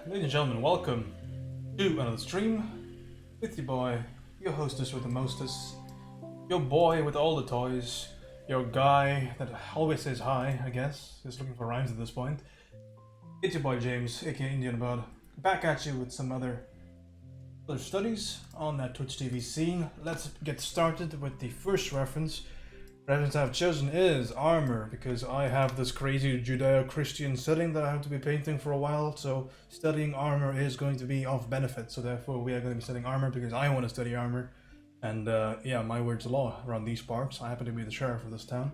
Ladies and gentlemen, welcome to another stream with your boy, your hostess with the mostest, your boy with all the toys, your guy that always says hi, I guess, just looking for rhymes at this point. It's your boy James, aka Indian Bud, back at you with some other studies on that Twitch TV scene. Let's get started with the first reference. Reference I've chosen is armor, because I have this crazy Judeo-Christian setting that I have to be painting for a while, so studying armor is going to be of benefit, so therefore we are going to be studying armor because I want to study armor, and yeah, my word's law around these parts. I happen to be the sheriff of this town.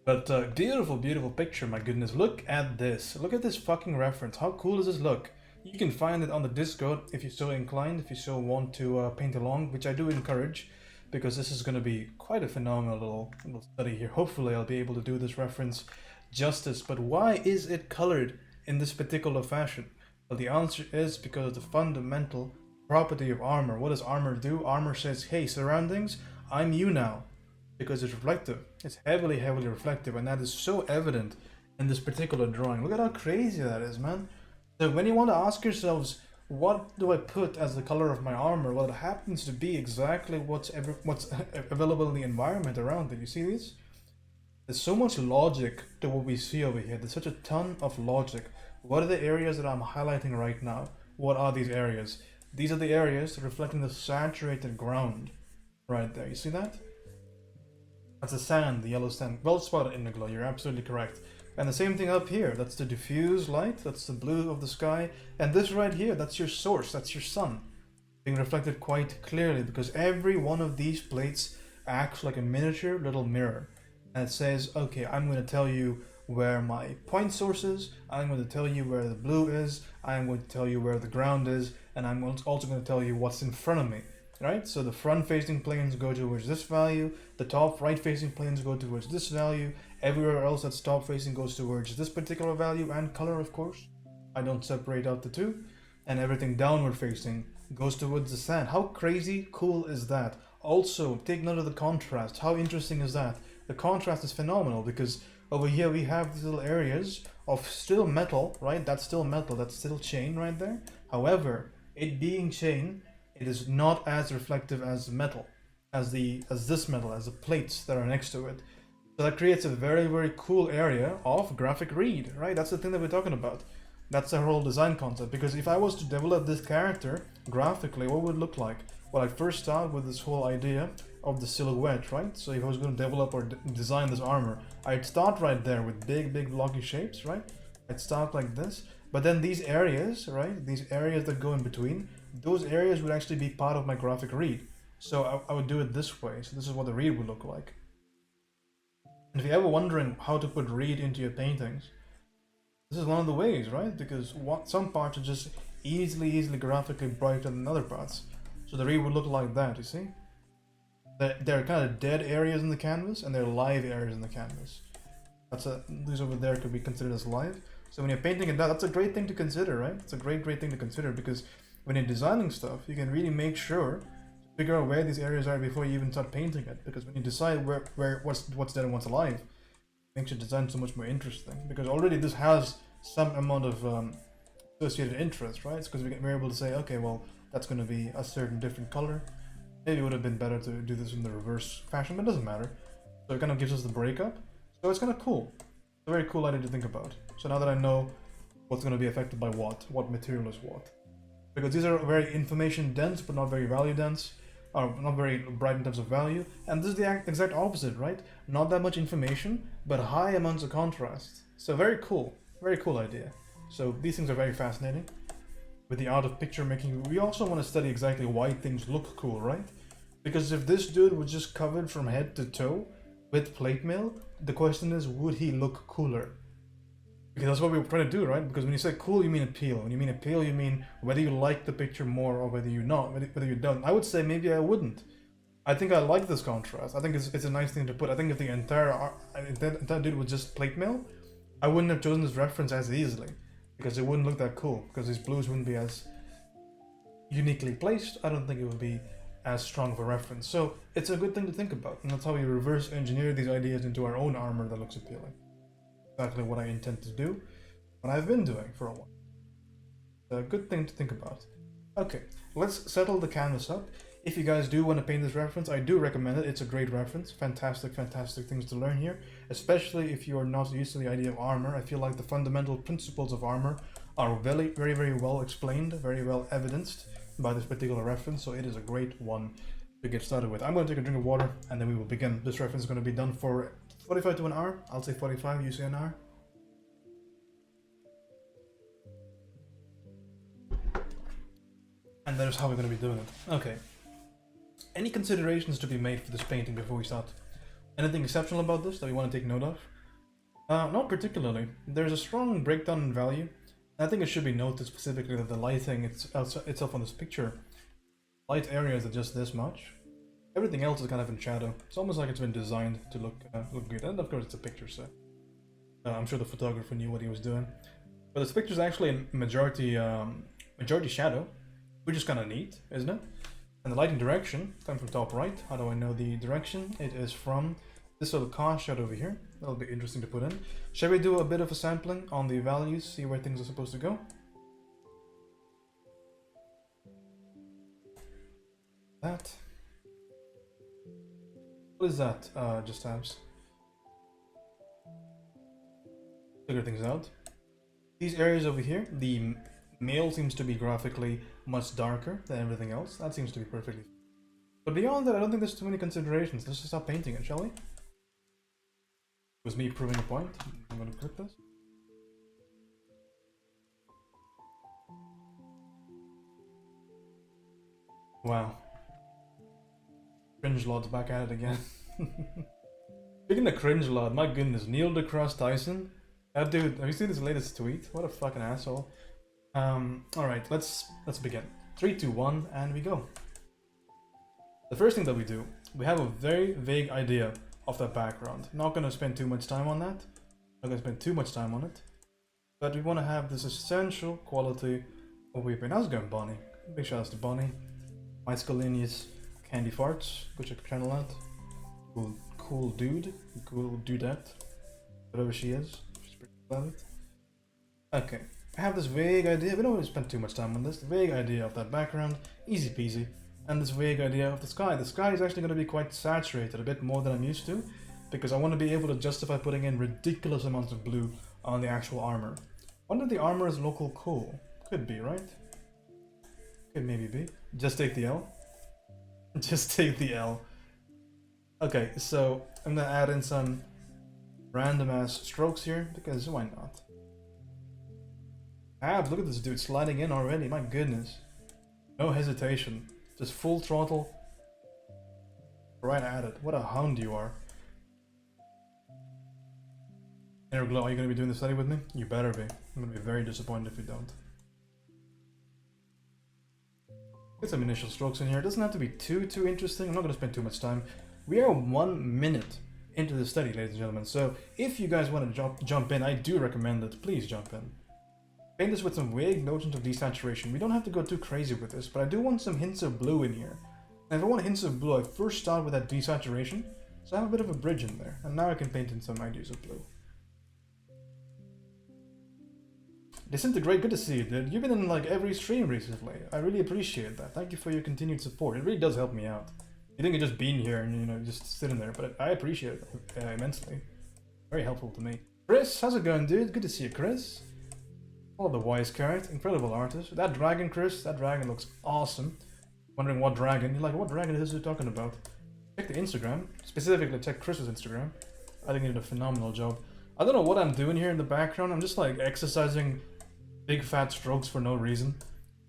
But beautiful, beautiful picture, my goodness. Look at this. Look at this fucking reference. How cool does this look? You can find it on the Discord if you're so inclined, if you so want to paint along, which I do encourage, because this is going to be quite a phenomenal little study here. Hopefully I'll be able to do this reference justice. But why is it colored in this particular fashion? Well, the answer is because of the fundamental property of armor. What does armor do? Armor says, hey, surroundings, I'm you now. Because it's reflective. It's heavily, heavily reflective, and that is so evident in this particular drawing. Look at how crazy that is, man. So when you want to ask yourselves, what do I put as the color of my armor? Well, it happens to be exactly what's available in the environment around it. You see these? There's so much logic to what we see over here. There's such a ton of logic. What are the areas that I'm highlighting right now? What are these areas? These are the areas reflecting the saturated ground right there. You see that? That's the sand, the yellow sand. Well spotted, Indigo. You're absolutely correct. And the same thing up here, that's the diffuse light, that's the blue of the sky, and this right here, that's your source, that's your sun, being reflected quite clearly, because every one of these plates acts like a miniature little mirror, and it says, okay, I'm going to tell you where my point source is, I'm going to tell you where the blue is, I'm going to tell you where the ground is, and I'm also going to tell you what's in front of me. Right, so the front facing planes go towards this value, the top right facing planes go towards this value, everywhere else that's top facing goes towards this particular value and color, of course. I don't separate out the two, and everything downward facing goes towards the sand. How crazy cool is that? Also, take note of the contrast. How interesting is that? The contrast is phenomenal, because over here we have these little areas of still metal, right? That's still metal, that's still chain right there. However, it being chain, it is not as reflective as metal, as this metal, as the plates that are next to it. So that creates a very, very cool area of graphic read, right? That's the thing that we're talking about. That's the whole design concept. Because if I was to develop this character graphically, what would it look like? Well, I'd first start with this whole idea of the silhouette, right? So if I was going to develop or design this armor, I'd start right there with big blocky shapes, right? I'd start like this, but then these areas, right? These areas that go in between, those areas would actually be part of my graphic read. So I would do it this way. So this is what the read would look like. And if you're ever wondering how to put read into your paintings, this is one of the ways, right? Because some parts are just easily graphically brighter than other parts. So the read would look like that, you see? There are kind of dead areas in the canvas, and there are live areas in the canvas. These over there could be considered as live. So when you're painting it, that's a great thing to consider, right? It's a great thing to consider, because when you're designing stuff, you can really make sure to figure out where these areas are before you even start painting it. Because when you decide what's dead and what's alive, it makes your design so much more interesting. Because already this has some amount of associated interest, right? It's because we're able to say, okay, well, that's going to be a certain different color. Maybe it would have been better to do this in the reverse fashion, but it doesn't matter. So it kind of gives us the breakup. So it's kind of cool. It's a very cool idea to think about. So now that I know what's going to be affected by what material is what. Because these are very information dense, but not very value dense, or not very bright in terms of value. And this is the exact opposite, right? Not that much information, but high amounts of contrast. So very cool idea. So these things are very fascinating. With the art of picture making, we also want to study exactly why things look cool, right? Because if this dude was just covered from head to toe with plate mail, the question is, would he look cooler? Because that's what we were trying to do, right? Because when you say cool, you mean appeal. When you mean appeal, you mean whether you like the picture more or whether you not, whether you don't. I would say maybe I wouldn't. I think I like this contrast. I think it's a nice thing to put. I think if the entire dude was just plate mail, I wouldn't have chosen this reference as easily. Because it wouldn't look that cool, because these blues wouldn't be as uniquely placed. I don't think it would be as strong of a reference. So it's a good thing to think about, and that's how we reverse engineer these ideas into our own armor that looks appealing. Exactly what I intend to do, what I've been doing for a while. A good thing to think about. Okay, let's settle the canvas up. If you guys do want to paint this reference, I do recommend it. It's a great reference. Fantastic things to learn here. Especially if you are not used to the idea of armor. I feel like the fundamental principles of armor are very well explained, very well evidenced by this particular reference. So it is a great one to get started with. I'm going to take a drink of water and then we will begin. This reference is going to be done for 45 to an hour. I'll say 45, you say an hour. And that is how we're going to be doing it. Okay. Any considerations to be made for this painting before we start? Anything exceptional about this that we want to take note of? Not particularly. There's a strong breakdown in value. I think it should be noted specifically that the lighting itself on this picture, light areas are just this much. Everything else is kind of in shadow. It's almost like it's been designed to look good. And of course it's a picture, so I'm sure the photographer knew what he was doing. But this picture is actually in majority shadow, which is kind of neat, isn't it? And the lighting direction, coming from top right. How do I know the direction? It is from this little car shot over here. That'll be interesting to put in. Shall we do a bit of a sampling on the values, see where things are supposed to go? That. What is that? Just tabs. Figure things out. These areas over here, the male seems to be graphically much darker than everything else. That seems to be perfectly. But beyond that, I don't think there's too many considerations. Let's just start painting it, shall we? It was me proving a point. I'm going to click this. Wow. Cringe Lord's back at it again. Speaking of Cringe Lord, my goodness, Neil deGrasse Tyson. That dude, have you seen his latest tweet? What a fucking asshole. Alright, let's begin. 3, 2, 1, and we go. The first thing that we do, we have a very vague idea of that background. Not gonna spend too much time on that. Not gonna spend too much time on it. But we want to have this essential quality of weeping. How's it going, Bonnie? Big shout outs to Bonnie. My Scalinius Candy Farts. Go check her channel out. Cool dude. Cool dudette. Whatever she is. She's pretty cool about it. Okay. I have this vague idea. We don't really spend too much time on this. The vague idea of that background. Easy peasy. And this vague idea of the sky. The sky is actually going to be quite saturated. A bit more than I'm used to. Because I want to be able to justify putting in ridiculous amounts of blue on the actual armor. Wonder if the armor is local cool. Could be, right? Could maybe be. Just take the L. Just take the L. Okay, so I'm gonna add in some random ass strokes here because why not? Abs, look at this dude sliding in already, my goodness. No hesitation. Just full throttle. Right at it. What a hound you are. Inner Glow, are you gonna be doing the study with me? You better be. I'm gonna be very disappointed if you don't. Get some initial strokes in here. It doesn't have to be too interesting. I'm not gonna spend too much time. We are 1 minute into the study, ladies and gentlemen. So if you guys want to jump in, I do recommend it. Please jump in. Paint this with some vague notions of desaturation. We don't have to go too crazy with this, but I do want some hints of blue in here. And if I want hints of blue, I first start with that desaturation, so I have a bit of a bridge in there. And now I can paint in some ideas of blue. Disintegrate, good to see you, dude. You've been in like every stream recently. I really appreciate that. Thank you for your continued support. It really does help me out. You think you're just being here and, you know, just sitting there, but I appreciate it immensely. Very helpful to me. Chris, how's it going, dude? Good to see you, Chris. Oh, the wise carrot, incredible artist. That dragon, Chris, that dragon looks awesome. Wondering what dragon? You're like, what dragon is he talking about? Check the Instagram, specifically check Chris's Instagram. I think he did a phenomenal job. I don't know what I'm doing here in the background. I'm just like exercising big fat strokes for no reason.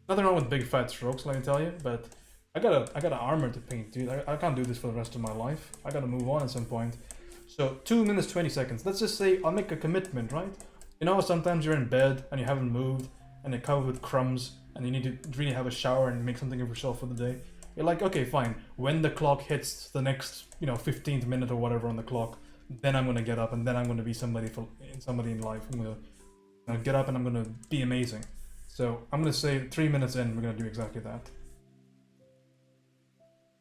Nothing wrong with big fat strokes, let me tell you, but I got an armor to paint, dude. I can't do this for the rest of my life. I gotta move on at some point. So 2 minutes 20 seconds. Let's just say I'll make a commitment, right? You know, sometimes you're in bed and you haven't moved and you're covered with crumbs and you need to really have a shower and make something of yourself for the day. You're like, okay, fine. When the clock hits the next, you know, 15th minute or whatever on the clock, then I'm gonna get up and then I'm gonna be somebody in life. I'm gonna get up and I'm gonna be amazing. So I'm gonna say 3 minutes in, we're gonna do exactly that.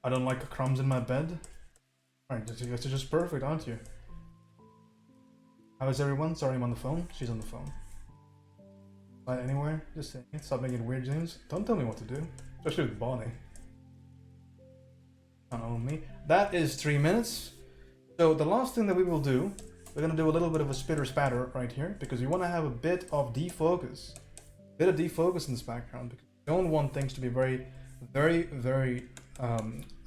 I don't like crumbs in my bed. Alright, you guys are just perfect, aren't you? How is everyone? Sorry, I'm on the phone. She's on the phone. Anywhere? Just saying. Stop making weird dreams. Don't tell me what to do. Especially with Bonnie. Can't own me. That is 3 minutes. So the last thing that we will do, we're gonna do a little bit of a spitter spatter right here because we want to have a bit of defocus. A bit of defocus in this background because we don't want things to be very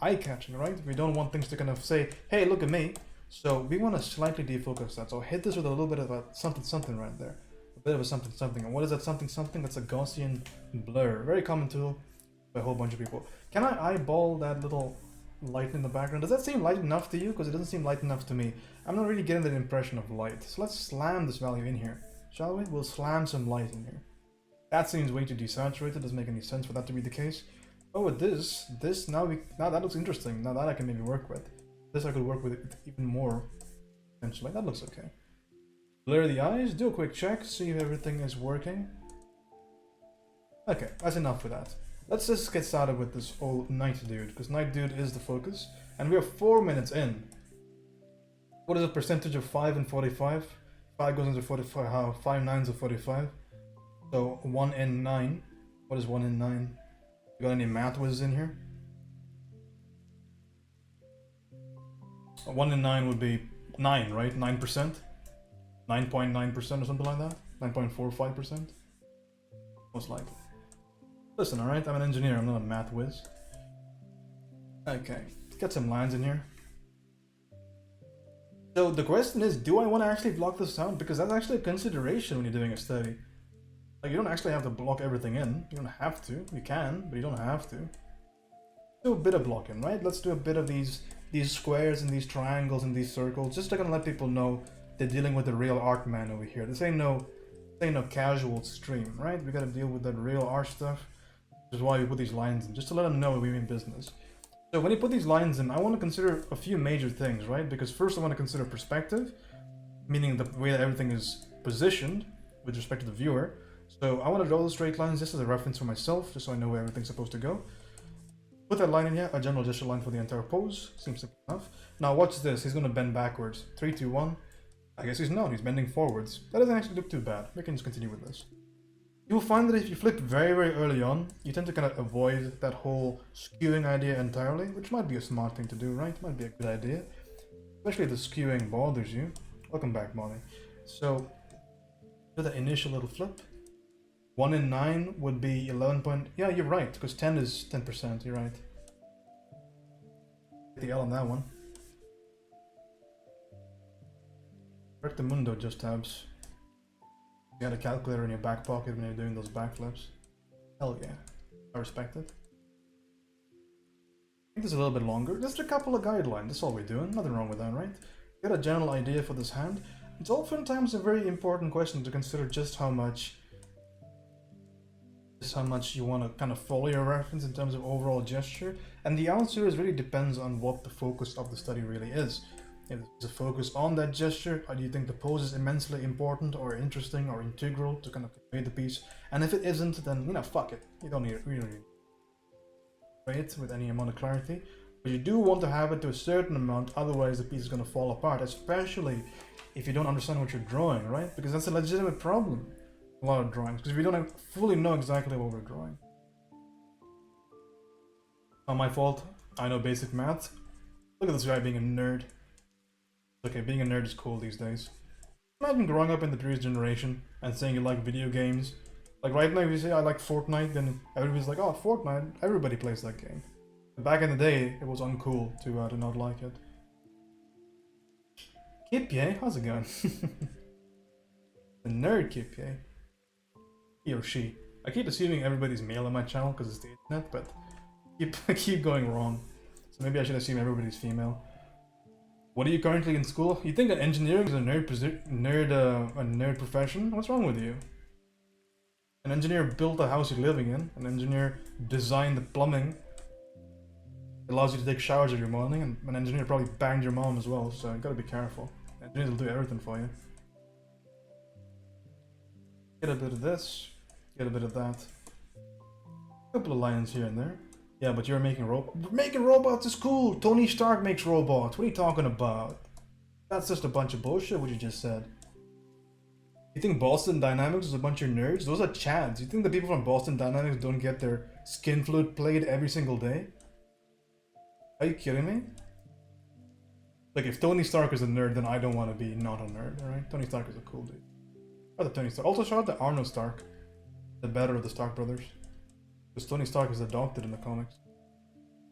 eye-catching, right? We don't want things to kind of say, hey, look at me. So we want to slightly defocus that. So hit this with a little bit of a something right there. A bit of a something. And what is that something? That's a Gaussian blur. Very common tool by a whole bunch of people. Can I eyeball that little light in the background? Does that seem light enough to you? Because it doesn't seem light enough to me. I'm not really getting that impression of light. So let's slam this value in here. Shall we? We'll slam some light in here. That seems way too desaturated. Doesn't make any sense for that to be the case. Oh, with this now that looks interesting. Now that I can maybe work with. This I could work with it even more, potentially. That looks okay. Blur the eyes, do a quick check, see if everything is working. Okay, that's enough for that. Let's just get started with this old Night Dude, because Night Dude is the focus. And we are 4 minutes in. What is the percentage of 5 and 45? 5 goes into 45, how? 5 nines are 45. So 1 in 9. What is 1 in 9? You got any math whizzes in here? 1 in 9 would be 9, right? 9%? 9.9% or something like that? 9.45%? Most likely. Listen, alright? I'm an engineer, I'm not a math whiz. Okay, let's get some lines in here. So the question is, do I want to actually block this out? Because that's actually a consideration when you're doing a study. Like, you don't actually have to block everything in. You don't have to. You can, but you don't have to. Do a bit of blocking, right? Let's do a bit of these squares and these triangles and these circles, just to kind of let people know they're dealing with the real art man over here. This ain't no casual stream, right? We gotta deal with that real art stuff, which is why we put these lines in, just to let them know we mean business. So when you put these lines in, I want to consider a few major things, right? Because first I want to consider perspective, meaning the way that everything is positioned with respect to the viewer. So I want to draw those straight lines just as a reference for myself, just so I know where everything's supposed to go. Put that line in here, a general gesture line for the entire pose. Seems simple enough. Now watch this, he's going to bend backwards. 3, 2, 1. I guess he's not, he's bending forwards. That doesn't actually look too bad. We can just continue with this. You'll find that if you flick very early on, you tend to kind of avoid that whole skewing idea entirely, which might be a smart thing to do, right? Might be a good idea. Especially if the skewing bothers you. Welcome back, Molly. So, Do the initial little flip. 1 in 9 would be 11 point... Yeah, you're right, because 10 is 10%, you're right. The L on that one. Rectamundo just tabs. You got a calculator in your back pocket when you're doing those backflips. Hell yeah. I respect it. I think this is a little bit longer. Just a couple of guidelines, that's all we're doing. Nothing wrong with that, right? Get a general idea for this hand. It's oftentimes a very important question to consider just how much you want to kind of follow your reference in terms of overall gesture. And the answer is really depends on what the focus of the study really is. If there's a focus on that gesture, or do you think the pose is immensely important or interesting or integral to kind of convey the piece? And if it isn't, then, you know, fuck it. You don't need it. You don't need it with any amount of clarity. But you do want to have it to a certain amount, otherwise the piece is going to fall apart, especially if you don't understand what you're drawing, right? Because that's a legitimate problem. A lot of drawings, because we don't fully know exactly what we're drawing. Not my fault. I know basic math. Look at this guy being a nerd. Okay, being a nerd is cool these days. Imagine growing up in the previous generation and saying you like video games. Like right now, if you say I like Fortnite, then everybody's like, oh, Fortnite, everybody plays that game. But back in the day, it was uncool to not like it. Kipye, how's it going? The nerd Kipye. He or she. I keep assuming everybody's male on my channel because it's the internet, but I keep going wrong. So maybe I should assume everybody's female. What are you currently in school? You think that engineering is a nerd profession? What's wrong with you? An engineer built the house you're living in. An engineer designed the plumbing. It allows you to take showers every morning, and an engineer probably banged your mom as well, so you gotta be careful. Engineers will do everything for you. Get a bit of this, get a bit of that. A couple of lines here and there. Yeah, but you're making robots is cool. Tony Stark makes robots. What are you talking about? That's just a bunch of bullshit what you just said. You think Boston Dynamics is a bunch of nerds? Those are chads. You think the people from Boston Dynamics don't get their skin fluid played every single day? Are you kidding me? Like, if Tony Stark is a nerd, then I don't want to be not a nerd, alright? Tony Stark is a cool dude. Shout out to Tony Stark. Also shout out to Arnold Stark, the better of the Stark brothers. Because Tony Stark is adopted in the comics.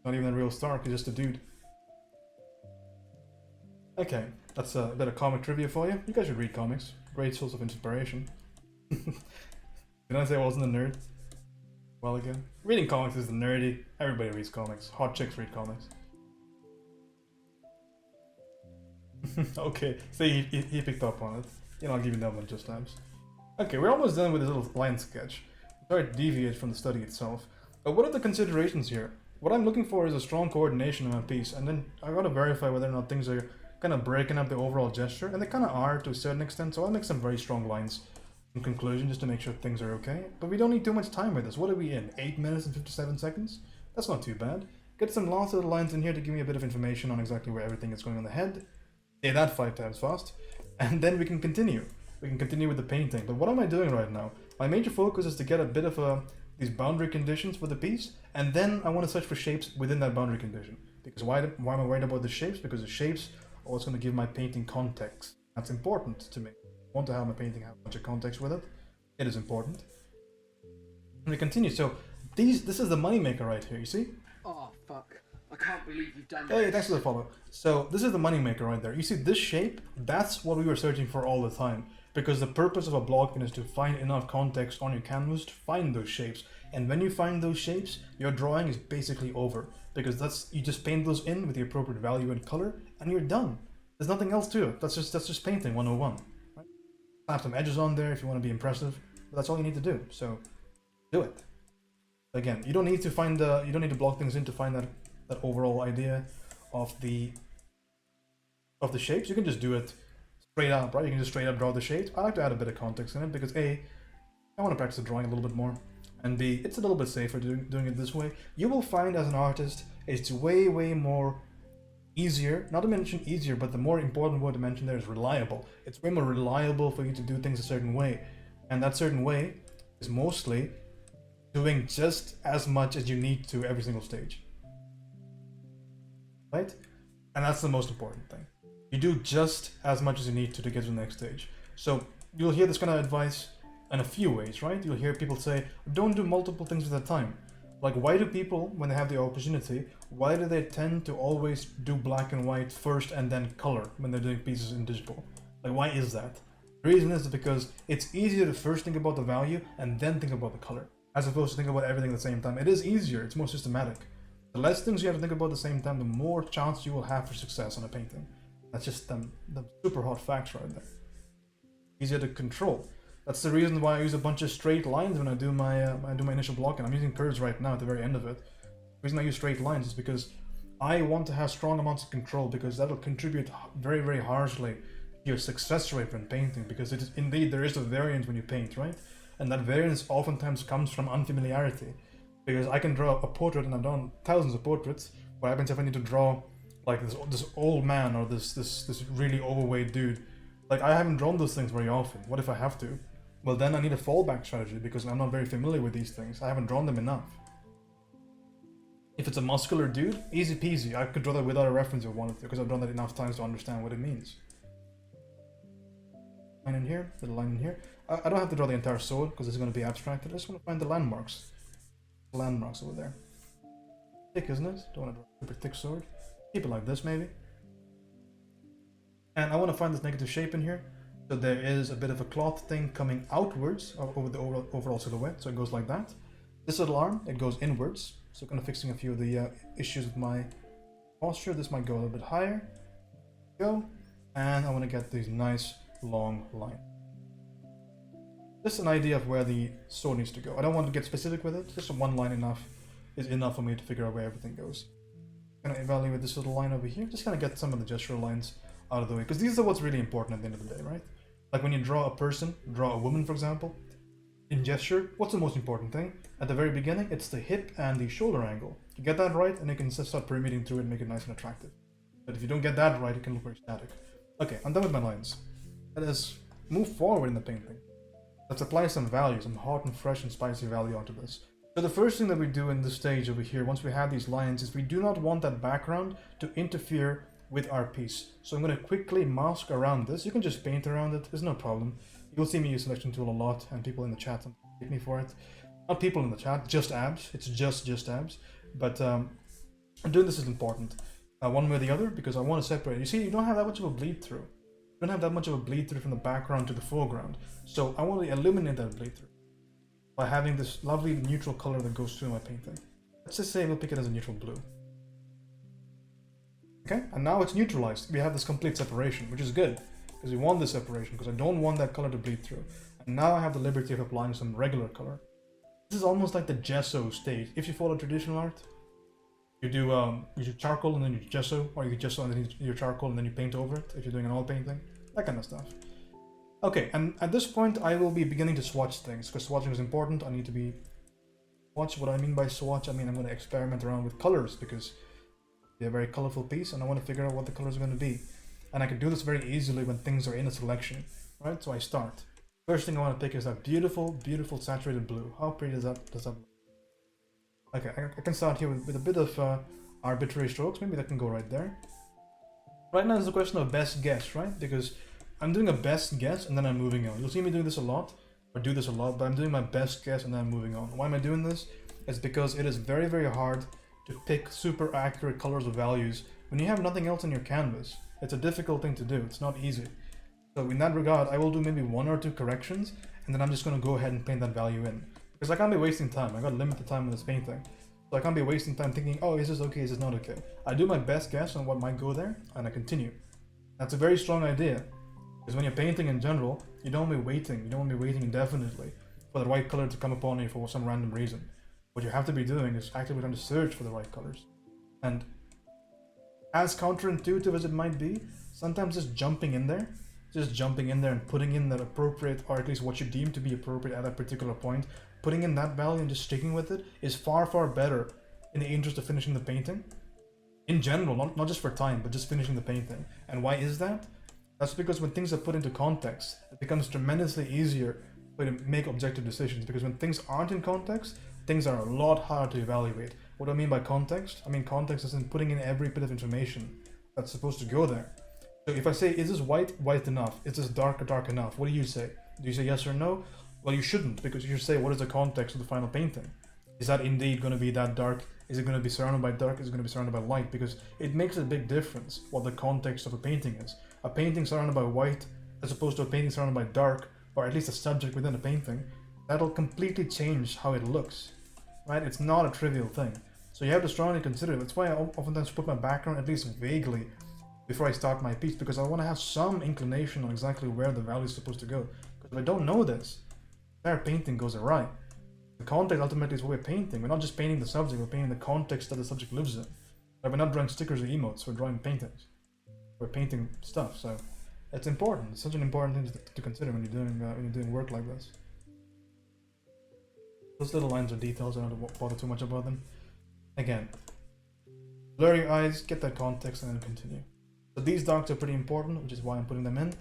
Not even a real Stark, he's just a dude. Okay, that's a bit of comic trivia for you. You guys should read comics. Great source of inspiration. Did I say I wasn't a nerd? Well again. Reading comics is nerdy. Everybody reads comics. Hot chicks read comics. Okay, see, he picked up on it. You know, I'll give you that one just times. Okay, we're almost done with this little line sketch. Sorry to deviate from the study itself. But what are the considerations here? What I'm looking for is a strong coordination in my piece, and then I gotta verify whether or not things are kind of breaking up the overall gesture, and they kind of are to a certain extent, so I'll make some very strong lines in conclusion just to make sure things are okay. But we don't need too much time with this. What are we in? 8 minutes and 57 seconds? That's not too bad. Get some lots of lines in here to give me a bit of information on exactly where everything is going on the head. Say that 5 times fast, and then we can continue. We can continue with the painting. But what am I doing right now? My major focus is to get a bit of these boundary conditions for the piece, and then I want to search for shapes within that boundary condition. Because why am I worried about the shapes? Because the shapes are what's going to give my painting context. That's important to me. I want to have my painting have a bunch of context with it. It is important. And we continue. So this is the moneymaker right here, you see? Oh, fuck. I can't believe you've done that. Hey, thanks for the follow. So this is the moneymaker right there. You see this shape? That's what we were searching for all the time. Because the purpose of a block is to find enough context on your canvas to find those shapes. And when you find those shapes, your drawing is basically over. Because you just paint those in with the appropriate value and color, and you're done. There's nothing else to it. That's just painting 101. Right? Slap some edges on there if you want to be impressive. But that's all you need to do. So do it. Again, you don't need to block things in to find that overall idea of the shapes. You can just do it straight up, right? You can just straight up draw the shapes. I like to add a bit of context in it because A, I want to practice the drawing a little bit more, and B, it's a little bit safer doing it this way. You will find as an artist, it's way more easier, not to mention easier, but the more important word to mention there is reliable. It's way more reliable for you to do things a certain way, and that certain way is mostly doing just as much as you need to every single stage. Right? And that's the most important thing. You do just as much as you need to get to the next stage. So you'll hear this kind of advice in a few ways, right? You'll hear people say, don't do multiple things at a time. Like, why do people, when they have the opportunity, why do they tend to always do black and white first and then color when they're doing pieces in digital? Like, why is that? The reason is because it's easier to first think about the value and then think about the color, as opposed to think about everything at the same time. It is easier, it's more systematic. The less things you have to think about at the same time, the more chance you will have for success on a painting. That's just the super hot facts right there. Easier to control. That's the reason why I use a bunch of straight lines when I do my initial block, and I'm using curves right now at the very end of it. The reason I use straight lines is because I want to have strong amounts of control, because that'll contribute very, very harshly to your success rate when painting, because it is indeed, there is a variance when you paint, right? And that variance oftentimes comes from unfamiliarity, because I can draw a portrait, and I've done thousands of portraits. What happens if I need to draw like this old man or this really overweight dude? Like, I haven't drawn those things very often. What if I have to? Well, then I need a fallback strategy, because I'm not very familiar with these things. I haven't drawn them enough. If it's a muscular dude, easy peasy. I could draw that without a reference if I wanted to, because I've drawn that enough times to understand what it means. Line in here, little line in here. I don't have to draw the entire sword, because it's going to be abstracted. I just want to find the landmarks. The landmarks over there. Thick, isn't it? Don't want to draw a super thick sword. Keep it like this, maybe. And I want to find this negative shape in here. So there is a bit of a cloth thing coming outwards over the overall silhouette. So it goes like that. This little arm, it goes inwards. So kind of fixing a few of the issues with my posture. This might go a little bit higher. Go. And I want to get these nice long lines. Just an idea of where the sword needs to go. I don't want to get specific with it. Just one line is enough for me to figure out where everything goes. I'm going to evaluate this little line over here. Just kind of get some of the gestural lines out of the way, because these are what's really important at the end of the day, right? Like when you draw a person, draw a woman, for example, in gesture, what's the most important thing? At the very beginning, it's the hip and the shoulder angle. You get that right, and you can just start permeating through it and make it nice and attractive. But if you don't get that right, it can look very static. Okay, I'm done with my lines. Let us move forward in the painting. Let's apply some value, some hot and fresh and spicy value onto this. So the first thing that we do in this stage over here, once we have these lines, is we do not want that background to interfere with our piece. So I'm going to quickly mask around this. You can just paint around it, there's no problem. You'll see me use selection tool a lot, and people in the chat hate me for it. Not people in the chat, just abs. It's just abs. But doing this is important, one way or the other, because I want to separate. You see, you don't have that much of a bleed through. You don't have that much of a bleed through from the background to the foreground. So I want to eliminate that bleed through by having this lovely neutral color that goes through my painting. Let's just say we'll pick it as a neutral blue. Okay, and now it's neutralized. We have this complete separation, which is good, because we want this separation, because I don't want that color to bleed through. And now I have the liberty of applying some regular color. This is almost like the gesso stage. If you follow traditional art, you do charcoal and then you gesso, or you gesso and then you charcoal and then you paint over it, if you're doing an oil painting, that kind of stuff. Okay, and at this point I will be beginning to swatch things, because swatching is important. I need to be swatch. What I mean by swatch, I mean I'm going to experiment around with colors, because they're a very colorful piece, and I want to figure out what the colors are going to be. And I can do this very easily when things are in a selection, right? So I start. First thing I want to pick is that beautiful, beautiful saturated blue. How pretty does that look? Okay, I can start here with a bit of arbitrary strokes. Maybe that can go right there. Right now it's a question of best guess, right? Because I'm doing a best guess and then I'm moving on. You'll see me doing this a lot, or do this a lot, but I'm doing my best guess and then I'm moving on. Why am I doing this? It's because it is very, very hard to pick super accurate colors or values when you have nothing else on your canvas. It's a difficult thing to do. It's not easy. So in that regard, I will do maybe 1 or 2 corrections, and then I'm just going to go ahead and paint that value in. Because I can't be wasting time. I got limited time with this painting. So I can't be wasting time thinking, oh, is this okay, is this not okay? I do my best guess on what might go there, and I continue. That's a very strong idea. Because when you're painting in general, you don't want to be waiting. You don't want to be waiting indefinitely for the right color to come upon you for some random reason. What you have to be doing is actively trying to search for the right colors. And as counterintuitive as it might be, sometimes just jumping in there and putting in that appropriate, or at least what you deem to be appropriate at that particular point, putting in that value and just sticking with it is far, far better in the interest of finishing the painting. In general, not just for time, but just finishing the painting. And why is that? That's because when things are put into context, it becomes tremendously easier to make objective decisions. Because when things aren't in context, things are a lot harder to evaluate. What do I mean by context? I mean context is in putting in every bit of information that's supposed to go there. So if I say, is this white enough? Is this dark enough? What do you say? Do you say yes or no? Well, you shouldn't, because you should say, what is the context of the final painting? Is that indeed going to be that dark? Is it going to be surrounded by dark? Is it going to be surrounded by light? Because it makes a big difference what the context of a painting is. A painting surrounded by white, as opposed to a painting surrounded by dark, or at least a subject within a painting, that'll completely change how it looks, right? It's not a trivial thing. So you have to strongly consider it. That's why I oftentimes put my background, at least vaguely, before I start my piece, because I want to have some inclination on exactly where the value is supposed to go. Because if I don't know this, their painting goes awry. The context ultimately is what we're painting. We're not just painting the subject, we're painting the context that the subject lives in. Like, we're not drawing stickers or emotes, we're drawing paintings. We're painting stuff, so it's important. It's such an important thing to consider when you're doing work like this. Those little lines are details, I don't bother too much about them. Again, blur your eyes, get that context, and then continue. So these dots are pretty important, which is why I'm putting them in.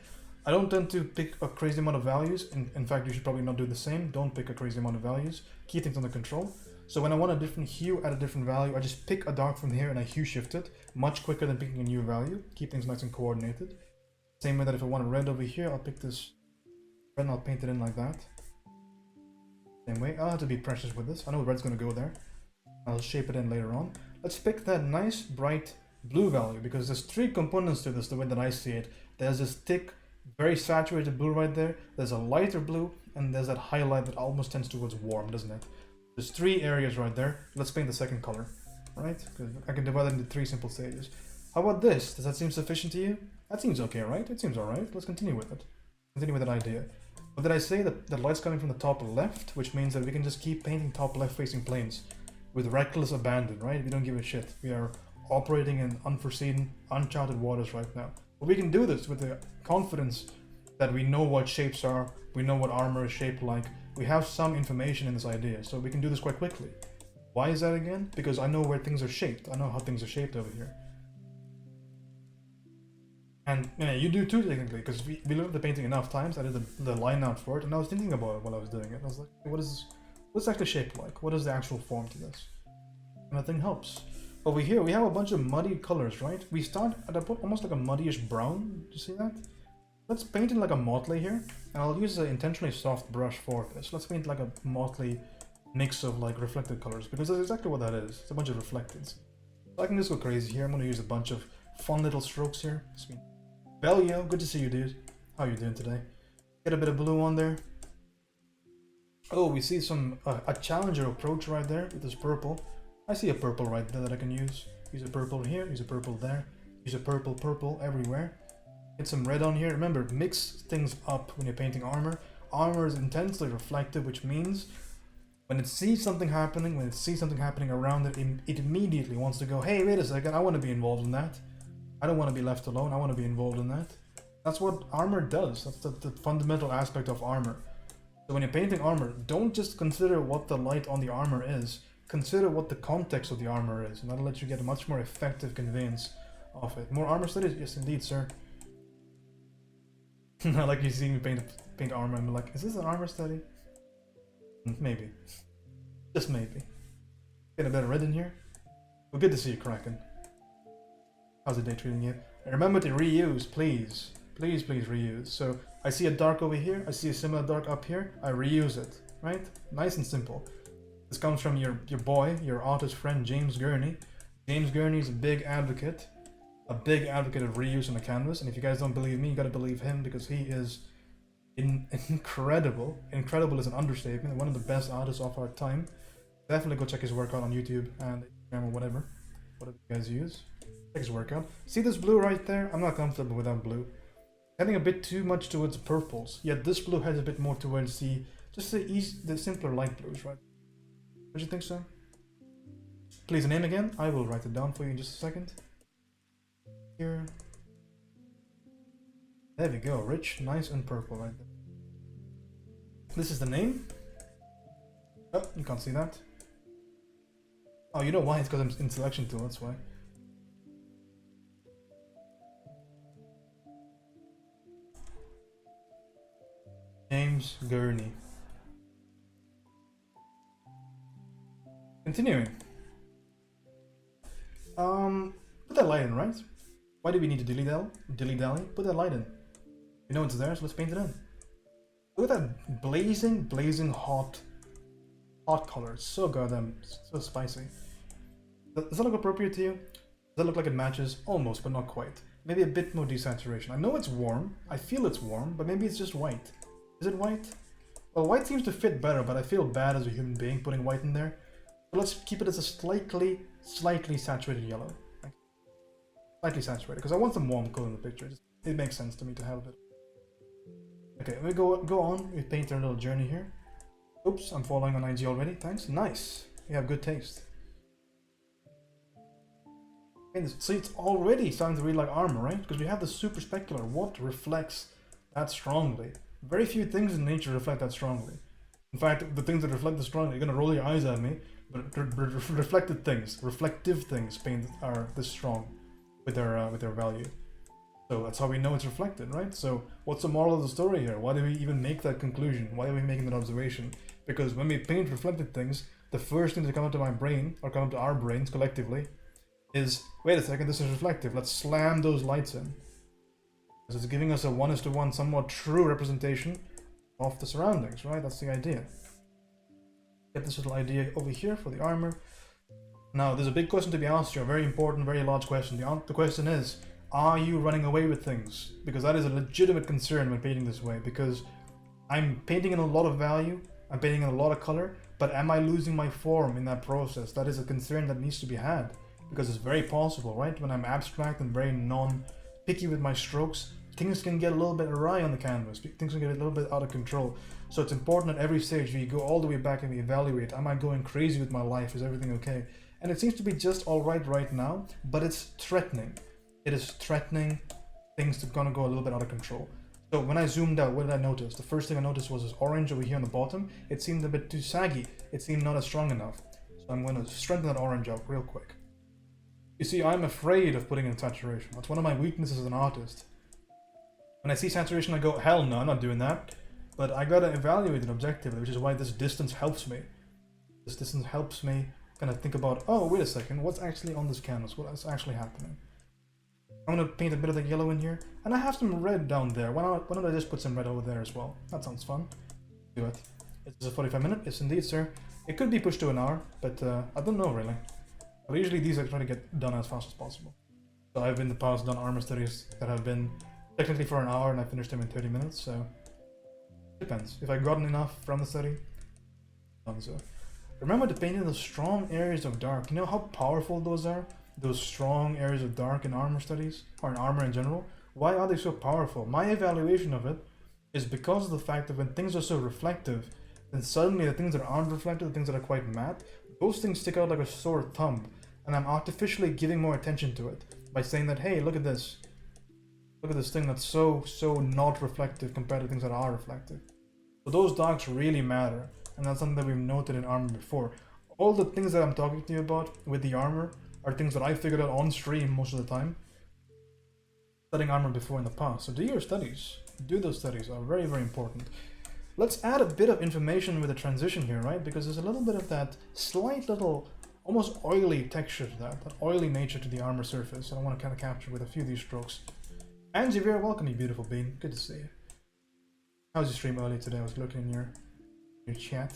I don't tend to pick a crazy amount of values. In fact, you should probably not do the same. Don't pick a crazy amount of values. Keep things under control. So when I want a different hue at a different value, I just pick a dark from here and I hue shift it much quicker than picking a new value. Keep things nice and coordinated. Same way that if I want a red over here, I'll pick this red and I'll paint it in like that. Same way. I'll have to be precious with this. I know red's going to go there. I'll shape it in later on. Let's pick that nice bright blue value, because there's three components to this the way that I see it. There's this thick, very saturated blue right there, there's a lighter blue, and there's that highlight that almost tends towards warm, doesn't it? There's three areas right there. Let's paint the second color, right? Because I can divide it into three simple stages. How about this? Does that seem sufficient to you? That seems okay, right? It seems alright. Let's continue with it. Continue with that idea. But did I say that the light's coming from the top left, which means that we can just keep painting top left facing planes with reckless abandon, right? We don't give a shit. We are operating in unforeseen, uncharted waters right now. But we can do this with the confidence that we know what shapes are, we know what armor is shaped like, we have some information in this idea, so we can do this quite quickly. Why is that again? Because I know where things are shaped. I know how things are shaped over here. And yeah, you do too, technically, because we looked at the painting enough times. I did the line out for it, and I was thinking about it while I was doing it. I was like, what's this actually shaped like? What is the actual form to this? And I think helps. Over here, we have a bunch of muddy colors, right? We start at almost like a muddyish brown. Do you see that? Let's paint it like a motley here. And I'll use an intentionally soft brush for this. Let's paint like a motley mix of like reflected colors, because that's exactly what that is. It's a bunch of reflecteds. So I can just go crazy here. I'm going to use a bunch of fun little strokes here. Bellio, good to see you, dude. How are you doing today? Get a bit of blue on there. Oh, we see a challenger approach right there with this purple. I see a purple right there that I can use. Use a purple here, use a purple there, use a purple everywhere. Get some red on here. Remember, mix things up when you're painting armor. Armor is intensely reflective, which means when it sees something happening, around it, it immediately wants to go, hey, wait a second, I want to be involved in that. I don't want to be left alone, I want to be involved in that. That's what armor does. That's the fundamental aspect of armor. So when you're painting armor, don't just consider what the light on the armor is. Consider what the context of the armor is, and that'll let you get a much more effective conveyance of it. More armor studies? Yes, indeed, sir. I like you seeing me paint armor and be like, is this an armor study? Maybe. Just maybe. Get a bit of red in here. Well, good to see you, Kraken. How's the day treating you? And remember to reuse, please. Please, please reuse. So I see a dark over here, I see a similar dark up here, I reuse it, right? Nice and simple. This comes from your boy, your artist friend, James Gurney. James Gurney is a big advocate of reuse on the canvas, and if you guys don't believe me, you gotta believe him, because he is incredible. Incredible is an understatement, one of the best artists of our time. Definitely go check his work out on YouTube and Instagram or whatever you guys use. Check his work out. See this blue right there? I'm not comfortable with that blue. Heading a bit too much towards purples, yet this blue heads a bit more towards the simpler light blues, right? Don't you think so? Please name again. I will write it down for you in just a second. Here. There we go. Rich, nice, and purple right there. This is the name. Oh, you can't see that. Oh, you know why? It's because I'm in selection tool, that's why. James Gurney. Continuing. Put that light in, right? Why do we need to dilly-dally? Put that light in. You know it's there, so let's paint it in. Look at that blazing hot color. It's so goddamn, so spicy. Does that look appropriate to you? Does that look like it matches? Almost, but not quite. Maybe a bit more desaturation. I know it's warm. I feel it's warm, but maybe it's just white. Is it white? Well, white seems to fit better, but I feel bad as a human being putting white in there. So let's keep it as a slightly saturated yellow. Slightly saturated, because I want some warm color in the picture. It makes sense to me to have a bit. Okay, we go on. We paint our little journey here. Oops, I'm following on IG already. Thanks. Nice. You have good taste. See, it's already starting to read like armor, right? Because we have the super specular. What reflects that strongly? Very few things in nature reflect that strongly. In fact, the things that reflect that strongly, you're gonna roll your eyes at me, but reflective things paint are this strong with their value. So that's how we know it's reflected, right? So what's the moral of the story here? Why do we even make that conclusion? Why are we making that observation? Because when we paint reflected things, the first thing that come up to my brain, or come up to our brains collectively, is, wait a second, this is reflective. Let's slam those lights in. Because it's giving us a 1:1 somewhat true representation of the surroundings, right? That's the idea. Get this little idea over here for the armor. Now, there's a big question to be asked here, a very important, very large question. The question is, are you running away with things? Because that is a legitimate concern when painting this way, because I'm painting in a lot of value, I'm painting in a lot of color, but am I losing my form in that process? That is a concern that needs to be had. Because it's very possible, right? When I'm abstract and very non-picky with my strokes, things can get a little bit awry on the canvas. Things can get a little bit out of control. So it's important at every stage we go all the way back and we evaluate, am I going crazy with my life? Is everything okay? And it seems to be just alright right now, but it's threatening. It is threatening things are gonna go a little bit out of control. So when I zoomed out, what did I notice? The first thing I noticed was this orange over here on the bottom. It seemed a bit too saggy. It seemed not as strong enough. So I'm going to strengthen that orange out real quick. You see, I'm afraid of putting in saturation. That's one of my weaknesses as an artist. When I see saturation, I go, hell no, I'm not doing that. But I gotta evaluate it objectively, which is why this distance helps me. This distance helps me kind of think about, oh, wait a second, what's actually on this canvas? What is actually happening? I'm gonna paint a bit of the yellow in here, and I have some red down there. Why don't I just put some red over there as well? That sounds fun. Do it. Is this a 45-minute? Yes, indeed, sir. It could be pushed to an hour, but I don't know really. But usually these I try to get done as fast as possible. So I've in the past done armor studies that have been technically for an hour and I finished them in 30 minutes, so depends. If I've gotten enough from the study, done so. Remember to paint in the strong areas of dark. You know how powerful those are? Those strong areas of dark in armor studies, or in armor in general? Why are they so powerful? My evaluation of it is because of the fact that when things are so reflective, then suddenly the things that aren't reflective, the things that are quite matte, those things stick out like a sore thumb, and I'm artificially giving more attention to it by saying that, hey, look at this. Look at this thing that's so not reflective compared to things that are reflective. So those darks really matter, and that's something that we've noted in armor before. All the things that I'm talking to you about with the armor are things that I figured out on stream most of the time, studying armor before in the past. So do your studies. Do those studies are very, very important. Let's add a bit of information with the transition here, right? Because there's a little bit of that slight little, almost oily texture to that oily nature to the armor surface that I want to kind of capture with a few of these strokes. Angie, very welcome, you beautiful bean. Good to see you. How was your stream earlier today? I was looking in your chat.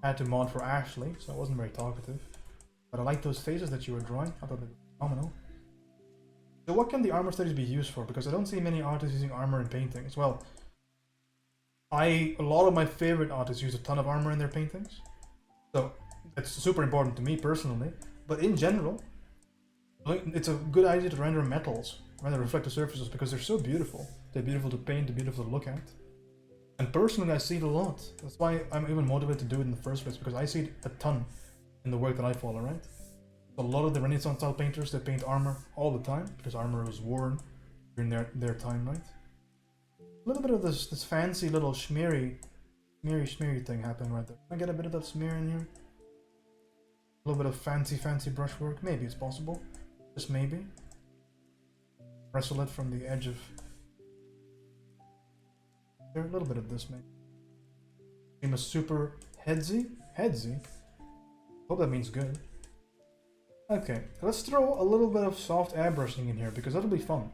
I had to mod for Ashley, so I wasn't very talkative. But I like those faces that you were drawing. I thought they were phenomenal. So what can the armor studies be used for? Because I don't see many artists using armor in paintings. Well, a lot of my favorite artists use a ton of armor in their paintings. So it's super important to me personally. But in general, it's a good idea to render metals, render reflective surfaces, because they're so beautiful. They're beautiful to paint, they're beautiful to look at. And personally, I see it a lot. That's why I'm even motivated to do it in the first place, because I see it a ton in the work that I follow, right? A lot of the Renaissance style painters, they paint armor all the time, because armor was worn during their time, right? A little bit of this fancy little smeary thing happening right there. Can I get a bit of that smear in here? A little bit of fancy brushwork? Maybe it's possible. Just maybe. Wrestle it from the edge of there. A little bit of this maybe. Seem a super headsy? Headsy? Hope that means good. Okay, let's throw a little bit of soft airbrushing in here because that'll be fun.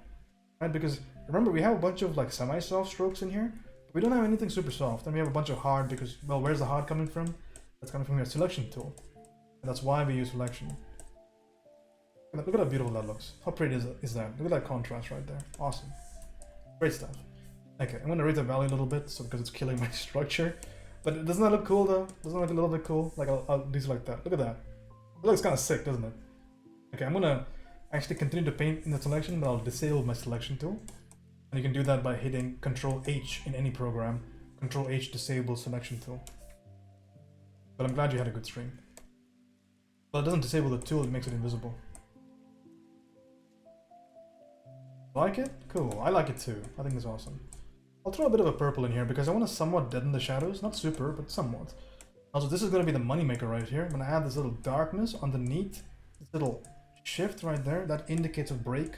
Right? Because remember we have a bunch of like semi-soft strokes in here. We don't have anything super soft, and we have a bunch of hard because, well, where's the hard coming from? That's coming from your selection tool. And that's why we use selection. Look at how beautiful that looks. How pretty is that? Look at that contrast right there. Awesome. Great stuff. Okay, I'm gonna raise the value a little bit, so because it's killing my structure. But doesn't that look cool though? Doesn't it look a little bit cool? Like I'll do something like that. Look at that. It looks kind of sick, doesn't it? Okay, I'm gonna actually continue to paint in the selection, but I'll disable my selection tool. And you can do that by hitting Control H in any program. Control H disable selection tool. But I'm glad you had a good stream. Well, it doesn't disable the tool, it makes it invisible. Like it? Cool. I like it too. I think it's awesome. I'll throw a bit of a purple in here because I want to somewhat deaden the shadows. Not super, but somewhat. Also, this is going to be the moneymaker right here. I'm going to add this little darkness underneath. This little shift right there. That indicates a break.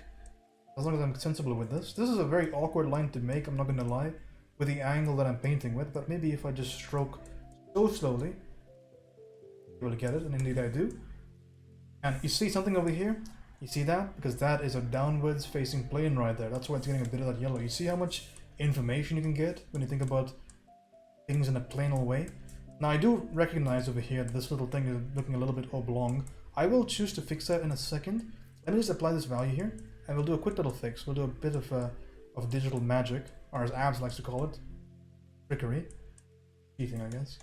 As long as I'm sensible with this. This is a very awkward line to make, I'm not going to lie. With the angle that I'm painting with. But maybe if I just stroke so slowly. You will get it, and indeed I do. And you see something over here? You see that? Because that is a downwards facing plane right there. That's why it's getting a bit of that yellow. You see how much information you can get when you think about things in a planal way? Now I do recognize over here that this little thing is looking a little bit oblong. I will choose to fix that in a second. Let me just apply this value here, and we'll do a quick little fix. We'll do a bit of digital magic, or as Abs likes to call it, trickery. Cheating, I guess.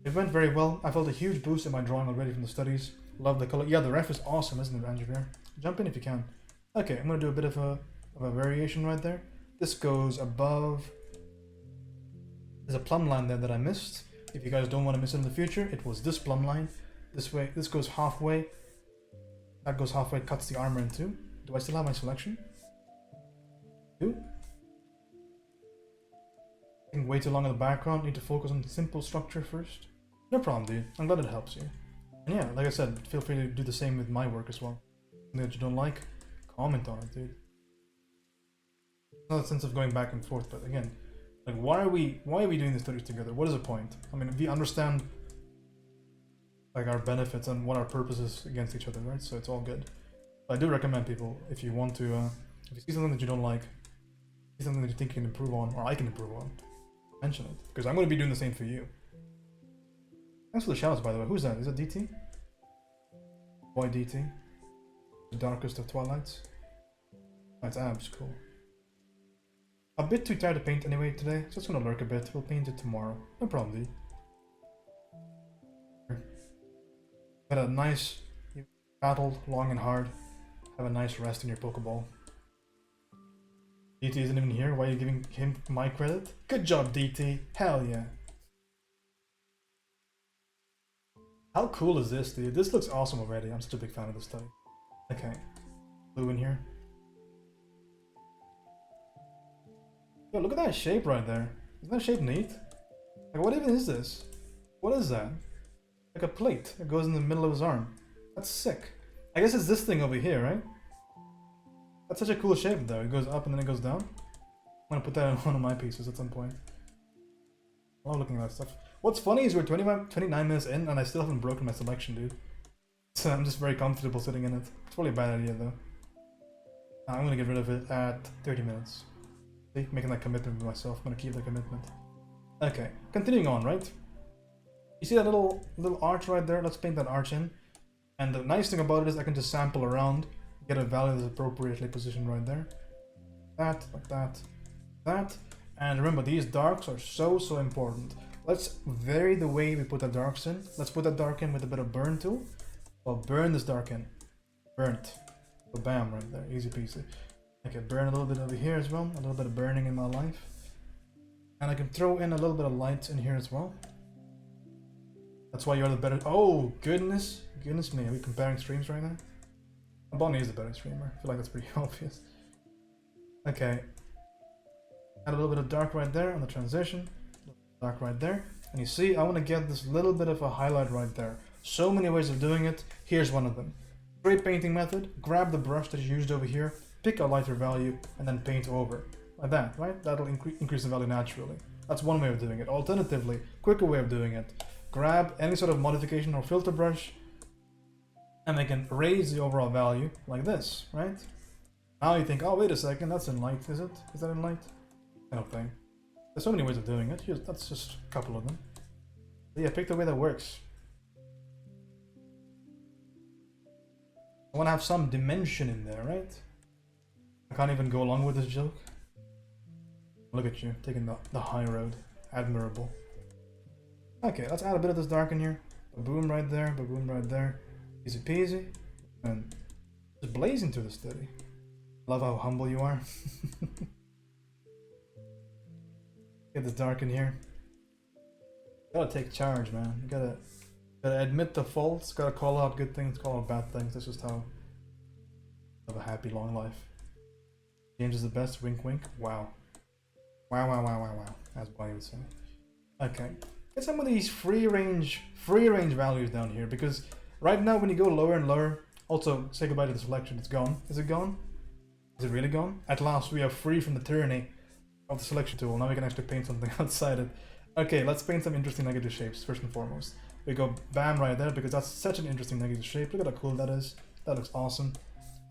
It went very well. I felt a huge boost in my drawing already from the studies. Love the color. Yeah, the ref is awesome, isn't it, Andrew? Jump in if you can. Okay, I'm gonna do a bit of a variation right there. This goes above. There's a plumb line there that I missed. If you guys don't want to miss it in the future, it was this plumb line. This way, this goes halfway. That goes halfway, cuts the armor in two. Do I still have my selection? Two. Taking way too long in the background. Need to focus on the simple structure first. No problem, dude. I'm glad it helps you. And yeah, like I said, feel free to do the same with my work as well. Something that you don't like, comment on it, dude. Not a sense of going back and forth, but again, like why are we doing these studies together? What is the point? I mean, we understand like our benefits and what our purpose is against each other, right? So it's all good. But I do recommend people, if you want to, if you see something that you don't like, see something that you think you can improve on, or I can improve on, mention it, because I'm going to be doing the same for you. Thanks for the shoutouts, by the way. Who's that? Is it DT? Boy DT. The darkest of twilights. That's Abs, cool. A bit too tired to paint anyway today, so it's gonna lurk a bit. We'll paint it tomorrow. No problem, dude. Had a nice battle, long and hard. Have a nice rest in your Pokeball. DT isn't even here. Why are you giving him my credit? Good job, DT. Hell yeah. How cool is this, dude? This looks awesome already. I'm such a big fan of this study. Okay. Blue in here. Yo, look at that shape right there. Isn't that shape neat? Like, what even is this? What is that? Like a plate that goes in the middle of his arm. That's sick. I guess it's this thing over here, right? That's such a cool shape, though. It goes up and then it goes down. I'm gonna put that in one of my pieces at some point. I love looking at that stuff. What's funny is we're 29 minutes in and I still haven't broken my selection, dude. So I'm just very comfortable sitting in it. It's probably a bad idea, though. I'm gonna get rid of it at 30 minutes. See, making that commitment with myself. I'm gonna keep the commitment. Okay, continuing on, right? You see that little arch right there? Let's paint that arch in. And the nice thing about it is I can just sample around, get a value that's appropriately positioned right there. That, like that, that. And remember, these darks are so important. Let's vary the way we put the darks in. Let's put that dark in with a bit of burn tool. Well, burn this dark in. Burnt. So bam, right there, easy peasy. Okay, burn a little bit over here as well. A little bit of burning in my life. And I can throw in a little bit of light in here as well. That's why you're the better. Oh, goodness me. Are we comparing streams right now? Bonnie is the better streamer. I feel like that's pretty obvious. Okay. Add a little bit of dark right there on the transition. Dark right there. And you see, I want to get this little bit of a highlight right there. So many ways of doing it. Here's one of them. Straight painting method. Grab the brush that you used over here. Pick a lighter value and then paint over. Like that, right? That'll increase the value naturally. That's one way of doing it. Alternatively, quicker way of doing it. Grab any sort of modification or filter brush and they can raise the overall value like this, right? Now you think, oh, wait a second, that's in light, is it? Is that in light? Kind of thing. There's so many ways of doing it. That's just a couple of them. But yeah, pick the way that works. I want to have some dimension in there, right? I can't even go along with this joke. Look at you, taking the high road. Admirable. Okay, let's add a bit of this dark in here. Boom right there, boom right there. Easy peasy. And just blazing through the study. Love how humble you are. Get this dark in here. Gotta take charge, man. You gotta admit the faults, gotta call out good things, call out bad things. That's just how have a happy long life. James is the best, wink wink. Wow. Wow, wow, wow, wow, wow. As Bonnie would say. Okay. Get some of these free range values down here, because right now when you go lower and lower, also say goodbye to the selection, it's gone. Is it gone? Is it really gone? At last we are free from the tyranny of the selection tool. Now we can actually paint something outside it. Okay, let's paint some interesting negative shapes first and foremost. We go bam right there because that's such an interesting negative shape. Look at how cool that is. That looks awesome.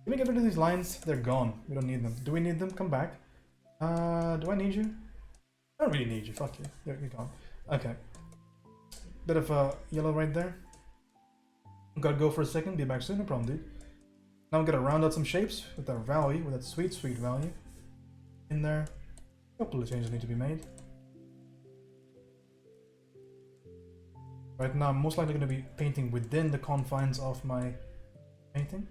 Can we get rid of these lines? They're gone. We don't need them. Do we need them? Come back. Do I need you? I don't really need you. Fuck you. You're gone. Okay. Bit of yellow right there. Gotta go for a second. Be back soon. No problem, dude. Now we gotta round out some shapes with our value, with that sweet, sweet value in there. A couple of changes need to be made. Right now, I'm most likely going to be painting within the confines of my painting.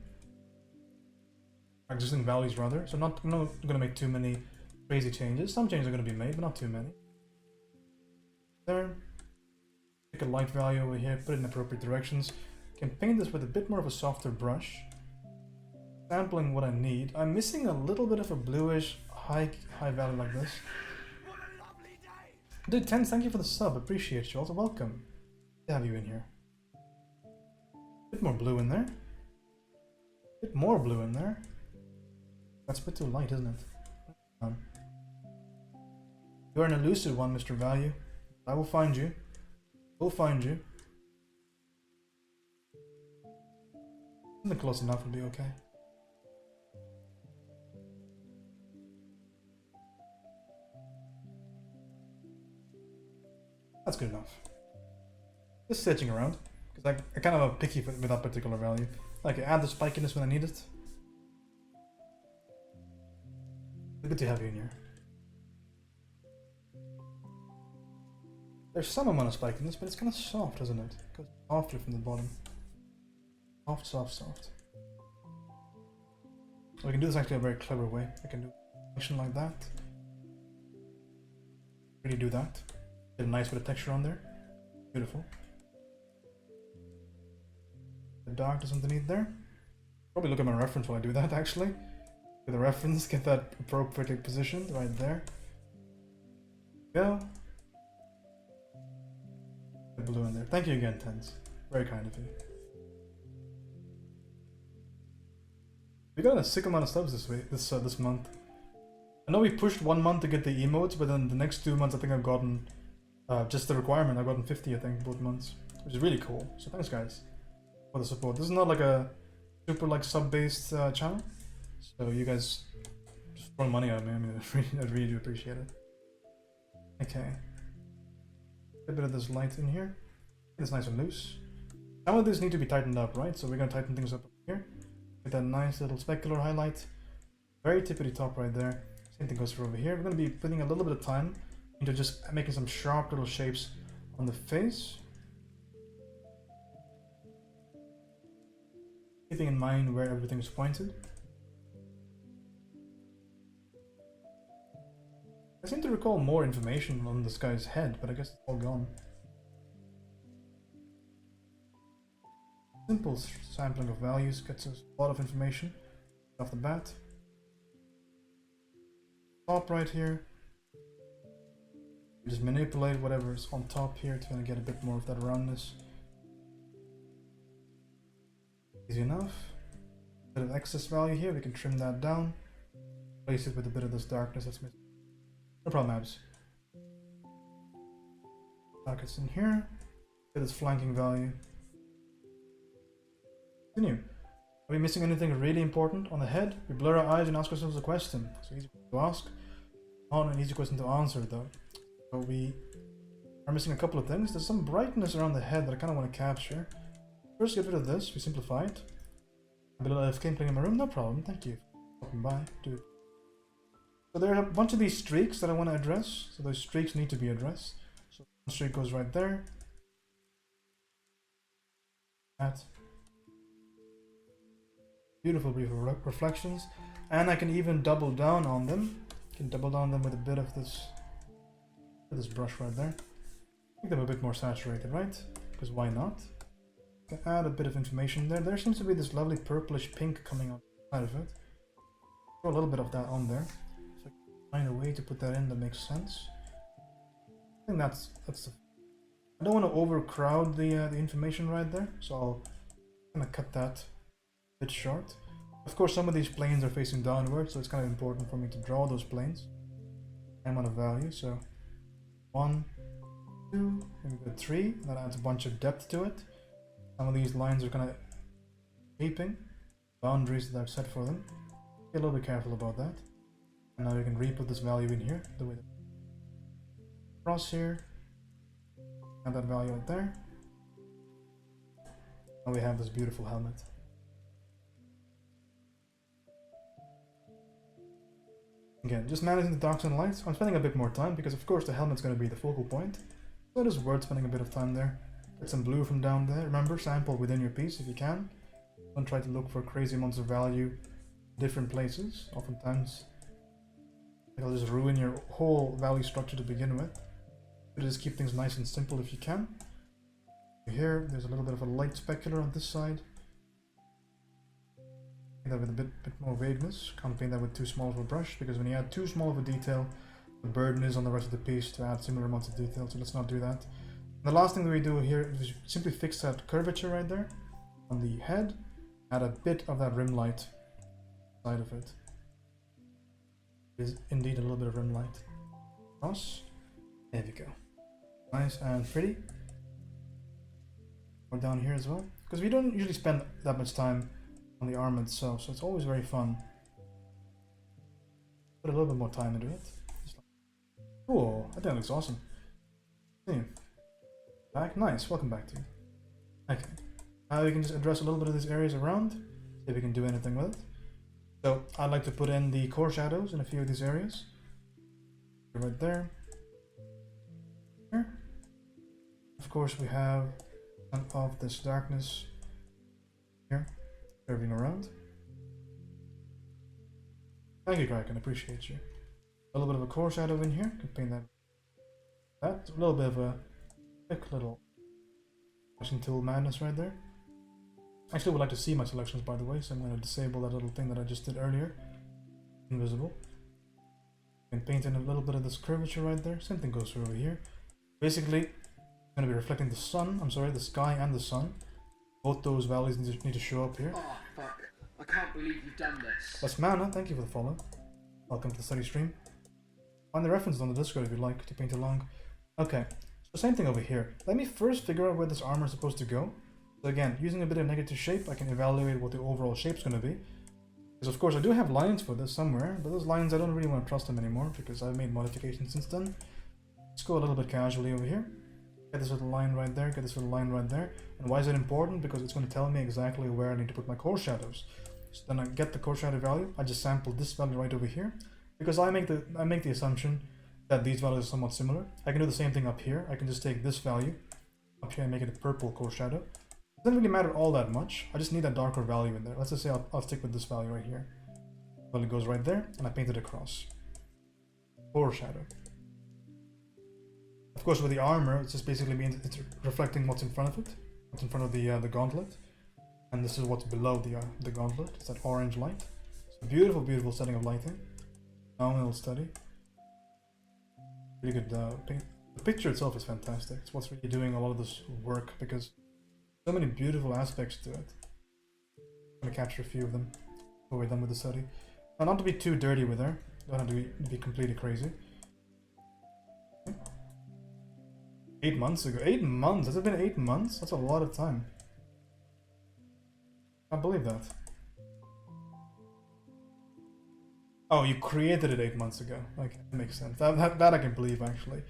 Existing values, rather. So I'm not going to make too many crazy changes. Some changes are going to be made, but not too many. There. Pick a light value over here, put it in appropriate directions. Can paint this with a bit more of a softer brush. Sampling what I need. I'm missing a little bit of a bluish high value like this. Dude, Tens, thank you for the sub. Appreciate you. Also, welcome. To have you in here. Bit more blue in there. Bit more blue in there. That's a bit too light, isn't it? You're an elusive one, Mr. Value. I will find you. We'll find you. Something close enough will be okay. That's good enough. Just searching around, because I kind of am picky with that particular value. Like, add the spikiness when I need it. Good to have you in here. There's some amount of spikiness, but it's kind of soft, isn't it? It goes softly from the bottom. Soft, soft, soft. We can do this actually a very clever way. I can do a function like that. Really do that. Get a nice bit of texture on there. Beautiful. The darkness underneath there. Probably look at my reference while I do that, actually. With the reference, get that appropriately positioned right there. Go. The blue in there. Thank you again, Tens. Very kind of you. We got a sick amount of subs this month. I know we pushed 1 month to get the emotes, but then the next 2 months I think I've gotten just the requirement. I've gotten 50, I think, both months, which is really cool. So thanks, guys, for the support. This is not like a super like sub-based channel, so you guys just throw money at me. I mean, I really do appreciate it. Okay, a bit of this light in here. It's nice and loose. Some of these need to be tightened up, right? So we're gonna tighten things up here. Get that nice little specular highlight. Very tippity top right there. Same thing goes for over here. We're gonna be putting a little bit of time into just making some sharp little shapes on the face. Keeping in mind where everything is pointed. I seem to recall more information on this guy's head, but I guess it's all gone. Simple sampling of values gets us a lot of information off the bat. Top right here. Just manipulate whatever's on top here to get a bit more of that roundness. Easy enough. A bit of excess value here, we can trim that down. Replace it with a bit of this darkness that's missing. No problem, abs. Pockets in here. Get this flanking value. Continue. Are we missing anything really important on the head? We blur our eyes and ask ourselves a question. So easy to ask. Not an easy question to answer though. So we are missing a couple of things. There's some brightness around the head that I kind of want to capture. First, get rid of this. We simplify it. A little AFK playing in my room, no problem. Thank you. Welcome by. Do it. So there are a bunch of these streaks that I want to address. So those streaks need to be addressed. So one streak goes right there. That. Beautiful, beautiful reflections. And I can even double down on them. I can double down them with a bit of this brush right there. Make them a bit more saturated, right? Because why not? I can add a bit of information there. There seems to be this lovely purplish pink coming out of it. Throw a little bit of that on there. So I can find a way to put that in that makes sense. I think that's the. I don't want to overcrowd the information right there, so I'll kind of cut that a bit short. Of course, some of these planes are facing downward, so it's kind of important for me to draw those planes. Amount of value, so 1, 2, maybe go 3. That adds a bunch of depth to it. Some of these lines are kind of shaping boundaries that I've set for them. Be a little bit careful about that. And now we can re-put this value in here, the way that cross here. Add that value right there. Now we have this beautiful helmet. Again, just managing the darks and lights. I'm spending a bit more time because of course the helmet's going to be the focal point. So it is worth spending a bit of time there. Get some blue from down there. Remember, sample within your piece if you can. Don't try to look for crazy amounts of value in different places. Oftentimes it'll just ruin your whole value structure to begin with. But just keep things nice and simple if you can. Here, there's a little bit of a light specular on this side. Paint that with a bit more vagueness. Can't paint that with too small of a brush because when you add too small of a detail, the burden is on the rest of the piece to add similar amounts of detail, so let's not do that. And the last thing that we do here is simply fix that curvature right there on the head. Add a bit of that rim light side of it. It is indeed a little bit of rim light. Cross. There we go. Nice and pretty. Or down here as well. Because we don't usually spend that much time on the arm itself, so it's always very fun. Put a little bit more time into it. Cool, I think that looks awesome. See you. Back, nice, welcome back to you. Okay. Now we can just address a little bit of these areas around, see if we can do anything with it. So I'd like to put in the core shadows in a few of these areas. Right there. Here. Of course we have some of this darkness here, curving around. Thank you, Kraken, appreciate you. A little bit of a core shadow in here, can paint that. That's a little bit of a quick little selection tool madness right there. I still would like to see my selections, by the way, so I'm going to disable that little thing that I just did earlier. Invisible. You can paint in a little bit of this curvature right there. Same thing goes for over here. Basically, I'm going to be reflecting the sun, the sky and the sun. Both those values need to show up here. Oh, fuck. I can't believe you've done this. That's Mana, thank you for the follow. Welcome to the study stream. Find the reference on the Discord if you'd like to paint along. Okay, so same thing over here. Let me first figure out where this armor is supposed to go. So again, using a bit of negative shape, I can evaluate what the overall shape's going to be. Because of course I do have lines for this somewhere, but those lines I don't really want to trust them anymore because I've made modifications since then. Let's go a little bit casually over here. Get this little line right there, get this little line right there. And why is it important? Because it's going to tell me exactly where I need to put my core shadows. So then I get the core shadow value, I just sample this value right over here. Because I make the assumption that these values are somewhat similar. I can do the same thing up here. I can just take this value up here and make it a purple core shadow. It doesn't really matter all that much. I just need that darker value in there. Let's just say I'll stick with this value right here. Well, it goes right there, and I paint it across. Core shadow. Of course, with the armor, it just basically means it's reflecting what's in front of it, what's in front of the gauntlet, and this is what's below the gauntlet. It's that orange light. It's a beautiful, beautiful setting of lighting. Phenomenal study. Really good paint. The picture itself is fantastic. It's what's really doing a lot of this work because so many beautiful aspects to it. I'm gonna capture a few of them before we're done with the study. Now, not to be too dirty with her. Don't have to be completely crazy. 8 months ago. 8 months? Has it been 8 months? That's a lot of time. I can't believe that. Oh, you created it 8 months ago. Okay, that makes sense. That I can believe, actually.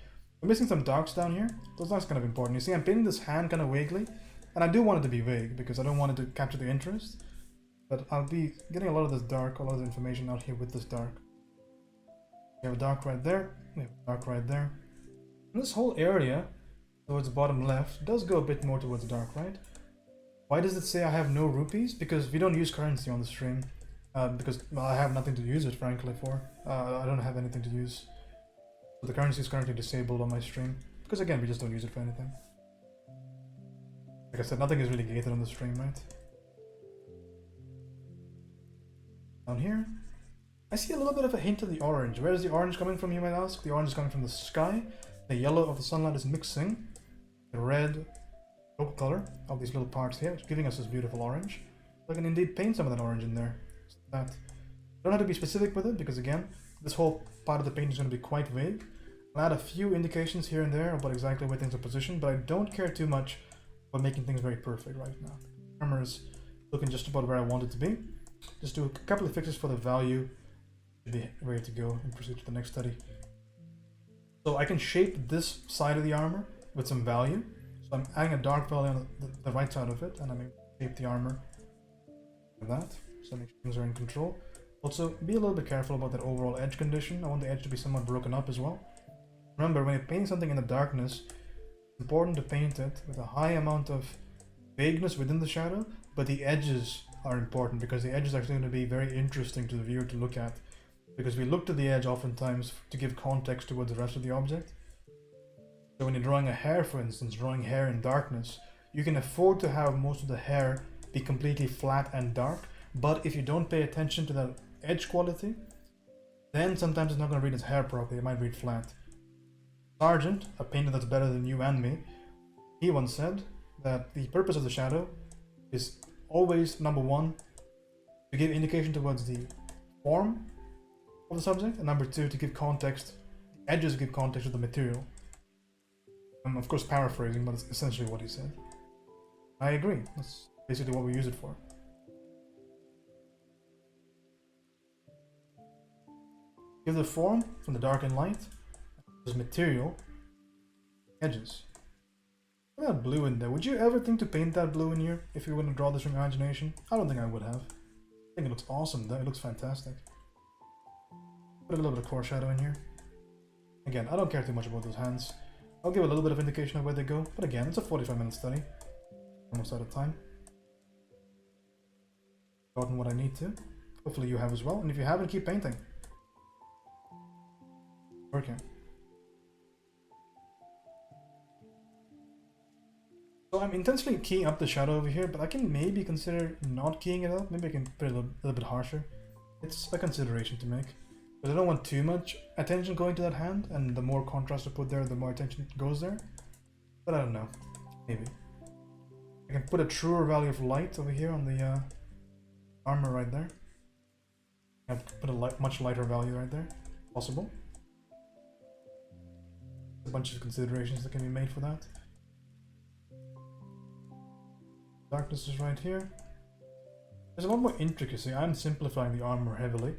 I'm missing some darks down here. Those darks are kind of important. You see, I'm painting this hand kind of vaguely, and I do want it to be vague because I don't want it to capture the interest. But I'll be getting a lot of this dark, a lot of the information out here with this dark. We have a dark right there. We have a dark right there. And this whole area, towards the bottom left, does go a bit more towards the dark right. Why does it say I have no rupees? Because we don't use currency on the stream. Because well, I have nothing to use it, frankly, for. I don't have anything to use. So the currency is currently disabled on my stream. Because again, we just don't use it for anything. Like I said, nothing is really gated on the stream, right? Down here, I see a little bit of a hint of the orange. Where is the orange coming from, you might ask? The orange is coming from the sky. The yellow of the sunlight is mixing the red purple color of these little parts here, giving us this beautiful orange. So I can indeed paint some of that orange in there. That. I don't have to be specific with it because again, this whole part of the paint is going to be quite vague. I'll add a few indications here and there about exactly where things are positioned, but I don't care too much about making things very perfect right now. The armor is looking just about where I want it to be. Just do a couple of fixes for the value. Should be ready to go and proceed to the next study. So I can shape this side of the armor with some value. So I'm adding a dark value on the right side of it, and I'm going to shape the armor like that. So make sure things are in control. Also, be a little bit careful about that overall edge condition. I want the edge to be somewhat broken up as well. Remember, when you paint something in the darkness, it's important to paint it with a high amount of vagueness within the shadow, but the edges are important because the edge is actually going to be very interesting to the viewer to look at. Because we look to the edge oftentimes to give context towards the rest of the object. So when you're drawing a hair, for instance, drawing hair in darkness, you can afford to have most of the hair be completely flat and dark, but if you don't pay attention to the edge quality, then sometimes it's not going to read its hair properly, it might read flat. Sargent, a painter that's better than you and me, he once said that the purpose of the shadow is always, number one, to give indication towards the form of the subject, and number two, to give context. Edges give context to the material. I'm of course paraphrasing, but it's essentially what he said. I agree. That's basically what we use it for. Give the form from the dark and light. This material edges. Look at that blue in there. Would you ever think to paint that blue in here if you were to draw this from imagination? I don't think I would have. I think it looks awesome though. It looks fantastic. Put a little bit of core shadow in here. Again, I don't care too much about those hands. I'll give a little bit of indication of where they go, but again, it's a 45-minute study. Almost out of time. Gotten what I need to. Hopefully you have as well, and if you haven't, keep painting. Okay. So I'm intentionally keying up the shadow over here, but I can maybe consider not keying it up. Maybe I can put it a little bit harsher. It's a consideration to make. But I don't want too much attention going to that hand, and the more contrast I put there, the more attention goes there. But I don't know. Maybe. I can put a truer value of light over here on the armor right there. I have to put a much lighter value right there. Possible. A bunch of considerations that can be made for that. Darkness is right here. There's a lot more intricacy. I'm simplifying the armor heavily.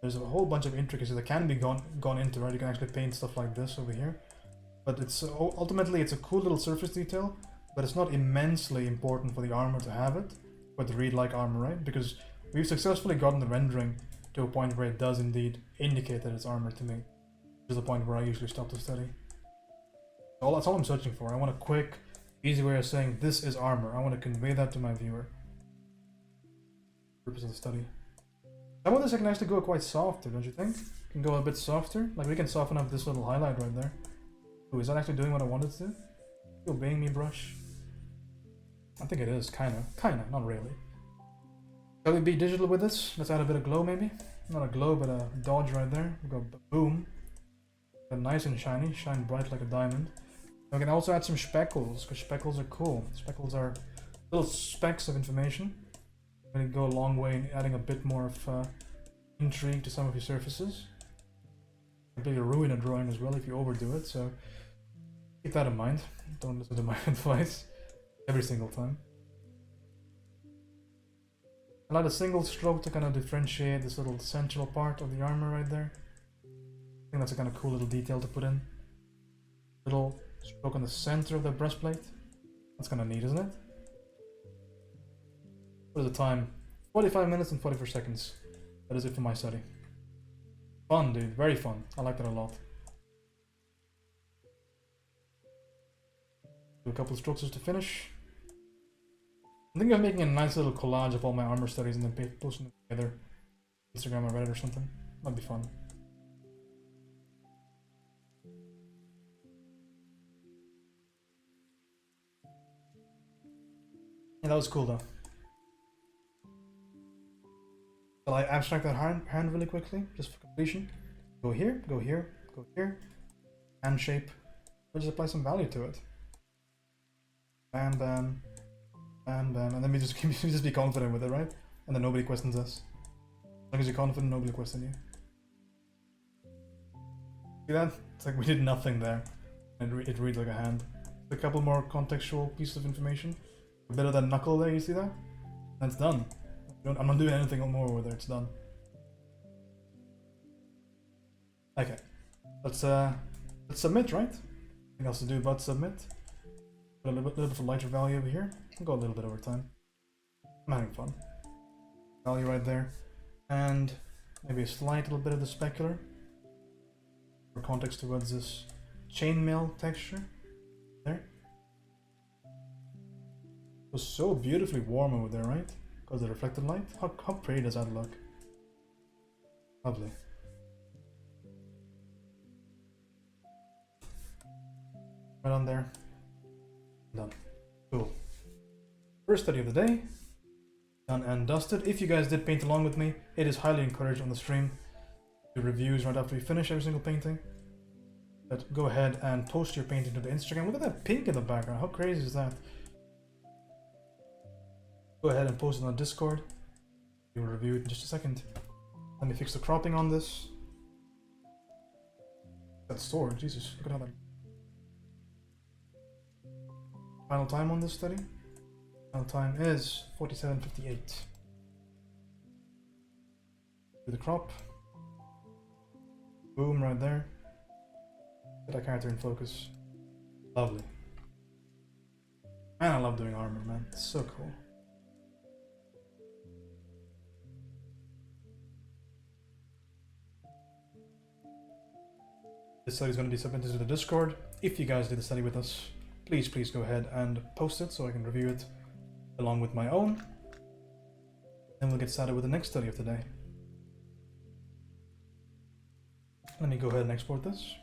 There's a whole bunch of intricacy that can be gone into, right? You can actually paint stuff like this over here. But it's ultimately it's a cool little surface detail, but it's not immensely important for the armor to have it, or to read like armor, right? Because we've successfully gotten the rendering to a point where it does indeed indicate that it's armor to me. Which is the point where I usually stop the study. That's all I'm searching for. I want a quick, easy way of saying this is armor. I want to convey that to my viewer. Purpose of the study. Some of this I can actually go quite softer, don't you think? Can go a bit softer. Like we can soften up this little highlight right there. Ooh, is that actually doing what I wanted to? You obeying me, brush? I think it is, kinda, not really. Shall we be digital with this? Let's add a bit of glow maybe. Not a glow, but a dodge right there. We go boom. Got nice and shiny, shine bright like a diamond. And we can also add some speckles, because speckles are cool. Speckles are little specks of information. Going to go a long way in adding a bit more of intrigue to some of your surfaces. Completely ruin a drawing as well if you overdo it, so keep that in mind. Don't listen to my advice every single time. I'll add a single stroke to kind of differentiate this little central part of the armor right there. I think that's a kind of cool little detail to put in. little stroke on the center of the breastplate. That's kind of neat, isn't it? What is the time? 45 minutes and 44 seconds. That is it for my study. Fun, dude. Very fun. I like that a lot. Do a couple of strokes just to finish. I'm thinking of making a nice little collage of all my armor studies and then posting them together. Instagram or Reddit or something. That'd be fun. Yeah, that was cool though. Shall I abstract that hand really quickly, just for completion? Go here, go here, go here. Hand shape. We'll just apply some value to it. Bam, bam, bam, bam, and then we just be confident with it, right? And then nobody questions us. As long as you're confident, nobody will question you. See that? It's like we did nothing there. It reads like a hand. A couple more contextual pieces of information. A bit of that knuckle there, you see that? And it's done. I'm not doing anything more with it, it's done. Okay. Let's submit, right? Nothing else to do but submit. Put a little bit of a lighter value over here. I'll go a little bit over time. I'm having fun. Value right there. And maybe a slight little bit of the specular. For context towards this chainmail texture. There. It was so beautifully warm over there, right? Because of the reflected light. How pretty does that look? Lovely. Right on there. Done. Cool. First study of the day. Done and dusted. If you guys did paint along with me, it is highly encouraged on the stream. Do reviews right after we finish every single painting. But go ahead and post your painting to the Instagram. Look at that pink in the background. How crazy is that? Go ahead and post it on Discord. We will review it in just a second. Let me fix the cropping on this. That sword, Jesus, look at how that. Final time on this study. Final time is 47:58. Do the crop. Boom, right there. Get that character in focus. Lovely. Man, I love doing armor, man. It's so cool. This study is going to be submitted to the Discord. If you guys did the study with us, please go ahead and post it so I can review it along with my own. Then we'll get started with the next study of the day. Let me go ahead and export this.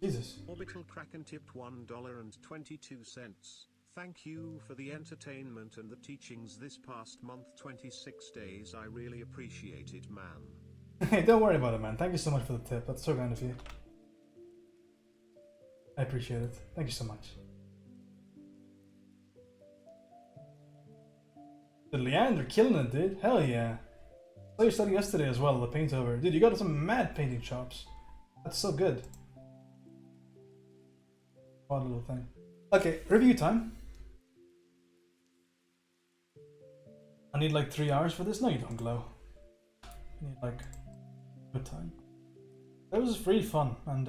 Jesus. Orbital Kraken tipped $1.22. Thank you for the entertainment and the teachings this past month, 26 days. I really appreciate it, man. Hey, don't worry about it, man. Thank you so much for the tip. That's so kind of you. I appreciate it. Thank you so much. The Leander killing it, dude. Hell yeah. I saw you studying yesterday as well, the paint over. Dude, you got some mad painting chops. That's so good. Odd little thing. Okay, review time. I need like 3 hours for this? No, you don't, Glow. You need like good time. That was really fun, and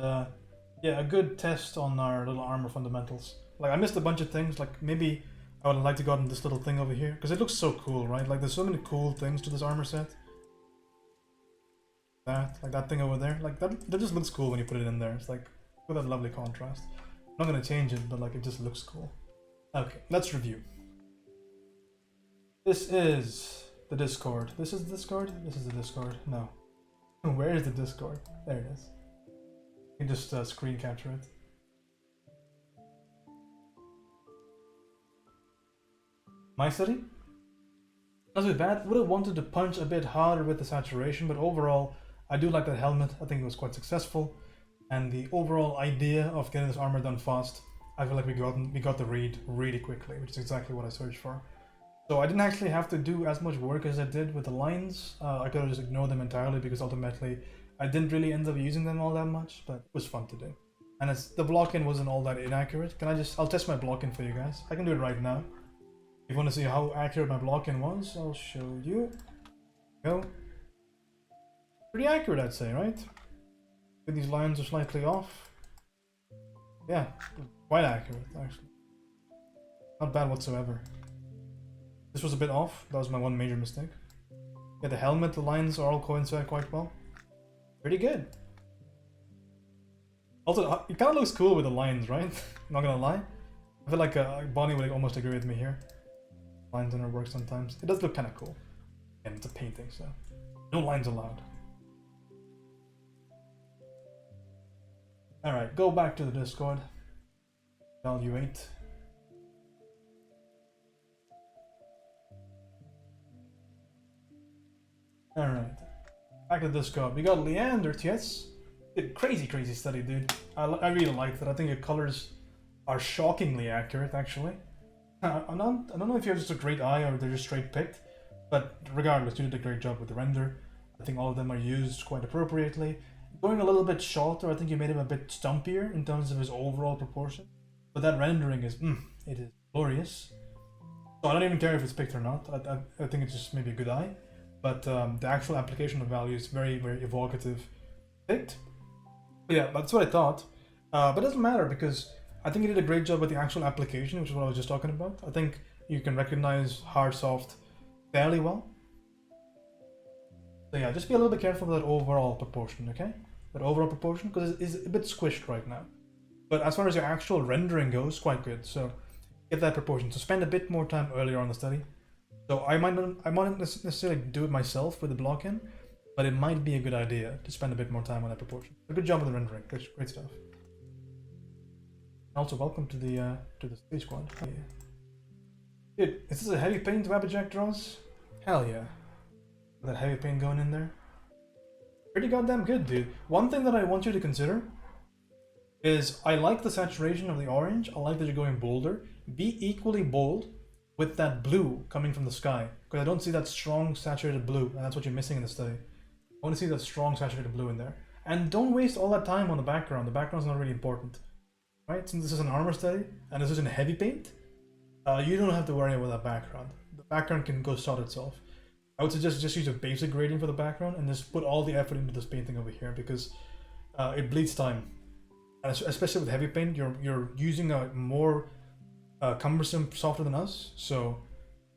yeah, a good test on our little armor fundamentals. Like, I missed a bunch of things, like maybe I would like to go on this little thing over here, because it looks so cool, right? Like, there's so many cool things to this armor set. Like that thing over there, like that just looks cool when you put it in there. It's like, with that lovely contrast. I'm not gonna change it, but like it just looks cool. Okay, let's review. This is the Discord. This is the Discord? This is the Discord. No. Where is the Discord? There it is. You can just screen capture it. My study? Not too bad. Would have wanted to punch a bit harder with the saturation, but overall, I do like that helmet. I think it was quite successful. And the overall idea of getting this armor done fast, I feel like we got the read really quickly, which is exactly what I searched for. So I didn't actually have to do as much work as I did with the lines. I could have just ignored them entirely because ultimately I didn't really end up using them all that much, but it was fun to do. And the block-in wasn't all that inaccurate. I'll test my block-in for you guys. I can do it right now. If you want to see how accurate my block-in was, I'll show you. Go. Pretty accurate, I'd say, right? These lines are slightly off. Yeah, quite accurate, actually. Not bad whatsoever. This was a bit off. That was my one major mistake. Yeah, the helmet, the lines are all coincide quite well. Pretty good. Also, it kind of looks cool with the lines, right? Not gonna lie. I feel like Bonnie would almost agree with me here. Lines in her work sometimes. It does look kind of cool. And it's a painting, so no lines allowed. Alright, go back to the Discord. Evaluate. Alright. Back to the Discord. We got Leander, yes. Crazy study, dude. I really liked it. I think your colors are shockingly accurate, actually. I don't know if you have just a great eye or they're just straight picked, but regardless, you did a great job with the render. I think all of them are used quite appropriately. Going a little bit shorter, I think you made him a bit stumpier in terms of his overall proportion. But that rendering is, it is glorious. So I don't even care if it's picked or not. I think it's just maybe a good eye. But the actual application of value is very, very evocative picked. Yeah, that's what I thought. But it doesn't matter because I think you did a great job with the actual application, which is what I was just talking about. I think you can recognize hard, soft fairly well. So yeah, just be a little bit careful with that overall proportion, okay? That overall proportion, because it's a bit squished right now. But as far as your actual rendering goes, quite good. So get that proportion. So spend a bit more time earlier on the study. So I might not necessarily do it myself with the block-in, but it might be a good idea to spend a bit more time on that proportion. A good job with the rendering. Great stuff. Also, welcome to the study squad. Yeah. Dude, is this a heavy paint Wabbajack draws? Hell yeah. That heavy paint going in there. Pretty goddamn good, dude. One thing that I want you to consider is I like the saturation of the orange. I like that you're going bolder. Be equally bold with that blue coming from the sky, because I don't see that strong saturated blue, and that's what you're missing in the study. I want to see that strong saturated blue in there. And don't waste all that time on the background. The background's not really important, right? Since this is an armor study and this is in heavy paint, you don't have to worry about that background. The background can go sort itself. I would suggest just use a basic gradient for the background and just put all the effort into this painting over here, because it bleeds time. And especially with heavy paint, you're using a more cumbersome software than us, so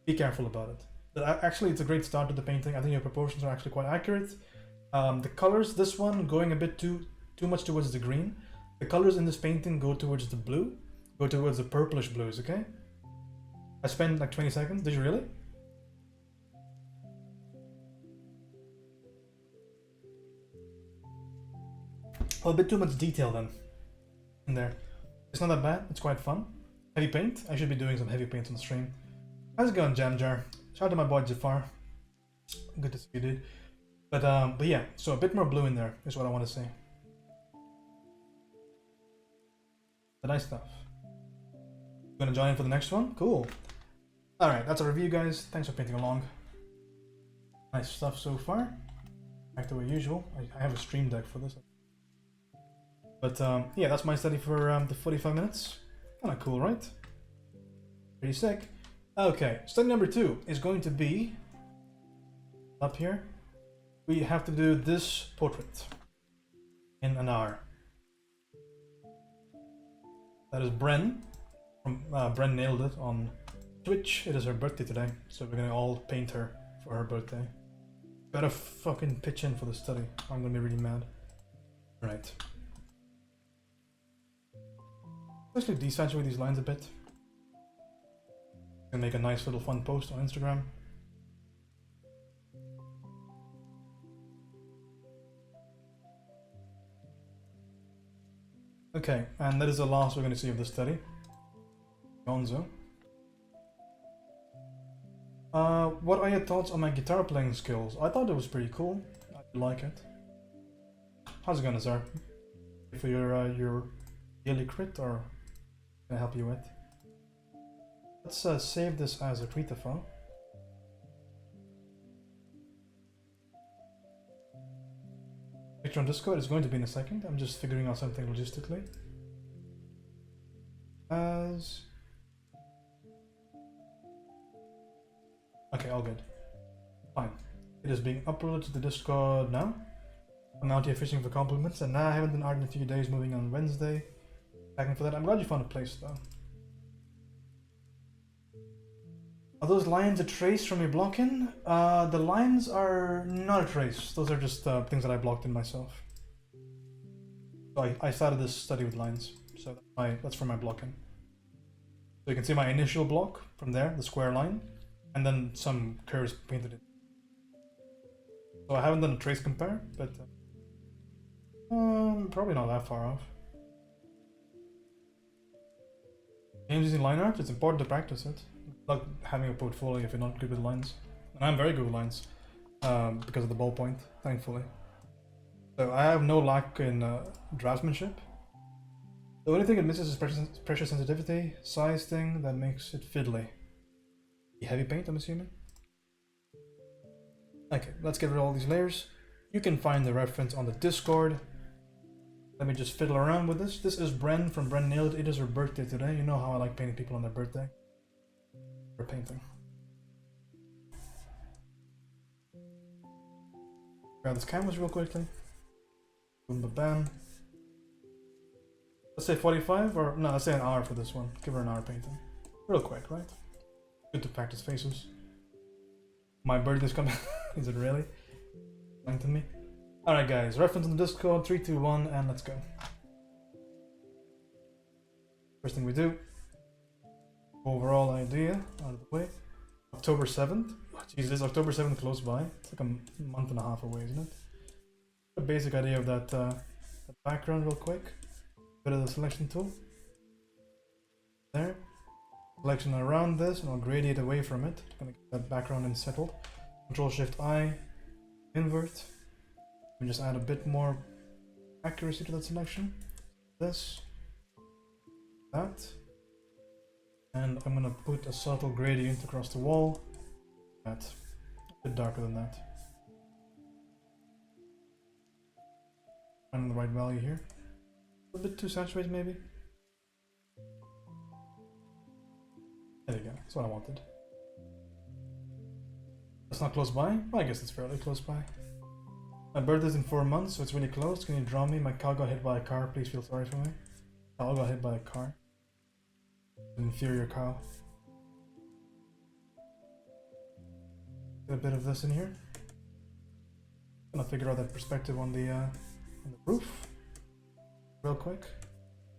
be careful about it. But actually, it's a great start to the painting. I think your proportions are actually quite accurate. The colors, this one going a bit too much towards the green. The colors in this painting go towards the blue, go towards the purplish blues. Okay. I spent like 20 seconds. Did you really? Oh, a bit too much detail then in there. It's not that bad. It's quite fun. Heavy paint. I should be doing some heavy paint on the stream. How's it going, Jam Jar? Shout out to my boy Jafar. Good to see you, dude. But yeah. So a bit more blue in there is what I want to say. The nice stuff. Gonna join in for the next one? Cool. Alright, that's a review, guys. Thanks for painting along. Nice stuff so far. Back to our usual. I have a stream deck for this. But yeah, that's my study for the 45 minutes. Kinda cool, right? Pretty sick. Okay, study number 2 is going to be up here. We have to do this portrait in an hour. That is Bren. Bren nailed it on Twitch. It is her birthday today, so we're gonna all paint her for her birthday. Gotta fucking pitch in for the study. I'm gonna be really mad. Right. Especially desaturate these lines a bit. Gonna make a nice little fun post on Instagram. Okay, and that is the last we're going to see of this study. Gonzo. What are your thoughts on my guitar playing skills? I thought it was pretty cool. I like it. How's it going, Azar? For your yearly crit, or can I help you with? Let's save this as a Krita file. picture on Discord. It's going to be in a second. I'm just figuring out something logistically. Okay, all good. Fine. It is being uploaded to the Discord now. I'm out here fishing for compliments, and now I haven't been art in a few days, moving on Wednesday. Packing for that. I'm glad you found a place though. Are those lines a trace from your blocking? The lines are not a trace. Those are just things that I blocked in myself. So I started this study with lines, so that's from my blocking. So you can see my initial block from there, the square line, and then some curves painted in. So I haven't done a trace compare, but probably not that far off. Games using line art, it's important to practice it. Like having a portfolio if you're not good with lines. And I'm very good with lines, because of the ballpoint, thankfully. So I have no lack in draftsmanship. The only thing it misses is pressure sensitivity, size thing that makes it fiddly. Heavy paint, I'm assuming. Okay, let's get rid of all these layers. You can find the reference on the Discord. Let me just fiddle around with this. This is Bren from Bren Nailed It. It is her birthday today. You know how I like painting people on their birthday. Or painting. Grab this canvas real quickly. Boom, ba, bam. Let's say 45, or no, let's say an hour for this one. Give her an hour painting. Real quick, right? Good to practice faces. My birthday's coming. Is it really? Lying to me? Alright guys, reference on the Discord, 3, 2, 1, and let's go. First thing we do. Overall idea, out of the way. October 7th. Jeez, is October 7th close by? It's like a month and a half away, isn't it? A basic idea of that, that background real quick. Bit of the selection tool. There. Selection around this, and I'll gradient away from it. I'm gonna get that background in settled. Control Shift I, invert. And just add a bit more accuracy to that selection. This, that. And I'm gonna put a subtle gradient across the wall. That, a bit darker than that. Finding the right value here. A bit too saturated maybe. There you go, that's what I wanted. That's not close by? Well, I guess it's fairly close by. My birthday's in 4 months, so it's really close. Can you draw me? My cow got hit by a car, please feel sorry for me. Cow got hit by a car. An inferior cow. Get a bit of this in here. Gonna figure out that perspective on the roof. Real quick.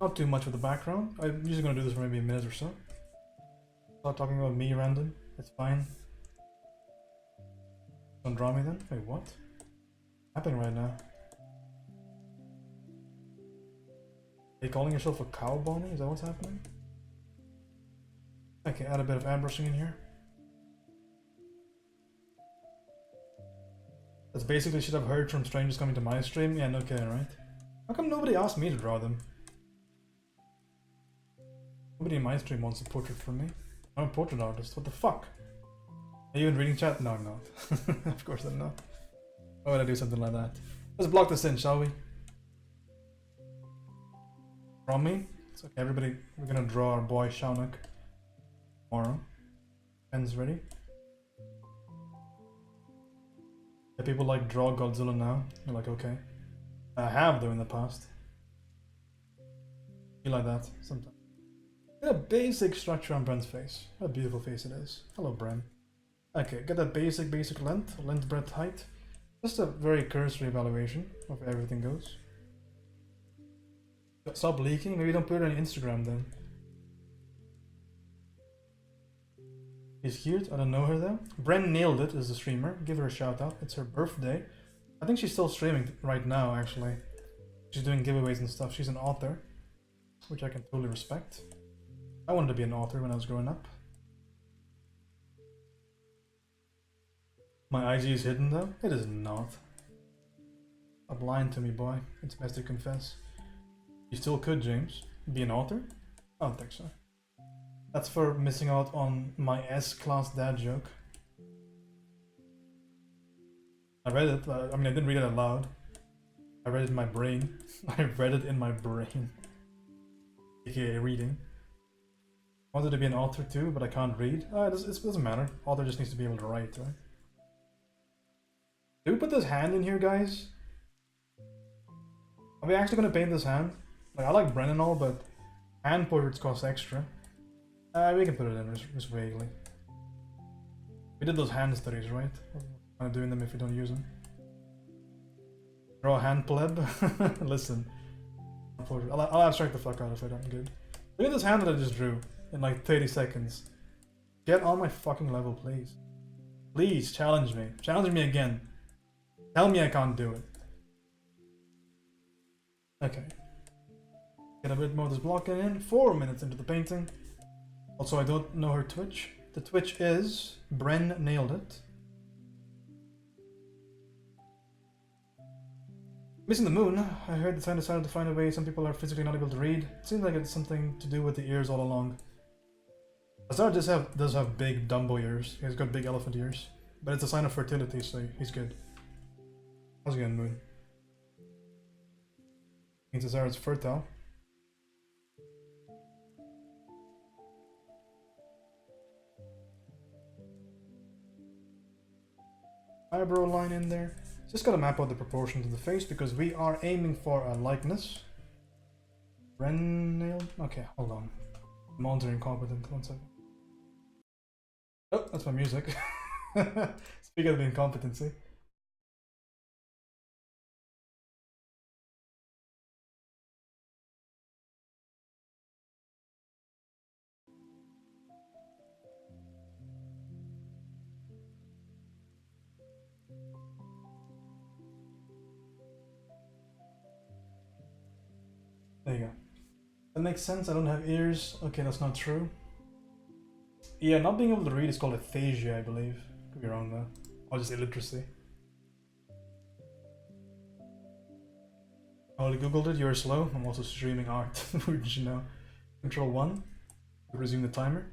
Not too much with the background. I'm usually gonna do this for maybe a minute or so. Start talking about me random. It's fine. Don't draw me then? Wait, what? What's happening right now? Are you calling yourself a cow, Bonnie? Is that what's happening? Okay, add a bit of airbrushing in here. That's basically shit I've heard from strangers coming to my stream. Yeah, no kidding, right? How come nobody asked me to draw them? Nobody in my stream wants a portrait from me. I'm a portrait artist. What the fuck? Are you even reading chat? No, I'm not. Of course I'm not. Why would I do something like that? Let's block this in, shall we? Draw me? It's okay, everybody. We're gonna draw our boy Shaunuk tomorrow. Pens ready? Yeah, people like draw Godzilla now. You're like, okay. I have though in the past. You like that sometimes. Get a basic structure on Bren's face. What a beautiful face it is. Hello, Bren. Okay, get that basic length, breadth, height. Just a very cursory evaluation of where everything goes. Stop leaking. Maybe don't put it on Instagram then. She's cute. I don't know her though. Bren Nailed It is the streamer. Give her a shout out. It's her birthday. I think she's still streaming right now actually. She's doing giveaways and stuff. She's an author, which I can totally respect. I wanted to be an author when I was growing up. My IG is hidden though? It is not. Stop lying to me, boy. It's best to confess. You still could, James. Be an author? I don't think so. That's for missing out on my S-class dad joke. I read it, I mean I didn't read it out loud. I read it in my brain. I read it in my brain. AKA reading. I wanted to be an author too, but I can't read. It doesn't matter. Author just needs to be able to write, right? Do we put this hand in here, guys? Are we actually gonna paint this hand? Like, I like Bren and all, but hand portraits cost extra. We can put it in just vaguely. We did those hand studies, right? What's the point of doing them if we don't use them? Draw a hand pleb? Listen. I'll abstract the fuck out of it, I'm good. Look at this hand that I just drew in like 30 seconds. Get on my fucking level, please. Please, challenge me. Challenge me again. Tell me I can't do it. Okay. Get a bit more of this blocking in. 4 minutes into the painting. Also, I don't know her Twitch. The Twitch is Bren Nailed It. Missing the moon. I heard the sign decided to find a way some people are physically not able to read. It seems like it's something to do with the ears all along. Azar does have big Dumbo ears. He's got big elephant ears. But it's a sign of fertility, so he's good. How's it going, Moon? Means Azar is fertile. Eyebrow line in there. Just gotta map out the proportions of the face because we are aiming for a likeness. Nailed. Okay, hold on. Mons are incompetent. 1 second. Oh, that's my music. Speaking of incompetency. There you go. That makes sense. I don't have ears. Okay, that's not true. Yeah, not being able to read is called aphasia, I believe. Could be wrong though. Or just illiteracy. I already googled it. You're slow. I'm also streaming art. Did you know? Control 1 to resume the timer.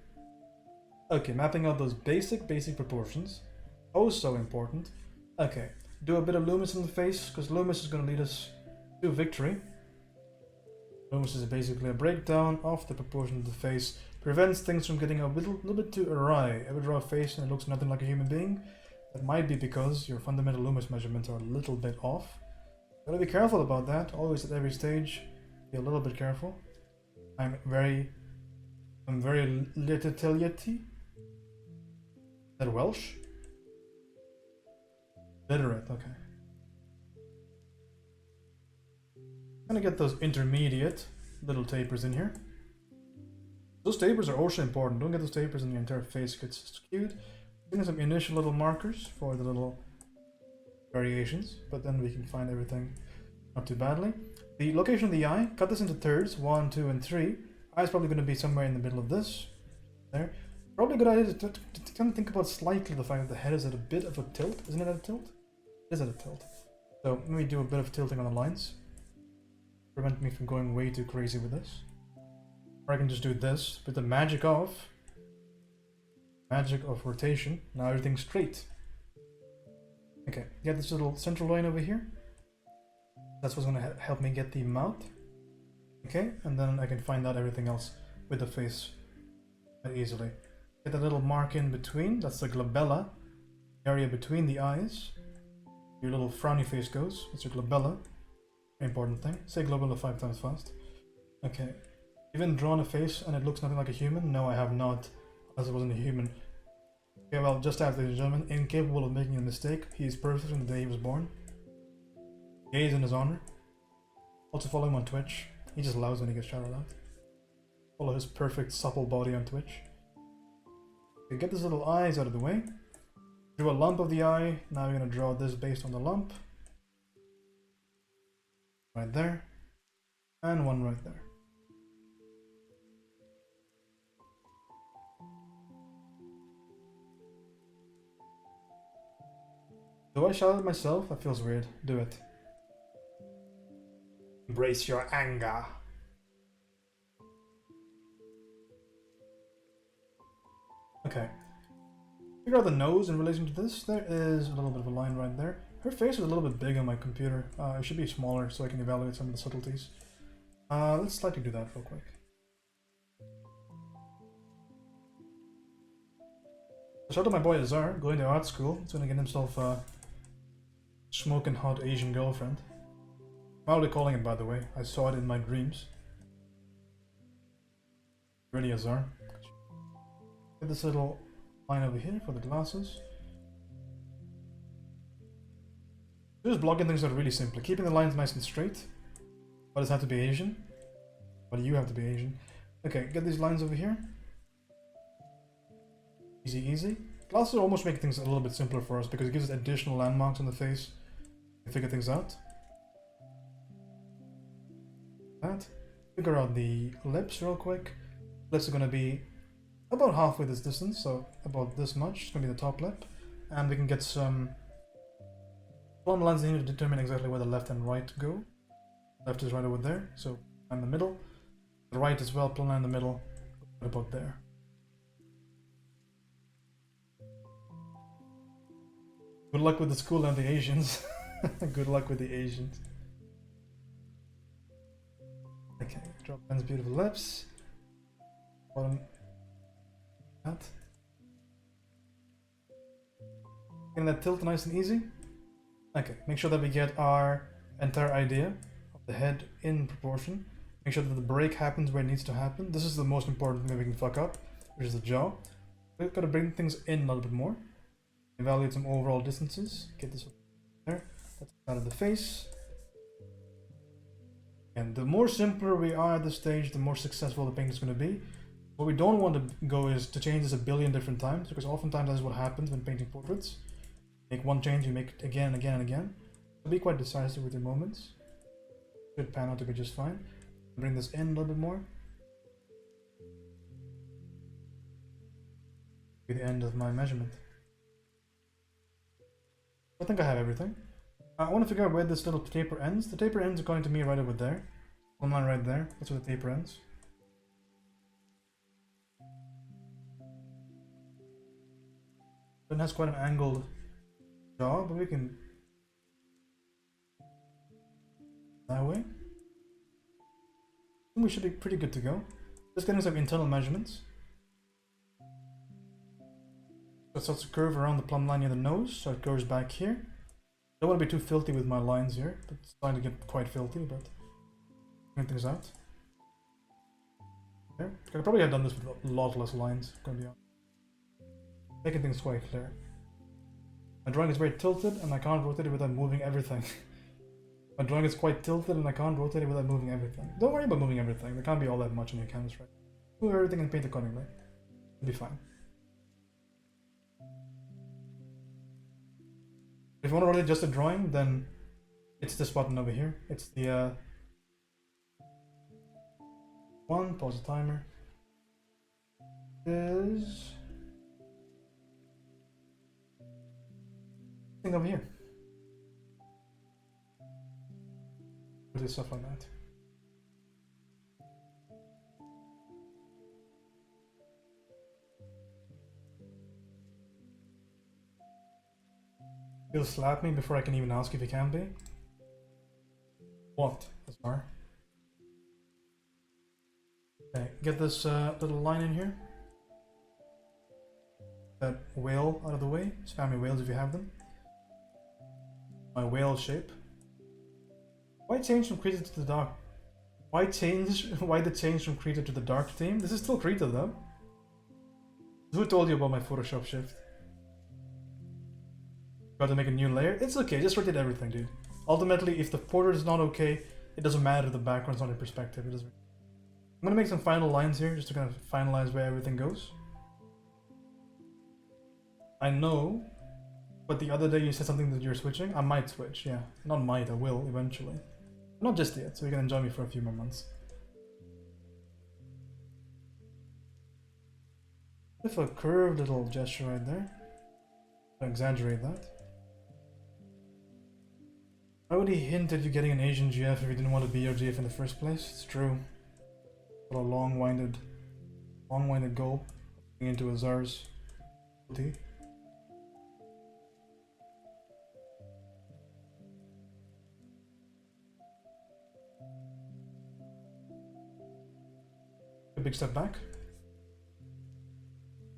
Okay, mapping out those basic proportions. Oh, so important. Okay, do a bit of Loomis in the face because Loomis is going to lead us to victory. Loomis is basically a breakdown of the proportion of the face. Prevents things from getting a little bit too awry. Ever draw a face and it looks nothing like a human being? That might be because your fundamental Loomis measurements are a little bit off. Gotta be careful about that. Always at every stage, be a little bit careful. I'm very literate. Is that Welsh? Literate, okay. I'm gonna get those intermediate little tapers in here. Those tapers are also important. Don't get those tapers and the entire face gets skewed. Getting some initial little markers for the little variations, but then we can find everything not too badly. The location of the eye, cut this into thirds, 1, 2, and 3. Eye is probably going to be somewhere in the middle of this. There. Probably a good idea to kind of think about slightly the fact that the head is at a bit of a tilt. Isn't it at a tilt? It is at a tilt. So let me do a bit of tilting on the lines. Prevent me from going way too crazy with this. Or I can just do this with the magic of rotation. Now everything's straight. Okay, get this little central line over here. That's what's going to help me get the mouth. Okay, and then I can find out everything else with the face quite easily. Get a little mark in between. That's the glabella, area between the eyes. Your little frowny face goes. It's your glabella. Important thing. Say glabella 5 times fast. Okay. Even drawn a face and it looks nothing like a human? No, I have not, as it wasn't a human. Okay, well, just as, ladies and gentlemen, incapable of making a mistake. He is perfect from the day he was born. Gaze in his honor. Also follow him on Twitch. He just loves when he gets shouted out. Follow his perfect supple body on Twitch. Okay, get these little eyes out of the way. Drew a lump of the eye. Now we're going to draw this based on the lump. Right there. And one right there. Do I shout at myself? That feels weird. Do it. Embrace your anger. Okay. Figure out the nose in relation to this. There is a little bit of a line right there. Her face is a little bit big on my computer. It should be smaller so I can evaluate some of the subtleties. Let's slightly do that real quick. Shout out to my boy Azar, going to art school. He's gonna get himself a smoking hot Asian girlfriend. Mildly calling it, by the way. I saw it in my dreams. Ready, Azar. Get this little line over here for the glasses. Just blocking things are really simple. Keeping the lines nice and straight. Why does it have to be Asian? Why do you have to be Asian? Okay, get these lines over here. Easy, easy. Glasses almost make things a little bit simpler for us because it gives us additional landmarks on the face to figure things out. That. Figure out the lips real quick. Lips are going to be about halfway this distance, so about this much. It's going to be the top lip. And we can get some plumb lines in here to determine exactly where the left and right go. Left is right over there, so in the middle. The right as well, plumb line in the middle, right about there. Good luck with the school and the Asians. Good luck with the Asians. Okay, drop Ben's beautiful lips. Bottom. That. Getting that tilt nice and easy. Okay, make sure that we get our entire idea of the head in proportion. Make sure that the break happens where it needs to happen. This is the most important thing that we can fuck up, which is the jaw. We've got to bring things in a little bit more. Evaluate some overall distances. Get this there. That's out of the face. And the more simpler we are at this stage, the more successful the paint is going to be. What we don't want to go is to change this a billion different times, because oftentimes that's what happens when painting portraits. Make one change, you make it again and again and again. So be quite decisive with your moments. Should pan out to be just fine. Bring this in a little bit more. Be the end of my measurement. I think I have everything. I want to figure out where this little taper ends. The taper ends according to me right over there. One line right there. That's where the taper ends. It has quite an angled jaw, but we can that way. We should be pretty good to go. Just getting some internal measurements. It starts to curve around the plumb line near the nose, so it goes back here. Don't want to be too filthy with my lines here, but it's starting to get quite filthy, but figuring things out. There. Could probably have done this with a lot less lines, gonna be honest. Making things quite clear. My drawing is very tilted and I can't rotate it without moving everything. My drawing is quite tilted and I can't rotate it without moving everything. Don't worry about moving everything, there can't be all that much on your canvas, right? Move everything and paint accordingly. It'll be fine. If you want to rotate just a drawing, then it's this button over here. It's the one, pause the timer. Is thing over here. Do stuff like that. He'll slap me before I can even ask if he can be. What? Azar? Okay, get this little line in here. That whale out of the way. Spam your whales if you have them. My whale shape. Why change from Krita to the dark? Why the change from Krita to the dark theme? This is still Krita though. Who told you about my Photoshop shift? Got to make a new layer? It's okay, just rotate everything, dude. Ultimately, if the portrait is not okay, it doesn't matter if the background's not in perspective. It doesn't. I'm gonna make some final lines here, just to kind of finalize where everything goes. I know, but the other day you said something that you're switching. I might switch, yeah. Not might, I will, eventually. Not just yet, so you can enjoy me for a few more months. With a curved little gesture right there. I'll exaggerate that. Why would he hint at you getting an Asian GF if he didn't want to be your GF in the first place? It's true. What a long-winded goal into Azar's booty. big step back.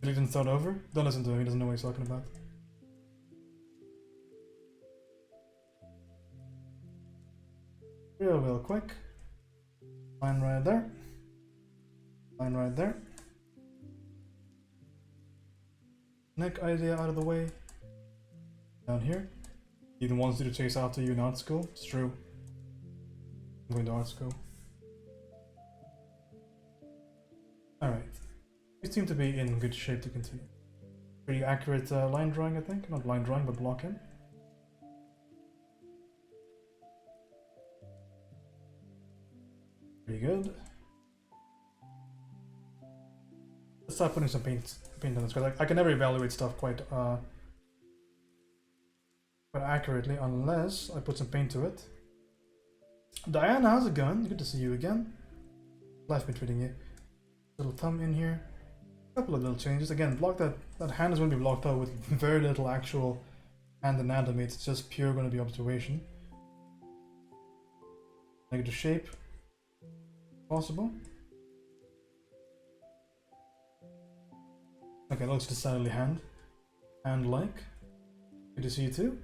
Delete and start over. Don't listen to him, he doesn't know what he's talking about. Real quick. Line right there. Line right there. Neck idea out of the way. Down here. He wants you to chase after you in art school. It's true. I'm going to art school. Alright. You seem to be in good shape to continue. Pretty accurate line drawing, I think. Not line drawing, but blocking. Pretty good. Let's start putting some paint on this, because I can never evaluate stuff quite accurately unless I put some paint to it. Diana, how's it going? Good to see you again. Life's been treating you. Little thumb in here. A couple of little changes. Again, block that hand is going to be blocked out with very little actual hand anatomy. It's just pure going to be observation. Negative shape. Possible. Okay, looks decidedly hand-like. Good to see you too.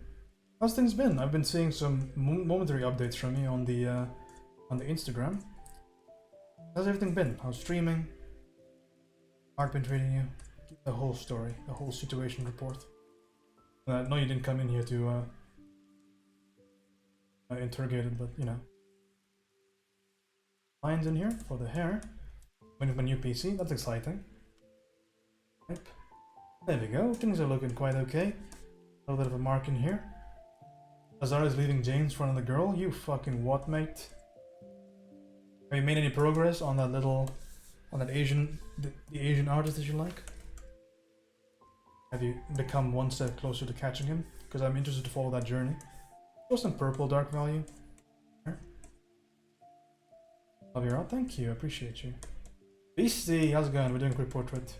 How's things been? I've been seeing some momentary updates from you on the Instagram. How's everything been? How's streaming? Mark been treating you? The whole story, the whole situation report. No, you didn't come in here to interrogate it, but you know. Lines in here for the hair. With my new PC, that's exciting. Yep. There we go, things are looking quite okay. A little bit of a mark in here. Azara's leaving James in front of the girl. You fucking what, mate? Have you made any progress on that little, on that the Asian artist that you like? Have you become one step closer to catching him? Because I'm interested to follow that journey. Throw some purple dark value. Here. Love your art, thank you, I appreciate you. Beastie, how's it going? We're doing a quick portrait.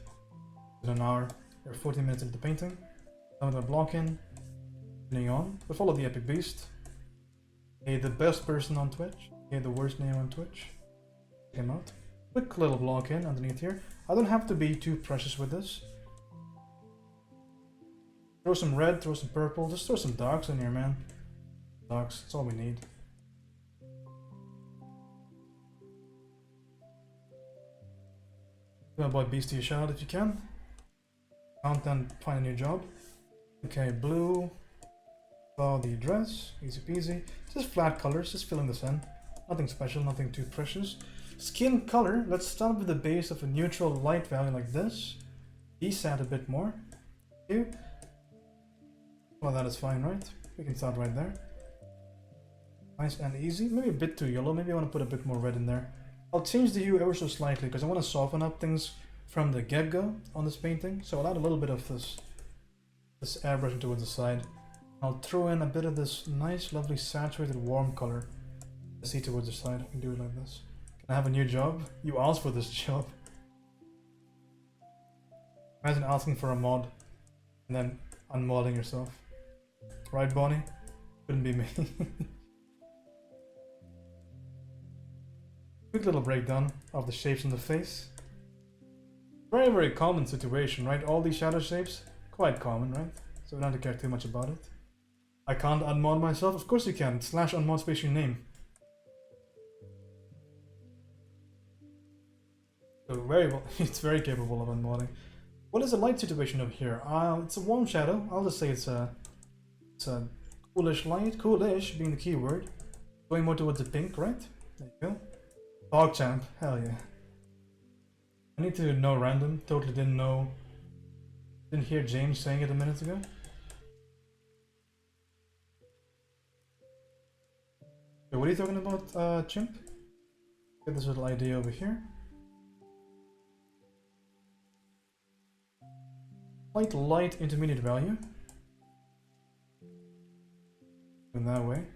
In an hour. We're 14 minutes into the painting. Some of the block in. Continuing on. We follow the epic beast. Hey, the best person on Twitch. Hey, the worst name on Twitch. Check him out. Quick little block in underneath here. I don't have to be too precious with this. Throw some red, throw some purple. Just throw some darks in here, man. Darks, that's all we need. Give my boy Beastie a shout out if you can. Can't then find a new job. Okay, blue. Saw the dress. Easy peasy. Just flat colors, just filling this in. Nothing special, nothing too precious. Skin color, let's start with the base of a neutral light value like this. Desat a bit more. Here. Well, that is fine, right? We can start right there. Nice and easy. Maybe a bit too yellow. Maybe I want to put a bit more red in there. I'll change the hue ever so slightly because I want to soften up things from the get-go on this painting. So I'll add a little bit of this airbrushing towards the side. I'll throw in a bit of this nice, lovely, saturated, warm color. See towards the side. I can do it like this. Can I have a new job? You asked for this job. Imagine asking for a mod and then unmodding yourself. Right, Bonnie? Couldn't be me. Quick little breakdown of the shapes on the face. Very, very common situation, right? All these shadow shapes, quite common, right? So we don't have to care too much about it. I can't unmod myself? Of course you can. / unmod space your name. So very well, it's very capable of unmodding. What is the light situation over here? It's a warm shadow. I'll just say it's a coolish light. Coolish being the keyword. Going more towards the pink, right? There you go. Dog champ, hell yeah. I need to know random. Totally didn't know. Didn't hear James saying it a minute ago. Okay, what are you talking about, chimp? Get this little idea over here. Quite light intermediate value. In that way.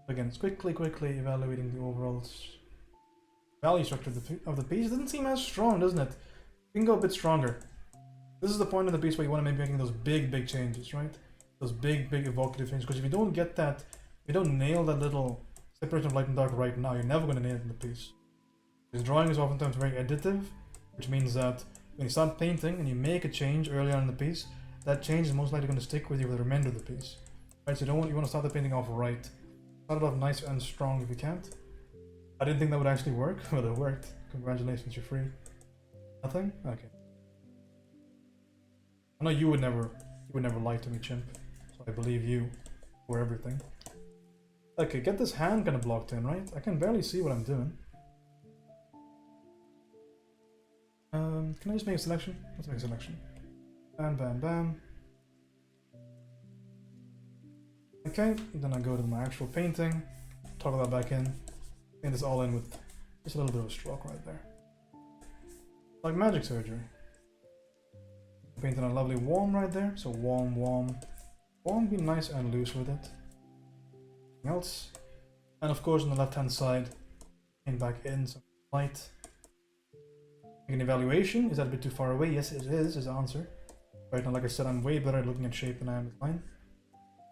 Again, it's quickly evaluating the overall value structure of the piece. It doesn't seem as strong, doesn't it? We can go a bit stronger. This is the point of the piece where you want to be making those big changes, right? Those big evocative changes. Because if you don't get that, if you don't nail that little separation of light and dark right now, you're never going to nail it in the piece. Because drawing is oftentimes very additive, which means that when you start painting and you make a change early on in the piece, that change is most likely going to stick with you for the remainder of the piece. Right, so you want to start the painting off right. Start it off nice and strong if you can't. I didn't think that would actually work, but it worked. Congratulations, you're free. Nothing? Okay. I know you would never lie to me, chimp. So I believe you for everything. Okay, get this hand kind of blocked in, right? I can barely see what I'm doing. Can I just make a selection? Let's make a selection. Bam, bam, bam. Okay, then I go to my actual painting, toggle that back in, paint this all in with just a little bit of a stroke right there. Like magic surgery. Painting a lovely warm right there, so warm, warm. Warm, be nice and loose with it. Anything else? And of course on the left hand side, paint back in some light. Make an evaluation, is that a bit too far away? Yes it is the answer. Right now, like I said, I'm way better at looking at shape than I am at line.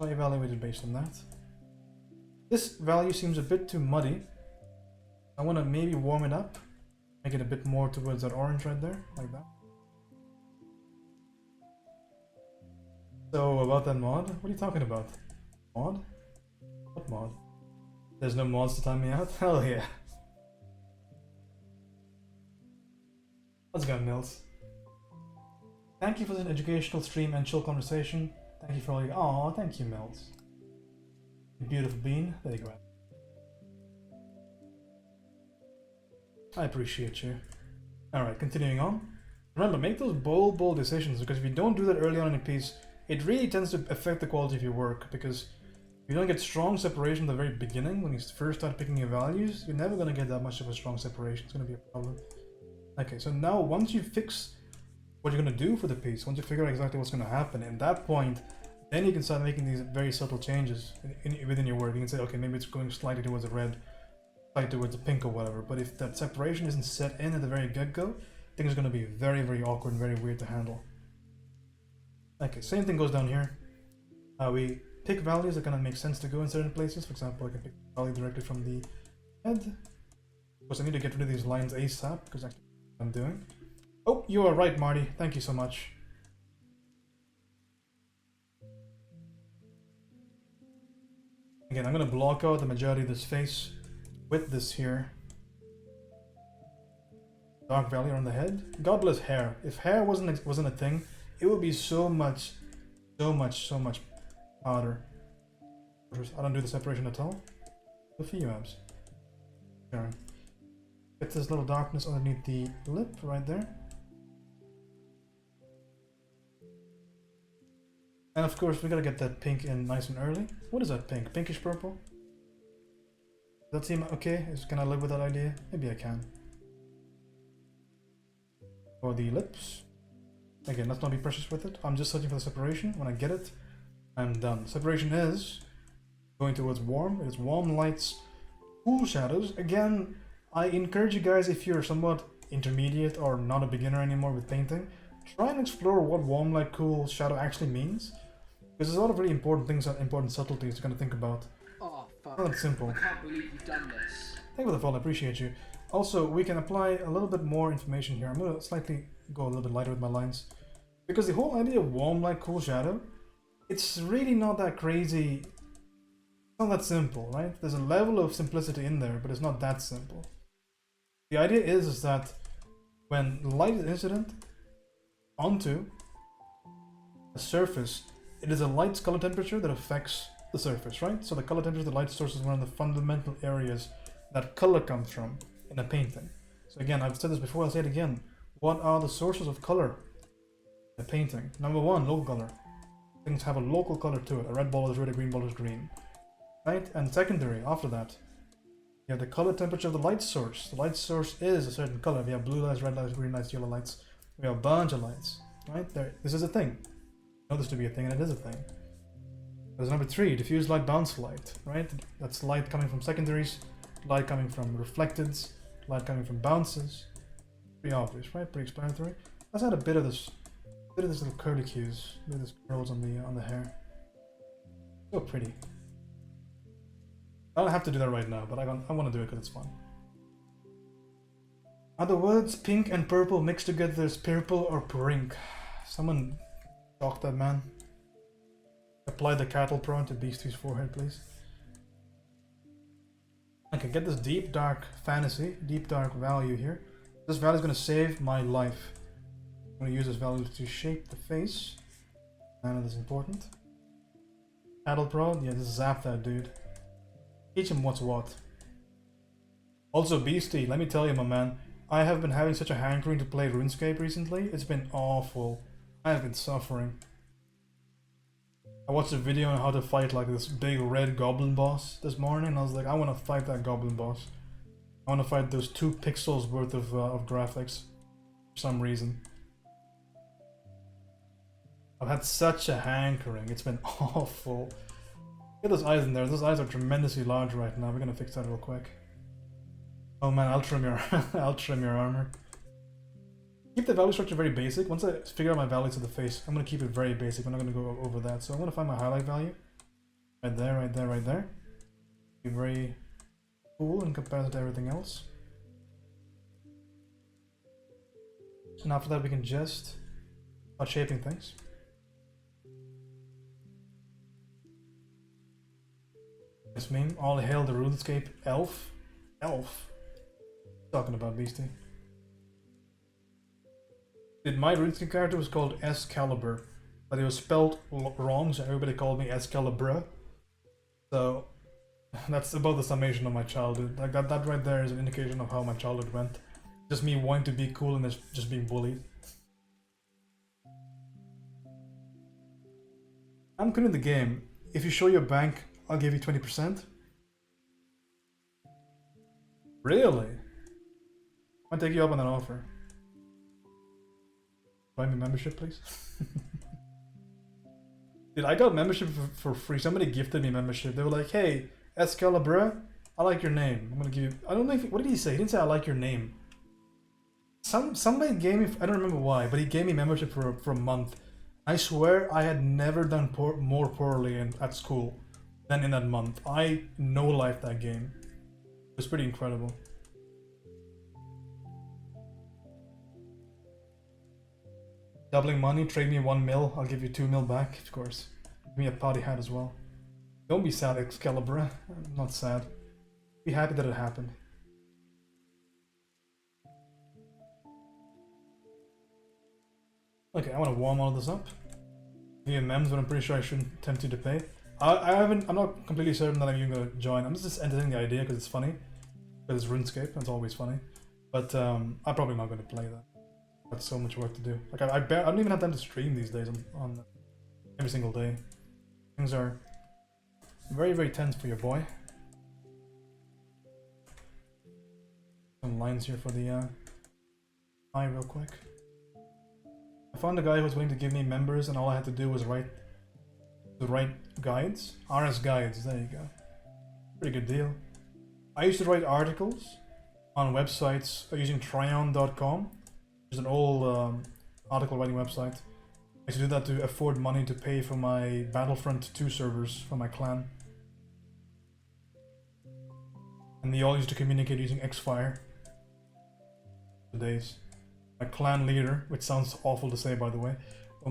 So I evaluated based on that. This value seems a bit too muddy. I want to maybe warm it up. Make it a bit more towards that orange right there, like that. So, about that mod? What are you talking about? Mod? What mod? There's no mods to time me out? Hell yeah. Let's go, Nils. Thank you for this educational stream and chill conversation. Thank you for all your... Aw, thank you, Mills. Beautiful bean. There you go. I appreciate you. Alright, continuing on. Remember, make those bold decisions, because if you don't do that early on in a piece, it really tends to affect the quality of your work, because if you don't get strong separation at the very beginning, when you first start picking your values, you're never going to get that much of a strong separation. It's going to be a problem. Okay, so now once you fix what you're going to do for the piece, once you figure out exactly what's going to happen, at that point, then you can start making these very subtle changes within your work. You can say, okay, maybe it's going slightly towards the red, slightly towards the pink or whatever, but if that separation isn't set in at the very get-go, things are going to be very, very awkward and very weird to handle. Okay, same thing goes down here. We pick values that kind of make sense to go in certain places. For example, I can pick a value directly from the head. Of course, I need to get rid of these lines ASAP, because that's what I'm doing. Oh, you are right, Marty. Thank you so much. Again, I'm going to block out the majority of this face with this here. Dark value on the head. God bless hair. If hair wasn't a thing, it would be so much harder. I don't do the separation at all. Good for you, abs. Sure. Get this little darkness underneath the lip right there. And of course, we gotta get that pink in nice and early. What is that pink? Pinkish purple? Does that seem okay? Can I live with that idea? Maybe I can. For the lips. Again, let's not be precious with it. I'm just searching for the separation. When I get it, I'm done. Separation is going towards warm. It is warm lights, cool shadows. Again, I encourage you guys, if you're somewhat intermediate or not a beginner anymore with painting, try and explore what warm light, cool shadow actually means. Because there's a lot of really important things, important subtleties to kind of think about. Oh, fuck. Not that simple. I can't believe you've done this. Thank you for the follow, I appreciate you. Also, we can apply a little bit more information here. I'm going to slightly go a little bit lighter with my lines. Because the whole idea of warm light, cool shadow, it's really not that crazy. It's not that simple, right? There's a level of simplicity in there, but it's not that simple. The idea is that when light is incident onto a surface, it is a light's color temperature that affects the surface, right? So the color temperature of the light source is one of the fundamental areas that color comes from in a painting. So again, I've said this before, I'll say it again. What are the sources of color in a painting? Number one, local color. Things have a local color to it. A red ball is red, a green ball is green. Right? And secondary, after that, you have the color temperature of the light source. The light source is a certain color. We have blue lights, red lights, green lights, yellow lights. We have a bunch of lights. Right? This is a thing. I know this to be a thing, and it is a thing. There's number three, diffuse light, bounce light. Right? That's light coming from secondaries, light coming from reflecteds, light coming from bounces. Pretty obvious, right? Pretty explanatory. Let's add a bit of this little curlicues, a bit of this curls on the hair. So pretty. I don't have to do that right now, but I want to do it because it's fun. Are the words pink and purple mixed together as purple or prink? Someone talk that man. Apply the cattle prawn to Beastie's forehead, please. Okay, get this deep dark fantasy, deep dark value here. This value is going to save my life. I'm going to use this value to shape the face. And it is important. Cattle prawn, yeah, just zap that dude. Teach him what's what. Also, Beastie, let me tell you, my man, I have been having such a hankering to play RuneScape recently. It's been awful. I have been suffering. I watched a video on how to fight like this big red goblin boss this morning, and I was like, I want to fight that goblin boss. I want to fight those 2 pixels worth of graphics for some reason. I've had such a hankering. It's been awful. Get those eyes in there. Those eyes are tremendously large right now. We're gonna fix that real quick. Oh man, I'll trim your I'll trim your armor. Keep the value structure very basic. Once I figure out my values of the face, I'm gonna keep it very basic. I'm not gonna go over that. So I'm gonna find my highlight value. Right there, right there, right there. Be very cool in comparison to everything else. And after that we can just start shaping things. This meme, all hail the RuneScape elf. Elf? Talking about Beastie. My RuneScape character was called Excalibur, but it was spelled wrong, so everybody called me Excalibur. So that's about the summation of my childhood. Like that right there is an indication of how my childhood went. Just me wanting to be cool and just being bullied. I'm good in the game. If you show your bank, I'll give you 20%. Really? I'll take you up on that offer. Buy me membership, please. Dude, I got membership for free. Somebody gifted me membership. They were like, hey, Excalibur, I like your name. I'm gonna give you... I don't know if... What did he say? He didn't say I like your name. Somebody gave me... I don't remember why, but he gave me membership for a month. I swear I had never done more poorly at school than in that month. I no-lifed that game. It was pretty incredible. Doubling money, trade me 1 mil, I'll give you 2 mil back, of course. Give me a party hat as well. Don't be sad, Excalibur. I'm not sad. Be happy that it happened. Okay, I want to warm all this up. Via memes, but I'm pretty sure I shouldn't tempt you to pay. I'm not completely certain that I'm even going to join. I'm just entertaining the idea because it's funny. Because it's RuneScape, that's always funny. But I'm probably not going to play that. Got so much work to do. Like I don't even have time to stream these days on every single day. Things are very, very tense for your boy. Some lines here for the eye real quick. I found a guy who was willing to give me members, and all I had to do was write guides. RS guides, there you go. Pretty good deal. I used to write articles on websites using tryon.com. It's an old article writing website. I used to do that to afford money to pay for my Battlefront 2 servers for my clan. And they all used to communicate using Xfire. The days. My clan leader, which sounds awful to say by the way, but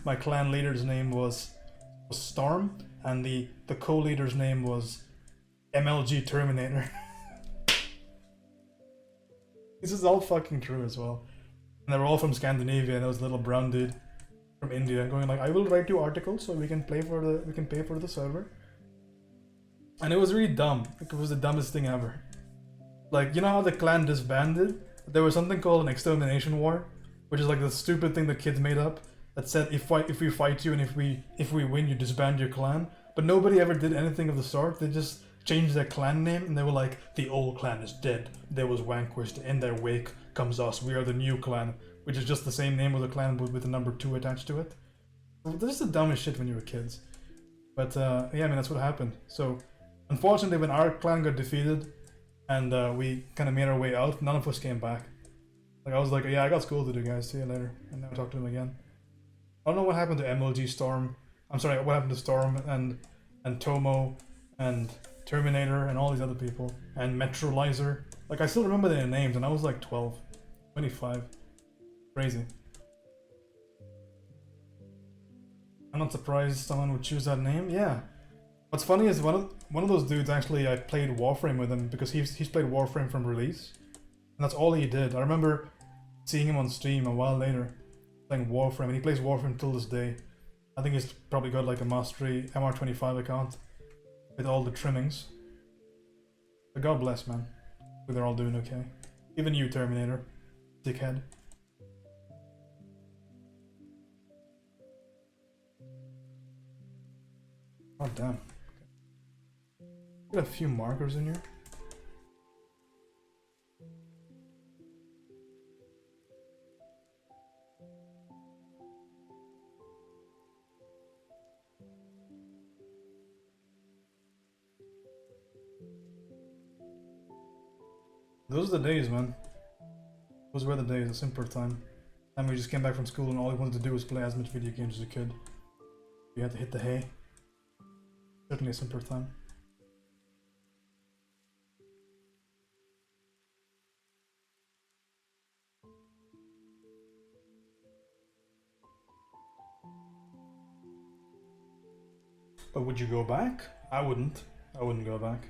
my clan leader's name was Storm, and the co-leader's name was MLG Terminator. This is all fucking true as well. And they were all from Scandinavia, and there was a little brown dude from India going like, I will write you articles so we can pay for the server. And it was really dumb. It was the dumbest thing ever. Like, you know how the clan disbanded? There was something called an extermination war, which is like the stupid thing the kids made up that said if we fight you and if we win you disband your clan. But nobody ever did anything of the sort. They just changed their clan name and they were like, the old clan is dead. They was vanquished. In their wake comes us. We are the new clan, which is just the same name of the clan but with the number 2 attached to it. This is the dumbest shit when you were kids. But yeah, I mean that's what happened. So unfortunately, when our clan got defeated and we kind of made our way out, none of us came back. Like I was like, yeah, I got school to do, guys. See you later. And never talk to them again. I don't know what happened to MLG Storm. I'm sorry, what happened to Storm and Tomo and Terminator and all these other people and Metrolizer. Like, I still remember their names, and I was like 12, 25. Crazy. I'm not surprised someone would choose that name. Yeah. What's funny is one of those dudes actually I played Warframe with him because he's played Warframe from release, and that's all he did. I remember seeing him on Steam a while later playing Warframe, and he plays Warframe till this day. I think he's probably got like a Mastery MR25 account with all the trimmings. But God bless, man. But they're all doing okay. Even you, Terminator, dickhead. Oh damn. Get a few markers in here. Those are the days, man. Those were the days, a simpler time. And we just came back from school and all we wanted to do was play as much video games as we could. We had to hit the hay. Certainly a simpler time. But would you go back? I wouldn't. I wouldn't go back.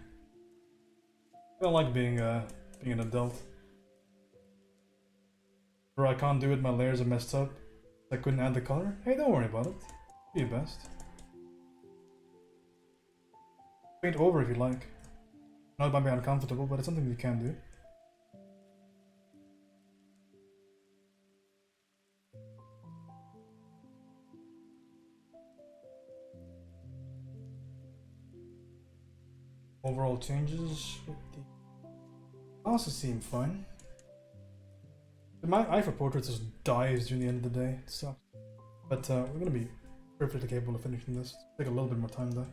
I don't like being an adult. Bro, I can't do it, my layers are messed up. I couldn't add the color. Hey, don't worry about it. Do your best. Paint over if you like. I know it might be uncomfortable, but it's something you can do. Overall changes with the classes seem fine. My eye for portraits just dies during the end of the day. It sucks. But we're gonna be perfectly capable of finishing this. Take a little bit more time though,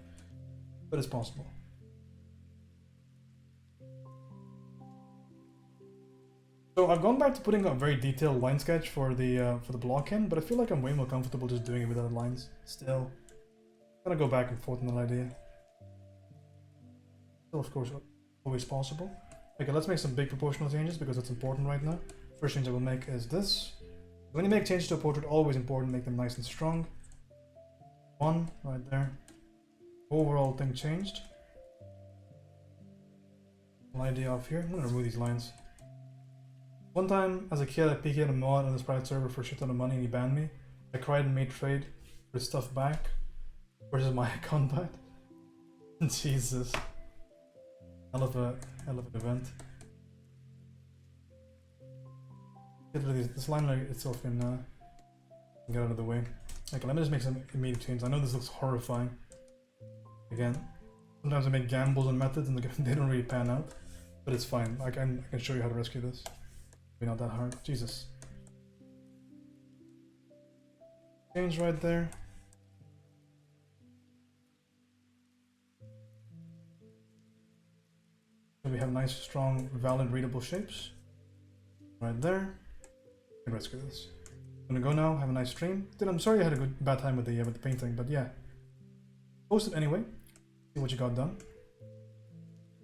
but it's possible. So I've gone back to putting a very detailed line sketch for the block end, but I feel like I'm way more comfortable just doing it without lines. Still, I'm gonna go back and forth on that idea. Still, of course, always possible. Okay, let's make some big proportional changes because that's important right now. First change I will make is this. When you make changes to a portrait, always important, make them nice and strong. One, right there. Overall thing changed. An idea off here. I'm gonna remove these lines. One time, as a kid, I PK'd a mod on this private server for a shit ton of money and he banned me. I cried and made trade for his stuff back. Versus my account back. Jesus. Hell of an event. Get rid of this line itself can get out of the way. Okay, let me just make some immediate changes. I know this looks horrifying. Again, sometimes I make gambles on methods and they don't really pan out, but it's fine. I can show you how to rescue this. Maybe not that hard. Jesus. Change right there. So we have nice, strong, valid, readable shapes. Right there. I can rescue this. I'm gonna go now, have a nice stream. Dude, I'm sorry I had a bad time with the painting, but yeah. Post it anyway. See what you got done.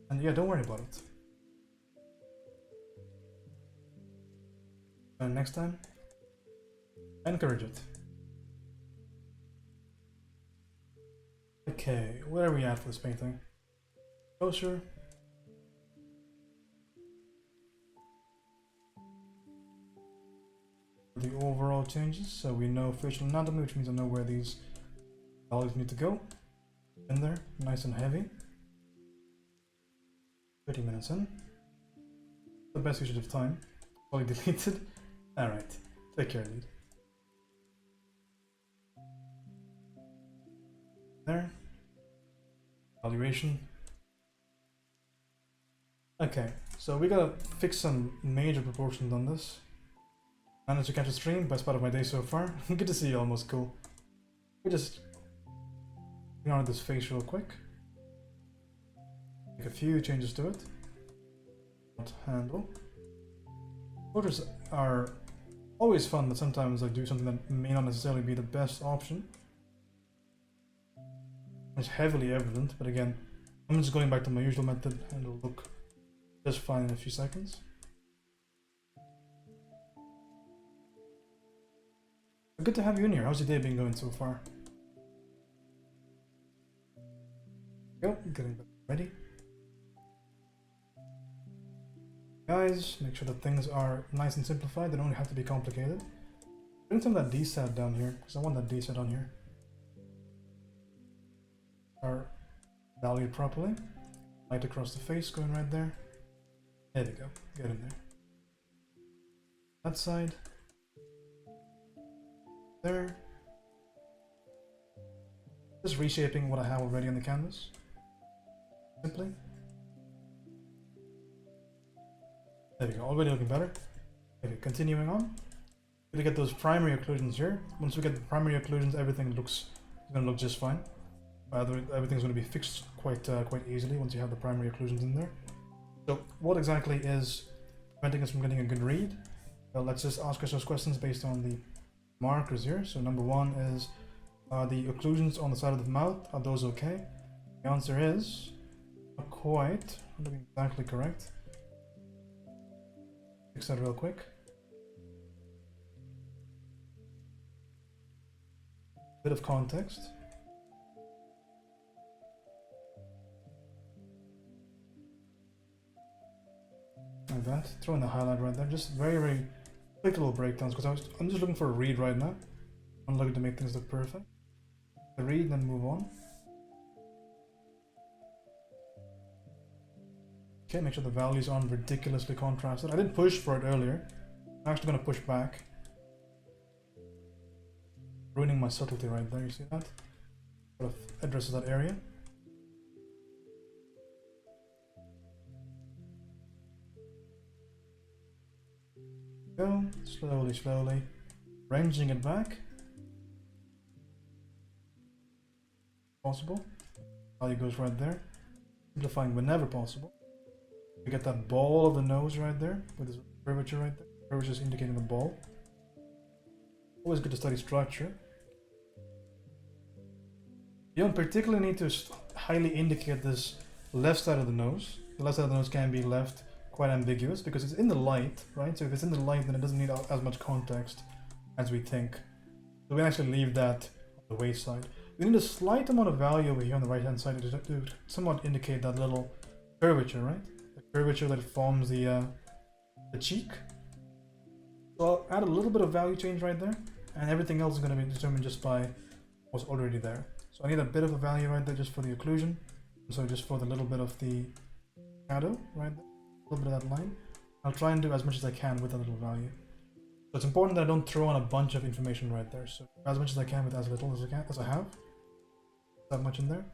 And yeah, don't worry about it. And next time, encourage it. Okay, where are we at for this painting? Closer. The overall changes, so we know facial anatomy, which means I know where these values need to go. In there, nice and heavy. 30 minutes in. The best usage of time. Probably deleted. Alright, take care, dude. There. Valuation. Okay, so we gotta fix some major proportions on this. Managed to catch a stream, best part of my day so far. Good to see you, almost cool. We just ignore this face real quick. Make a few changes to it. Not handle. Portraits are always fun, but sometimes I do something that may not necessarily be the best option. It's heavily evident, but again, I'm just going back to my usual method and it'll look just fine in a few seconds. Good to have you in here. How's your day been going so far? Go, getting ready. Guys, make sure that things are nice and simplified. They don't have to be complicated. Bring some of that DSAT down here, because I want that DSAT on here. Are valued properly. Light across the face going right there. There we go. Get in there. That side. There. Just reshaping what I have already on the canvas. Simply. There we go. Already looking better. Okay, continuing on. We get those primary occlusions here. Once we get the primary occlusions, everything is gonna look just fine. Everything's going to be fixed quite easily once you have the primary occlusions in there. So what exactly is preventing us from getting a good read? Well, let's just ask ourselves questions based on the markers here. So number one is, are the occlusions on the side of the mouth, are those okay? The answer is not quite. I'm looking exactly correct. Fix that real quick. Bit of context. Like that. Throw in the highlight right there. Just very quick little breakdowns because I'm just looking for a read right now. I'm looking to make things look perfect. The read, then move on. Okay, make sure the values aren't ridiculously contrasted. I didn't push for it earlier. I'm actually going to push back. Ruining my subtlety right there, you see that? Sort of addresses that area. Go, slowly, ranging it back. Possible. Value goes right there. Simplifying whenever possible. We get that ball of the nose right there, with this curvature right there. Curvature is indicating the ball. Always good to study structure. You don't particularly need to highly indicate this left side of the nose. The left side of the nose can be left quite ambiguous because it's in the light, right? So if it's in the light, then it doesn't need as much context as we think. So we actually leave that on the wayside. We need a slight amount of value over here on the right hand side to somewhat indicate that little curvature, right? The curvature that forms the cheek. So I'll add a little bit of value change right there, and everything else is going to be determined just by what's already there. So I need a bit of a value right there just for the occlusion. So just for the little bit of the shadow right there, a little bit of that line. I'll try and do as much as I can with a little value. So it's important that I don't throw on a bunch of information right there. So as much as I can with as little as I have. That much in there.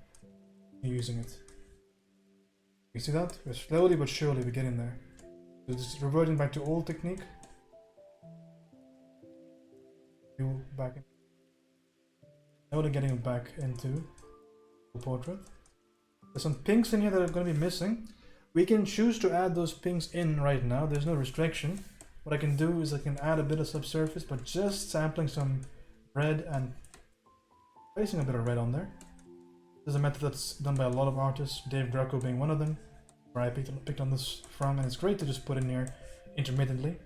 I'm using it. You see that? We're slowly but surely we're getting there. So this is reverting back to old technique. You back in. Now we're getting it back into the portrait. There's some pinks in here that are going to be missing. We can choose to add those pinks in right now. There's no restriction. What I can do is I can add a bit of subsurface, but just sampling some red and placing a bit of red on there. This is a method that's done by a lot of artists, Dave Greco being one of them, where I picked on this from, and it's great to just put in here intermittently.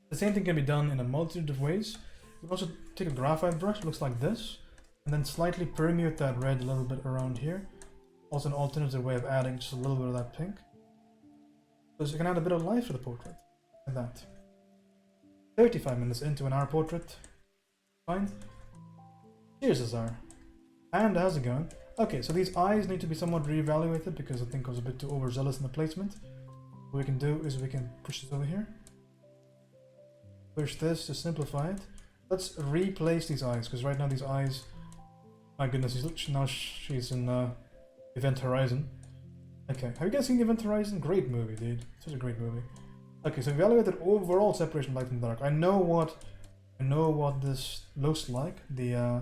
The same thing can be done in a multitude of ways. You can also take a graphite brush, looks like this, and then slightly permeate that red a little bit around here. Also an alternative way of adding just a little bit of that pink. So you can add a bit of life to the portrait, like that. 35 minutes into an hour portrait. Fine. Cheers, Azar. And how's it going? Okay, so these eyes need to be somewhat reevaluated because I think I was a bit too overzealous in the placement. What we can do is we can push this over here. Push this to simplify it. Let's replace these eyes because right now these eyes, my goodness, now she's in Event Horizon. Okay, have you guys seen Event Horizon? Great movie, dude. Such a great movie. Okay, so evaluated overall separation light and dark. I know what this looks like. The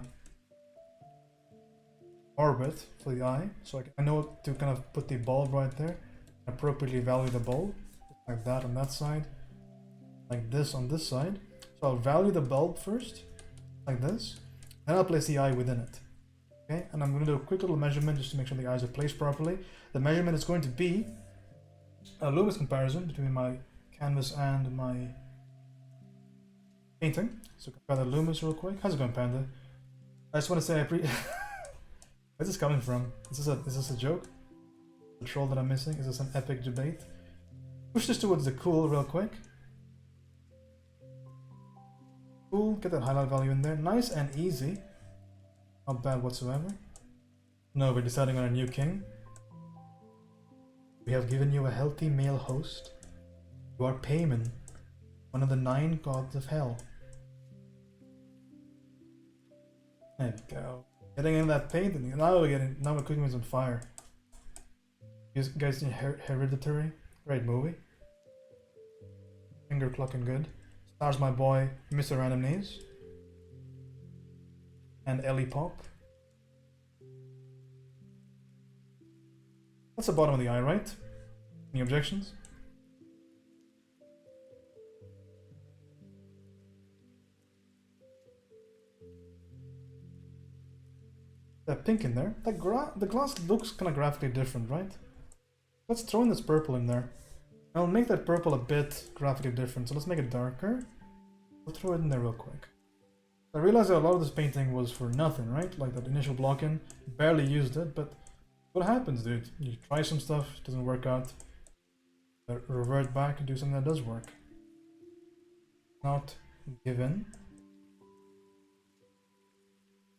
orbit for the eye, so I know to kind of put the bulb right there, appropriately value the bulb, like that on that side, like this on this side. So I'll value the bulb first, like this, then I'll place the eye within it. Okay, and I'm going to do a quick little measurement just to make sure the eyes are placed properly. The measurement is going to be a Loomis comparison between my canvas and my painting. So compare the Loomis real quick. How's it going, Panda? I just want to say where's this coming from? Is this a joke? The troll that I'm missing? Is this an epic debate? Push this towards the cool real quick. Cool, get that highlight value in there. Nice and easy. Not bad whatsoever. No, we're deciding on a new king. We have given you a healthy male host. You are Payman, one of the 9 gods of hell. There we go. Getting in that painting. Now we're cooking with some fire. You guys seen Hereditary? Great movie. Finger clucking good. Stars my boy Mr. Random Knees. And Ellie Pop. That's the bottom of the eye, right? Any objections? That pink in there. The glass looks kind of graphically different, right? Let's throw in this purple in there. I'll make that purple a bit graphically different, so let's make it darker. We'll throw it in there real quick. I realized that a lot of this painting was for nothing, right? Like that initial block in, barely used it, but what happens, dude? You try some stuff, it doesn't work out. Revert back and do something that does work. Not give in.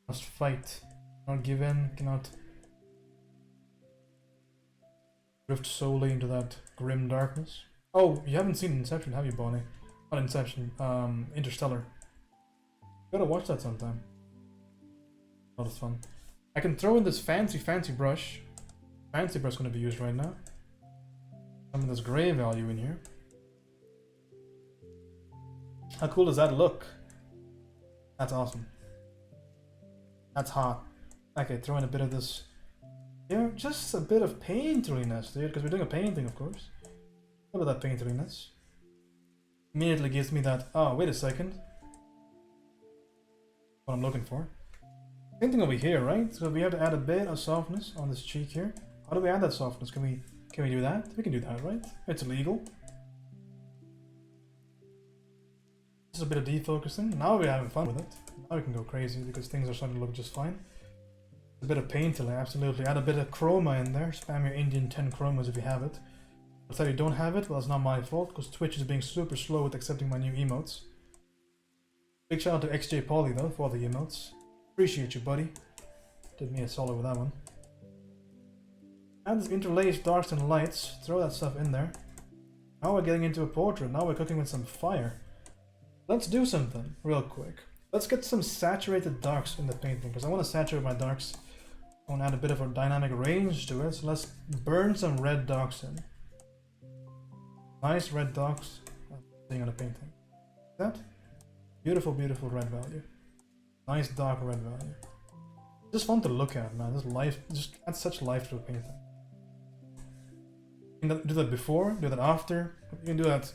Must fight. Not give in, cannot drift solely into that grim darkness. Oh, you haven't seen Inception, have you, Bonnie? Not Inception, Interstellar. You gotta watch that sometime. A lot of fun. I can throw in this fancy brush. Fancy brush gonna be used right now. Some of this gray value in here. How cool does that look? That's awesome. That's hot. Okay, throw in a bit of this. Yeah, just a bit of painterliness, dude, because we're doing a painting, of course. What about that painterliness? Immediately gives me that, oh, wait a second. What I'm looking for. Painting over here, right? So we have to add a bit of softness on this cheek here. How do we add that softness? Can we do that? We can do that, right? It's illegal. Just a bit of defocusing. Now we're having fun with it. Now we can go crazy because things are starting to look just fine. A bit of painterly, absolutely. Add a bit of chroma in there. Spam your Indian 10 chromas if you have it. If you don't have it, well, it's not my fault because Twitch is being super slow with accepting my new emotes. Big shout out to XJ Polly though for all the emotes. Appreciate you, buddy. Did me a solid with that one. Add this interlaced darks and lights. Throw that stuff in there. Now we're getting into a portrait. Now we're cooking with some fire. Let's do something real quick. Let's get some saturated darks in the painting because I want to saturate my darks. I want to add a bit of a dynamic range to it. So let's burn some red darks in. Nice red darks. Thing on a painting. That beautiful, beautiful red value. Nice dark red value. Just fun to look at, man. This life just adds such life to a painting. You can do that before, do that after. You can do that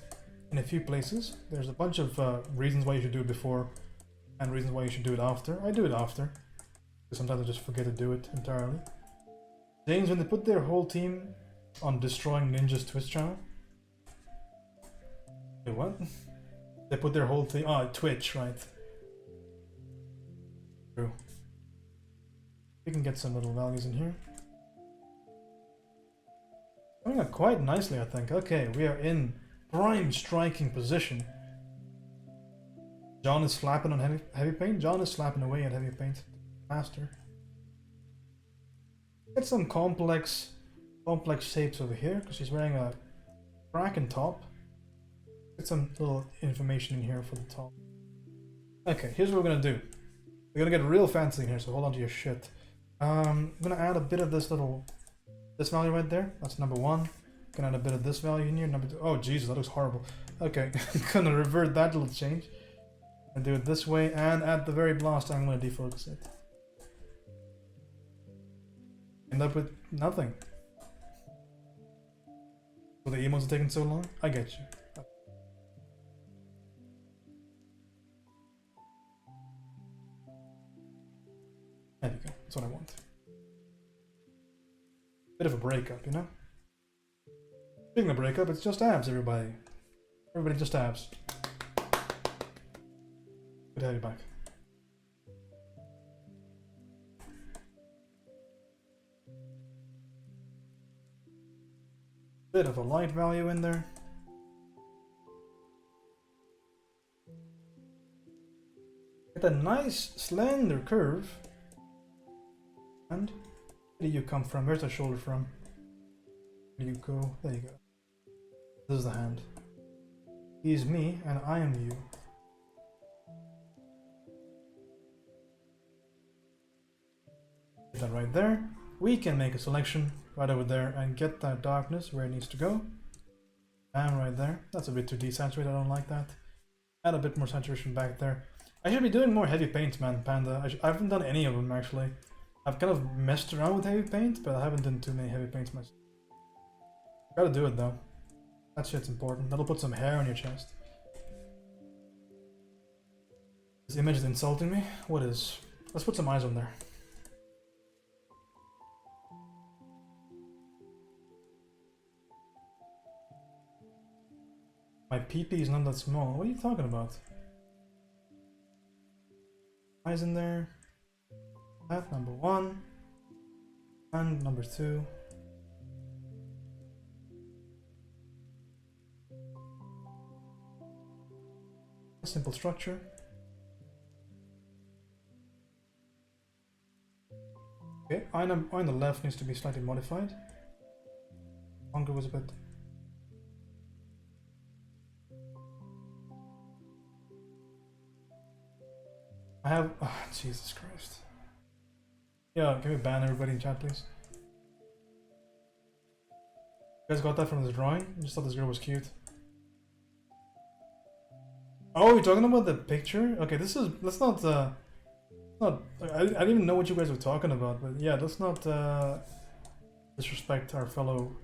in a few places. There's a bunch of reasons why you should do it before and reasons why you should do it after. I do it after. Because sometimes I just forget to do it entirely. James, when they put their whole team on destroying Ninja's Twitch channel. Wait, what? They put their whole thing. Oh, Twitch, right. True. We can get some little values in here. Coming up quite nicely, I think. Okay, we are in prime striking position. John is slapping on heavy paint. John is slapping away at heavy paint faster. Get some complex shapes over here because she's wearing a Kraken top. Get some little information in here for the top. Okay, here's what we're gonna do. We're gonna get real fancy in here, so hold on to your shit. I'm gonna add a bit of this value right there. That's number 1. Gonna add a bit of this value in here. Number 2. Oh Jesus, that looks horrible. Okay, gonna revert that little change. And do it this way, and at the very last I'm gonna defocus it. End up with nothing. So the emotes are taking so long? I get you. There you go, that's what I want. Bit of a breakup, you know? Speaking of breakup, it's just abs, everybody. Everybody just abs. Good to have you back. Bit of a light value in there. Get a nice slender curve. And where do you come from? Where's the shoulder from? Where do you go? There you go. This is the hand. He is me and I am you. Get that right there. We can make a selection right over there and get that darkness where it needs to go. And right there. That's a bit too desaturated, I don't like that. Add a bit more saturation back there. I should be doing more heavy paints, man, Panda. I haven't done any of them, actually. I've kind of messed around with heavy paint, but I haven't done too many heavy paints myself. Gotta do it, though. That shit's important. That'll put some hair on your chest. This image is insulting me? What is? Let's put some eyes on there. My PP is not that small. What are you talking about? Eyes in there. That number 1. And number 2. A simple structure. Okay, eye on the left needs to be slightly modified. Longer was a bit. I have. Oh, Jesus Christ. Yeah, can we ban everybody in chat, please? You guys got that from this drawing? I just thought this girl was cute. Oh, you're talking about the picture? Okay, let's not, I didn't even know what you guys were talking about, but yeah, let's not, disrespect our fellow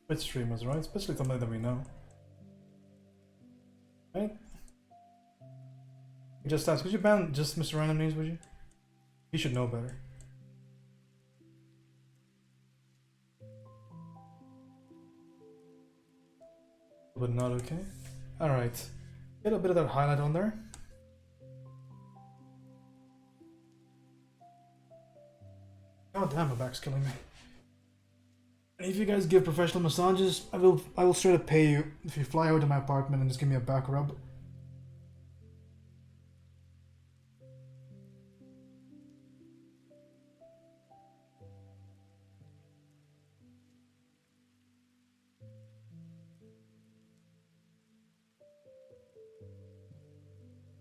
Twitch streamers, right? Especially somebody that we know. Right? You just ask, could you ban just Mr. Random News, would you? You should know better. But not okay. Alright. Get a bit of that highlight on there. God damn, my back's killing me. And if you guys give professional massages, I will straight up pay you if you fly over to my apartment and just give me a back rub.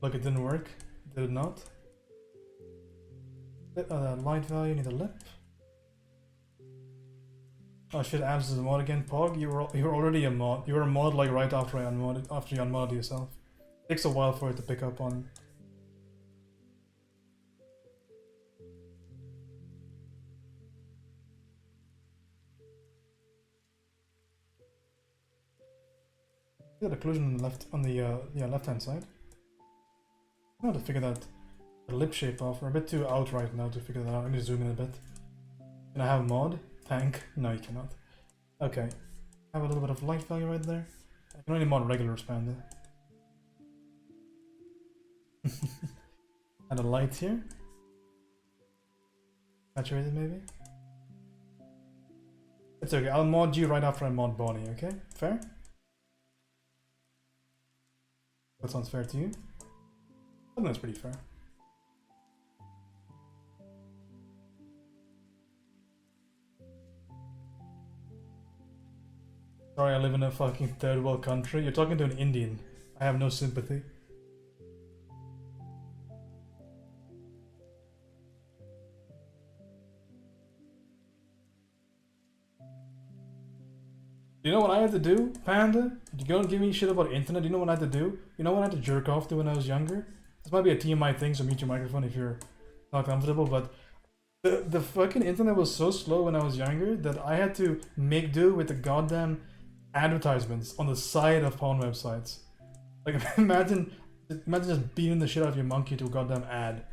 Look, it didn't work. Did it not? Light value, need a lip. Oh shit, abs is a mod again. Pog, you were already a mod. You were a mod like right after you unmodded yourself. It takes a while for it to pick up on. Is that occlusion on the left hand side? I have to figure that the lip shape off. We're a bit too out right now to figure that out. I need to zoom in a bit. Can I have mod? Tank? No, you cannot. Okay. Have a little bit of light value right there. I can only mod regular Panda. Add a light here. Saturated maybe? It's okay, I'll mod you right after I mod body, okay? Fair? That sounds fair to you? I think that's pretty fair. Sorry, I live in a fucking third world country. You're talking to an Indian. I have no sympathy. You know what I had to do, Panda? You don't give me shit about internet. You know what I had to do? You know what I had to jerk off to when I was younger? This might be a TMI thing, so mute your microphone if you're not comfortable, but the fucking internet was so slow when I was younger that I had to make do with the goddamn advertisements on the side of porn websites. Like, imagine just beating the shit out of your monkey to a goddamn ad.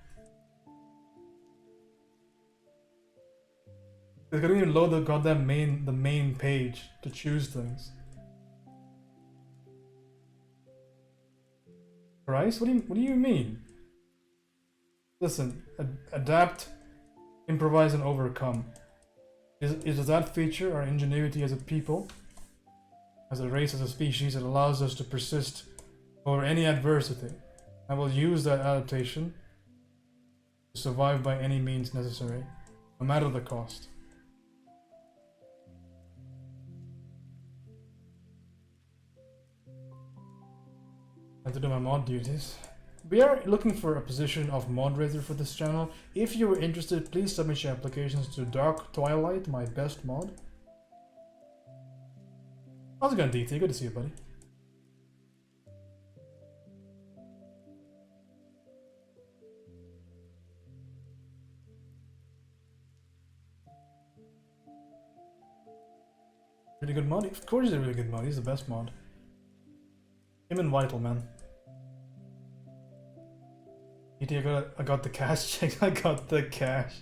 They couldn't even load the goddamn main page to choose things. Christ, what do you mean? Listen, adapt, improvise, and overcome. Is that feature our ingenuity as a people, as a race, as a species, that allows us to persist over any adversity, and will use that adaptation to survive by any means necessary, no matter the cost. I have to do my mod duties. We are looking for a position of moderator for this channel. If you are interested, please submit your applications to Dark Twilight, my best mod. How's it going, DT? Good to see you, buddy. Really good mod? Of course he's a really good mod. He's the best mod. Him and Vital, man. I got the cash check. I got the cash.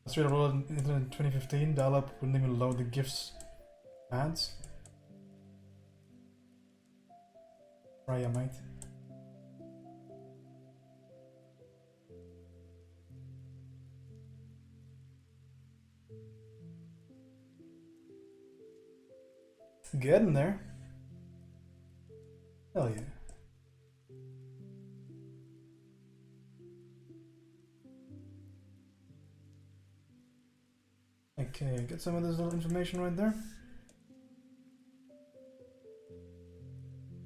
Straight up rolled in 2015. Dial-up wouldn't even load the gifts ads. Right, mate. Getting there. Hell yeah. Okay, get some of this little information right there.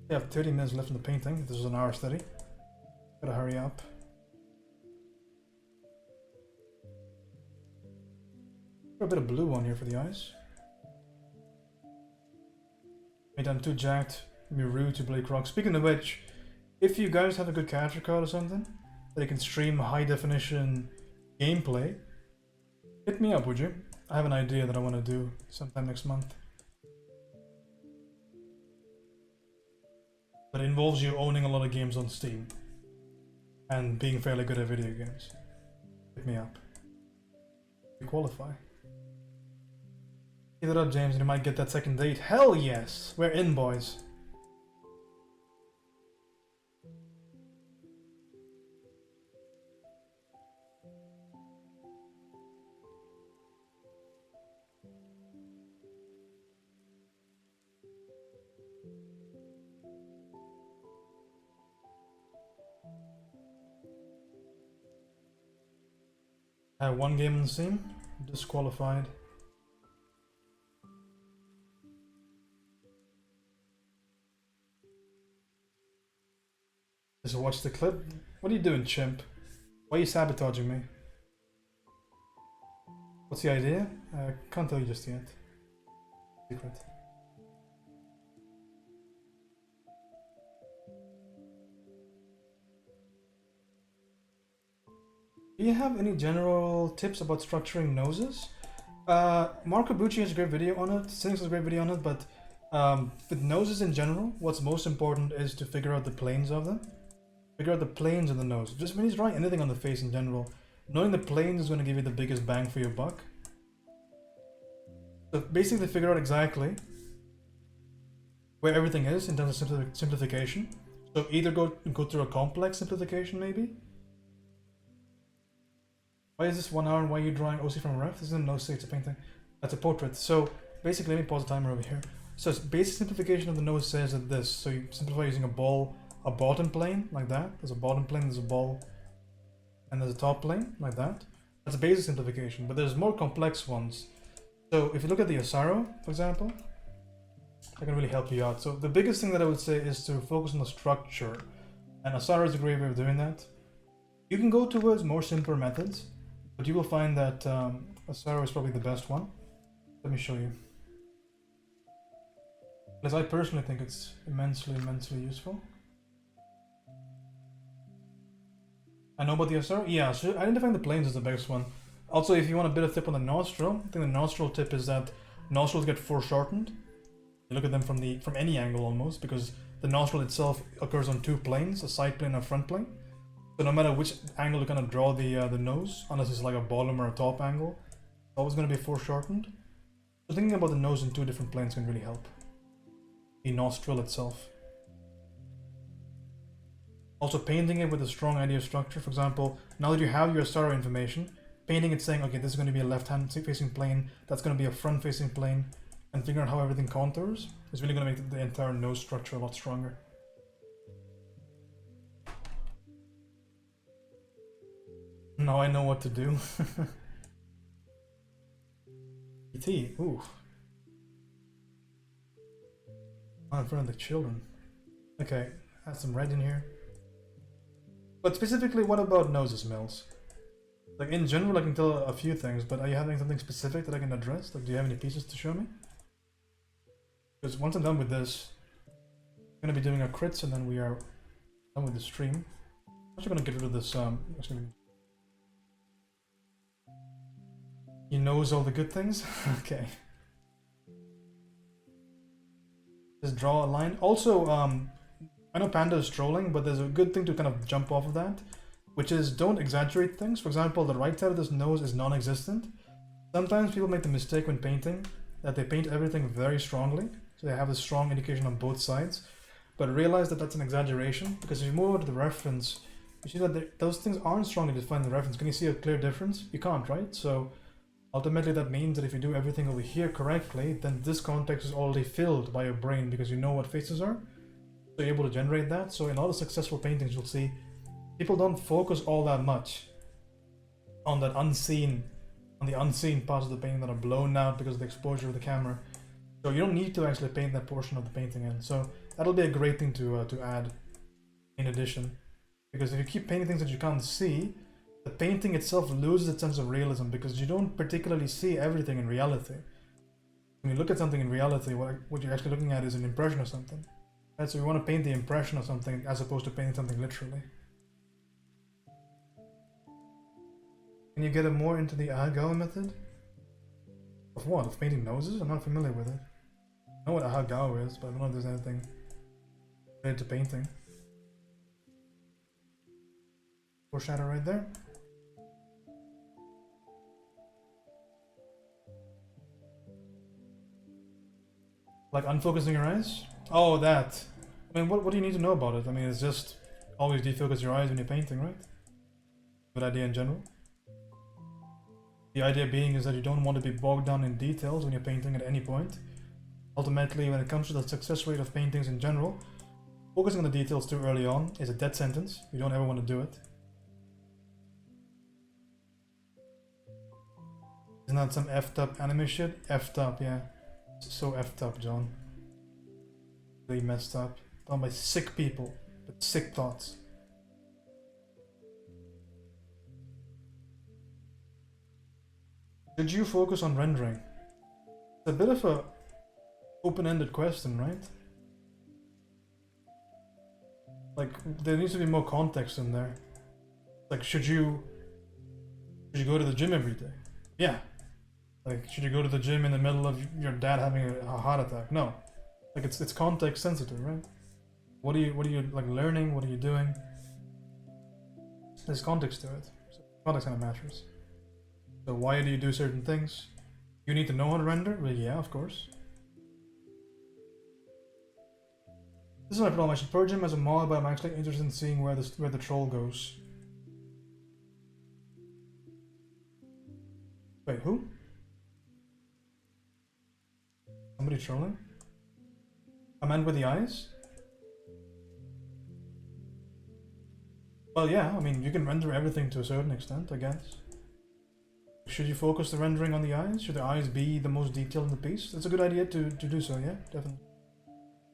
We have 30 minutes left in the painting. This is an hour study. Gotta hurry up. Got a bit of blue on here for the eyes. Made I'm too jacked. Me rude to play Croc. Speaking of which, if you guys have a good capture card or something that you can stream high definition gameplay, hit me up, would you? I have an idea that I want to do sometime next month. But it involves you owning a lot of games on Steam and being fairly good at video games. Hit me up. You qualify. Give it up, James, and you might get that second date. Hell yes! We're in, boys. I have one game on Steam, disqualified. Just watch the clip. What are you doing, chimp? Why are you sabotaging me? What's the idea? Can't tell you just yet. Secret. Do you have any general tips about structuring noses? Marco Bucci has a great video on it, Cynics has a great video on it, but with noses in general, what's most important is to figure out the planes of them. Figure out the planes of the nose. Just when he's drawing anything on the face in general, knowing the planes is going to give you the biggest bang for your buck. So basically figure out exactly where everything is in terms of simplification. So either go through a complex simplification maybe. Why is this 1 hour and why are you drawing OC from a ref? This isn't an OC, it's a painting. That's a portrait. So basically, let me pause the timer over here. So basic simplification of the nose says that this. So you simplify using a bottom plane, like that. There's a bottom plane, there's a ball, and there's a top plane, like that. That's a basic simplification, but there's more complex ones. So if you look at the Asaro, for example, I can really help you out. So the biggest thing that I would say is to focus on the structure. And Asaro is a great way of doing that. You can go towards more simpler methods, but you will find that Asaro is probably the best one. Let me show you. Because I personally think it's immensely useful. I know about the Asaro? Yeah, so identifying the planes is the biggest one. Also, if you want a bit of tip on the nostril, I think the nostril tip is that nostrils get foreshortened. You look at them from any angle almost, because the nostril itself occurs on two planes, a side plane and a front plane. So no matter which angle you kind of draw the nose, unless it's like a bottom or a top angle, it's always going to be foreshortened. So thinking about the nose in two different planes can really help. The nostril itself. Also painting it with a strong idea of structure. For example, now that you have your starter information, painting it saying, okay, this is going to be a left-hand facing plane, that's going to be a front-facing plane, and figuring out how everything contours is really going to make the entire nose structure a lot stronger. Now I know what to do. E.T. Ooh. Oh, in front of the children. Okay, add some red in here. But specifically, what about noses, Mills? Like, in general, I can tell a few things, but are you having something specific that I can address? Like, do you have any pieces to show me? Because once I'm done with this, I'm going to be doing our crits, and then we are done with the stream. I'm actually going to get rid of this, He knows all the good things? Okay. Just draw a line. Also, I know Panda is trolling, but there's a good thing to kind of jump off of that, which is don't exaggerate things. For example, the right side of this nose is non-existent. Sometimes people make the mistake when painting that they paint everything very strongly, so they have a strong indication on both sides, but realize that that's an exaggeration, because if you move over to the reference, you see that those things aren't strongly defined in the reference. Can you see a clear difference? You can't, right? So ultimately that means that if you do everything over here correctly, then this context is already filled by your brain because you know what faces are. So you're able to generate that. So in all the successful paintings, you'll see people don't focus all that much on that unseen, on the unseen parts of the painting that are blown out because of the exposure of the camera. So you don't need to actually paint that portion of the painting in. So that'll be a great thing to add in addition. Because if you keep painting things that you can't see, the painting itself loses its sense of realism because you don't particularly see everything in reality. When you look at something in reality, what you're actually looking at is an impression of something. Right? So you want to paint the impression of something as opposed to painting something literally. Can you get it more into the Ahagawa method? Of what? Of painting noses? I'm not familiar with it. I know what Ahagawa is, but I don't know if there's anything related to painting. Foreshadow right there. Like unfocusing your eyes? Oh, that. I mean, what do you need to know about it? I mean, it's just always defocus your eyes when you're painting, right? Good idea in general. The idea being is that you don't want to be bogged down in details when you're painting at any point. Ultimately, when it comes to the success rate of paintings in general, focusing on the details too early on is a dead sentence. You don't ever want to do it. Isn't that some effed up anime shit? Effed up, yeah. So effed up, John. Really messed up. Done by sick people with sick thoughts. Did you focus on rendering? It's a bit of a open-ended question, right? Like, there needs to be more context in there. Like, should you go to the gym every day? Yeah. Like, should you go to the gym in the middle of your dad having a heart attack? No. Like, it's context sensitive, right? What are you like learning? What are you doing? There's context to it. So context kind of matters. So why do you do certain things? You need to know how to render? Well, yeah, of course. This is my problem. I should purge him as a mod, but I'm actually interested in seeing where the troll goes. Wait, who? Somebody trolling? A man with the eyes? Well, yeah, I mean, you can render everything to a certain extent, I guess. Should you focus the rendering on the eyes? Should the eyes be the most detailed in the piece? It's a good idea to do so, yeah, definitely.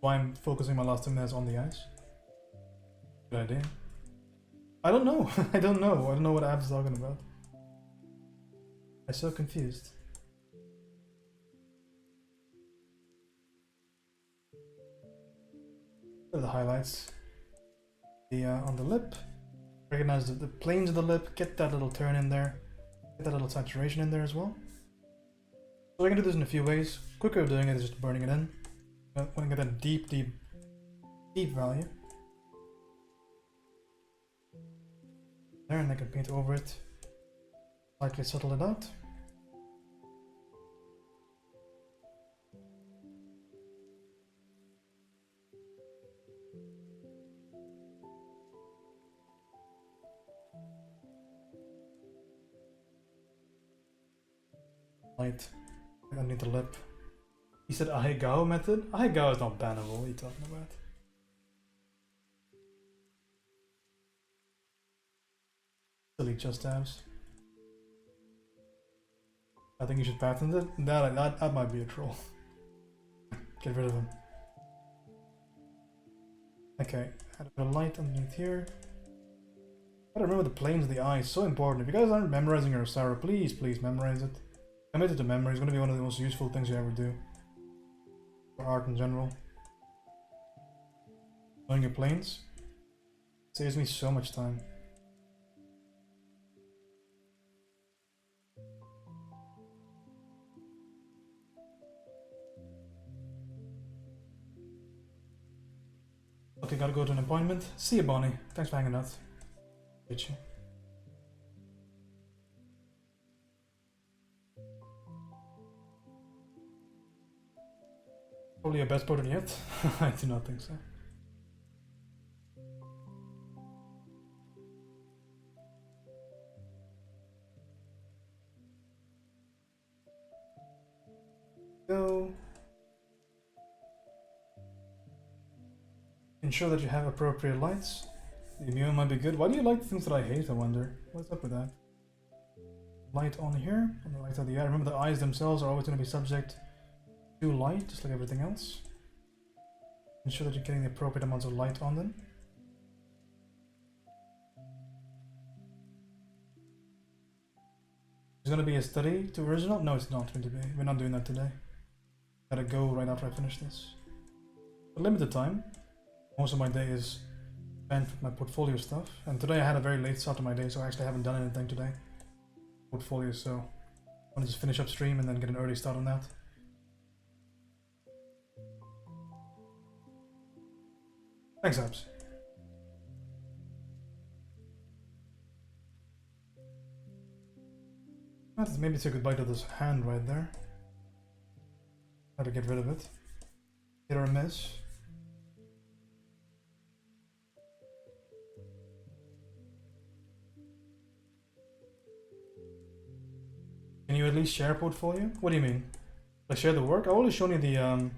Why I'm focusing my last 10 minutes on the eyes. Good idea. I don't know. I don't know. I don't know what Ab's talking about. I'm so confused. The highlights. The on the lip. Recognize the planes of the lip. Get that little turn in there. Get that little saturation in there as well. So I can do this in a few ways. Quicker way of doing it is just burning it in. I want to get that deep value. There, and I can paint over it. Slightly settle it out. Light underneath the lip. He said Ahegao method? Ahegao is not bannable, what are you talking about? Silly just dabs. I think you should patent it. That might be a troll. Get rid of him. Okay, add a bit of light underneath here. Gotta remember the planes of the eye, so important. If you guys aren't memorizing your Sarah, please memorize it. Commit it to memory, it's gonna be one of the most useful things you ever do. For art in general. Knowing your planes saves me so much time. Okay, gotta go to an appointment. See you, Bonnie. Thanks for hanging out. Get you. Probably your best portrait yet? I do not think so. Go. Ensure that you have appropriate lights. The immune might be good. Why do you like the things that I hate, I wonder? What's up with that? Light on here, on the right side of the eye. Remember the eyes themselves are always going to be subject to light, just like everything else. Ensure that you're getting the appropriate amounts of light on them. Is it going to be a study to original? No, it's not going to be. We're not doing that today. Gotta go right after I finish this. For limited time. Most of my day is spent with my portfolio stuff, and today I had a very late start to my day, so I actually haven't done anything today. Portfolio, so I want to just finish up stream and then get an early start on that. Thanks, Abs. Let's maybe take a bite of this hand right there. How to get rid of it. Hit or miss. Can you at least share portfolio? What do you mean? Like share the work? I've already shown you the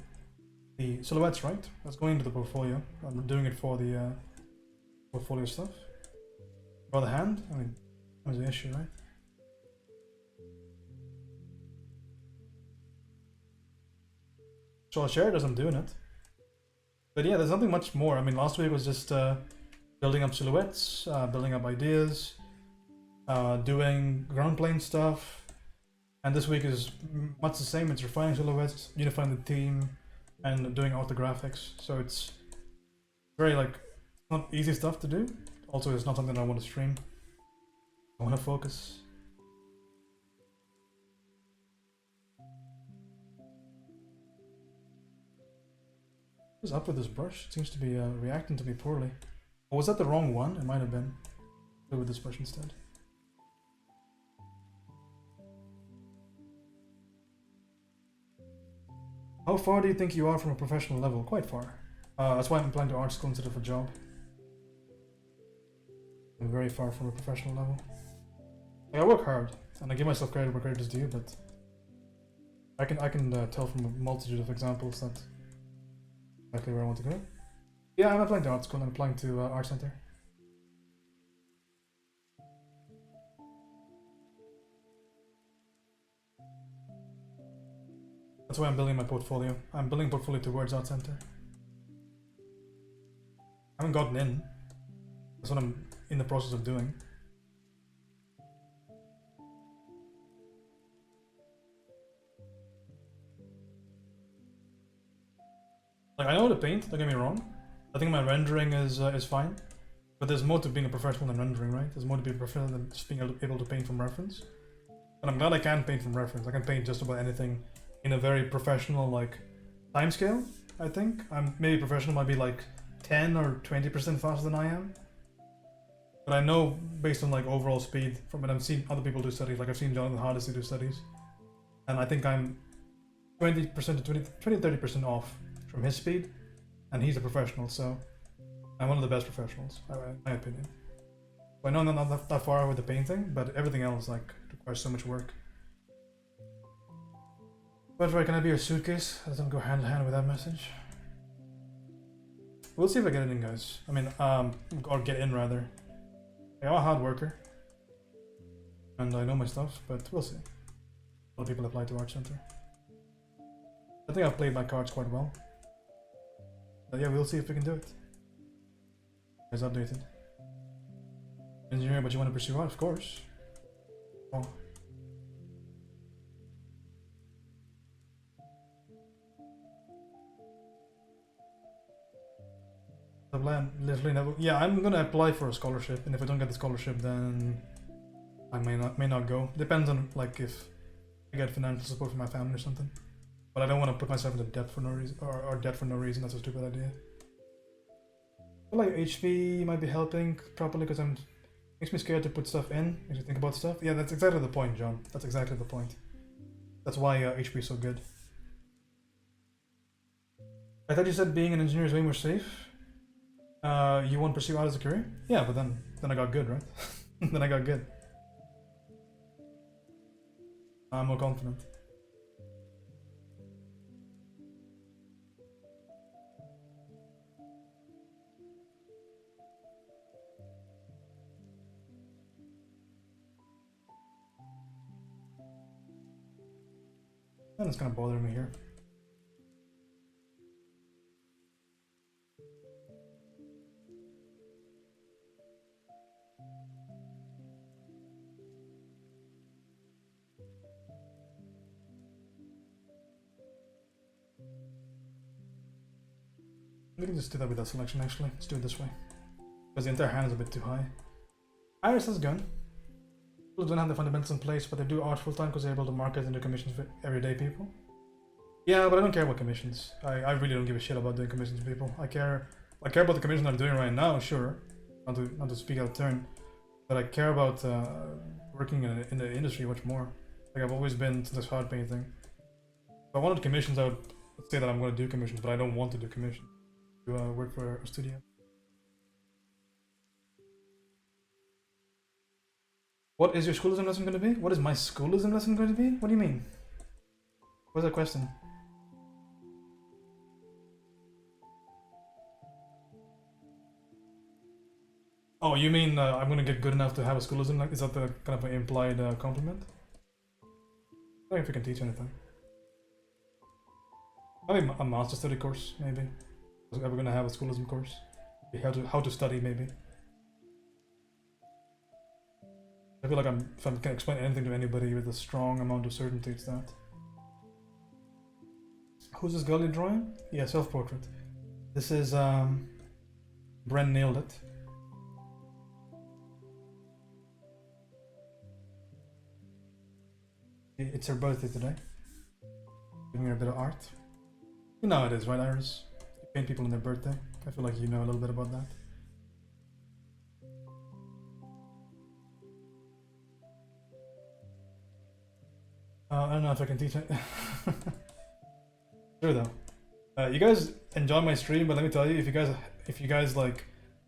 silhouettes, right? That's going into the portfolio. I'm doing it for the portfolio stuff. For the hand? I mean, that was the issue, right? So I'll share it as I'm doing it. But yeah, there's nothing much more. I mean, last week was just building up silhouettes, building up ideas, doing ground plane stuff. And this week is much the same. It's refining silhouettes, unifying the team, and doing orthographics. So it's very like not easy stuff to do. Also, it's not something I want to stream. I want to focus. What's up with this brush? It seems to be reacting to me poorly. Or was that the wrong one? It might have been. Go with this brush instead. How far do you think you are from a professional level? Quite far. That's why I'm applying to art school instead of a job. I'm very far from a professional level. Like, I work hard, and I give myself credit where credit is due, but I can tell from a multitude of examples that exactly where I want to go. Yeah, I'm applying to art school. I'm applying to art center. That's why I'm building my portfolio. I'm building portfolio towards art center. I haven't gotten in. That's what I'm in the process of doing. Like, I know how to paint, don't get me wrong. I think my rendering is fine. But there's more to being a professional than rendering, right? There's more to being a professional than just being able to paint from reference. And I'm glad I can paint from reference. I can paint just about anything in a very professional, like, time scale, I think. I'm maybe professional might be like 10 or 20% faster than I am. But I know based on like overall speed from when I've seen other people do studies, like I've seen Jonathan Hardesty do studies. And I think I'm 20% to 30% off from his speed. And he's a professional, so I'm one of the best professionals, in my opinion. So I know I'm not that far with the painting, but everything else like requires so much work. But right, can I be your suitcase? That doesn't go hand in hand with that message. We'll see if I get in, guys. I mean, or get in rather. I'm a hard worker. And I know my stuff, but we'll see. A lot of people apply to Art Center. I think I've played my cards quite well. But yeah, we'll see if we can do it. Guys, updated. Engineering, but you want to pursue art, of course. Oh. The plan literally never. Yeah, I'm gonna apply for a scholarship, and if I don't get the scholarship, then I may not go. Depends on like if I get financial support from my family or something. But I don't want to put myself into debt for no reason, or debt for no reason. That's a stupid idea. I feel like HP might be helping properly because makes me scared to put stuff in. Makes me think about stuff. Yeah, that's exactly the point, John. That's exactly the point. That's why HP is so good. I thought you said being an engineer is way more safe. You want to pursue art as a career? Yeah, but then I got good, right? Then I got good. I'm more confident. And it's kind of bothering me here. We can just do that with that selection actually. Let's do it this way. Because the entire hand is a bit too high. Iris has gone. People don't have the fundamentals in place, but they do art full time because they're able to market and do commissions for everyday people. Yeah, but I don't care about commissions. I really don't give a shit about doing commissions for people. I care about the commissions I'm doing right now, sure. Not to speak out of turn. But I care about working in the industry much more. Like I've always been since I started painting. If I wanted commissions, I would say that I'm going to do commissions, but I don't want to do commissions. To work for a studio. What is your schoolism lesson going to be? What is my schoolism lesson going to be? What do you mean? What's that question? Oh, you mean I'm going to get good enough to have a schoolism? Is that the kind of an implied compliment? I don't know if we can teach anything. Maybe a master study course, maybe. We're gonna have a schoolism course. How to study, maybe. I feel like if I can explain anything to anybody with a strong amount of certainty, it's that. Who's this girl you're drawing? Yeah, self-portrait. This is Bren nailed it. It's her birthday today. Giving her a bit of art. You know how it is, right, Iris? Paint people on their birthday. I feel like you know a little bit about that. I don't know if I can teach it. Sure though. You guys enjoy my stream, but let me tell you, if you guys like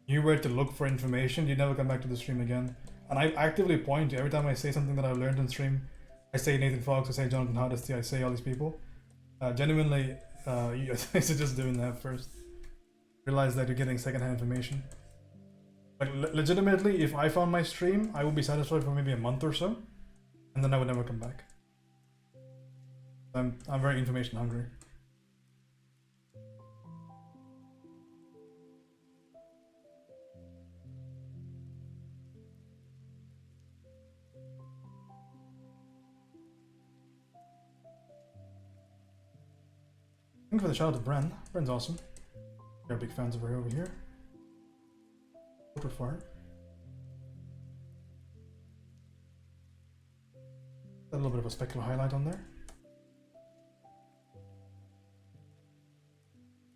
knew where to look for information, you'd never come back to the stream again. And I actively point to every time I say something that I learned on stream. I say Nathan Fox, I say Jonathan Hardesty, I say all these people. Genuinely, you guys are just doing that first. Realize that you're getting secondhand information. Like legitimately, if I found my stream, I would be satisfied for maybe a month or so, and then I would never come back. I'm very information hungry. Thank you for the shout out to Bren. Bren's awesome. They're big fans of her over here. Ultra far. A little bit of a specular highlight on there.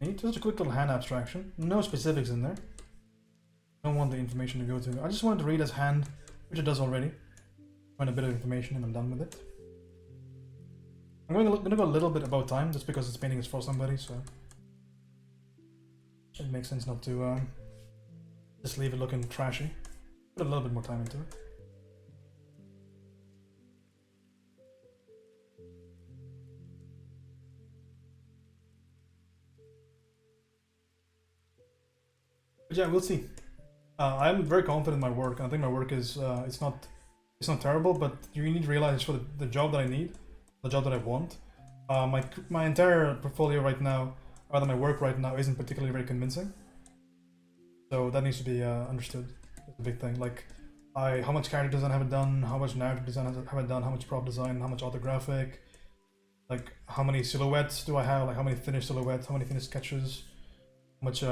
Neat. Just a quick little hand abstraction. No specifics in there. Don't want the information to go to. I just wanted to read as hand, which it does already. Find a bit of information and I'm done with it. I'm gonna go a little bit about time, just because this painting is for somebody, so it makes sense not to just leave it looking trashy. Put a little bit more time into it. But yeah, we'll see. I'm very confident in my work, and I think my work is it's not terrible, but you need to realize it's for the job that I need, the job that I want. My entire portfolio right now, rather my work right now, isn't particularly very convincing. So that needs to be understood. It's a big thing. Like, how much character design have I done? How much narrative design have I done? How much prop design? How much orthographic? Like, how many silhouettes do I have? Like, how many finished silhouettes? How many finished sketches? How much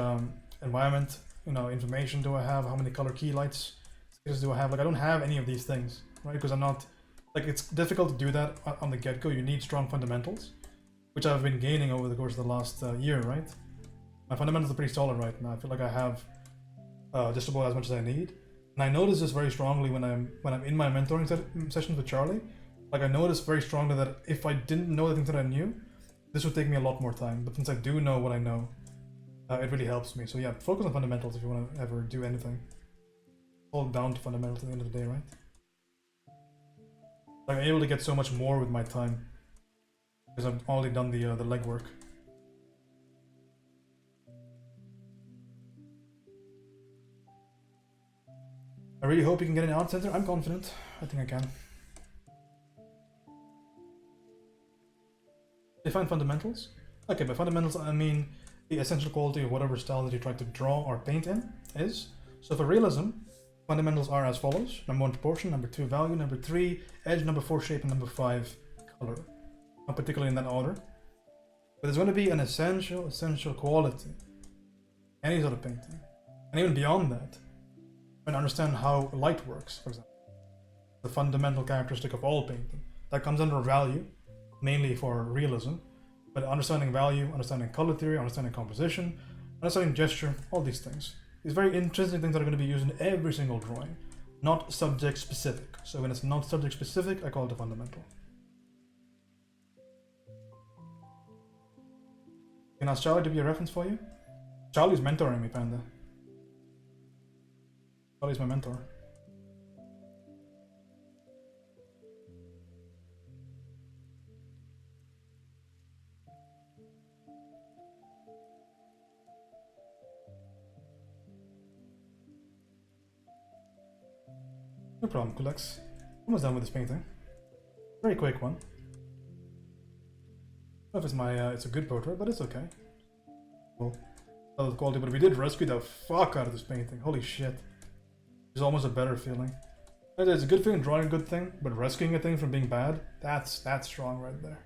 environment, information do I have? How many color key lights sketches do I have? Like, I don't have any of these things, right? Because I'm not, like, it's difficult to do that on the get-go. You need strong fundamentals, which I've been gaining over the course of the last year, right? My fundamentals are pretty solid right now. I feel like I have just about as much as I need. And I notice this very strongly when I'm in my mentoring sessions with Charlie. Like, I notice very strongly that if I didn't know the things that I knew, this would take me a lot more time. But since I do know what I know, it really helps me. So yeah, focus on fundamentals if you want to ever do anything. All down to fundamentals at the end of the day, right? Like, I'm able to get so much more with my time because I've already done the legwork. I really hope you can get an art center. I'm confident. I think I can. Define fundamentals. Okay, by fundamentals I mean the essential quality of whatever style that you try to draw or paint in is. So for realism, fundamentals are as follows. Number 1, proportion. Number 2, value. Number 3, edge. Number 4, shape. And number 5, color. Not particularly in that order. But there's going to be an essential quality. Any sort of painting. And even beyond that, and understand how light works, for example. The fundamental characteristic of all painting. That comes under value, mainly for realism. But understanding value, understanding color theory, understanding composition, understanding gesture, all these things. These very interesting things that are going to be used in every single drawing, not subject specific. So when it's not subject specific, I call it a fundamental. Can I ask Charlie to be a reference for you? Charlie's mentoring me, Panda. Charlie's my mentor. No problem, Kulex. Almost done with this painting. Very quick one. I don't know if it's it's a good portrait, but it's okay. Cool. Solid quality, but we did rescue the fuck out of this painting. Holy shit. It's almost a better feeling. It's a good feeling drawing a good thing, but rescuing a thing from being bad, that's strong right there.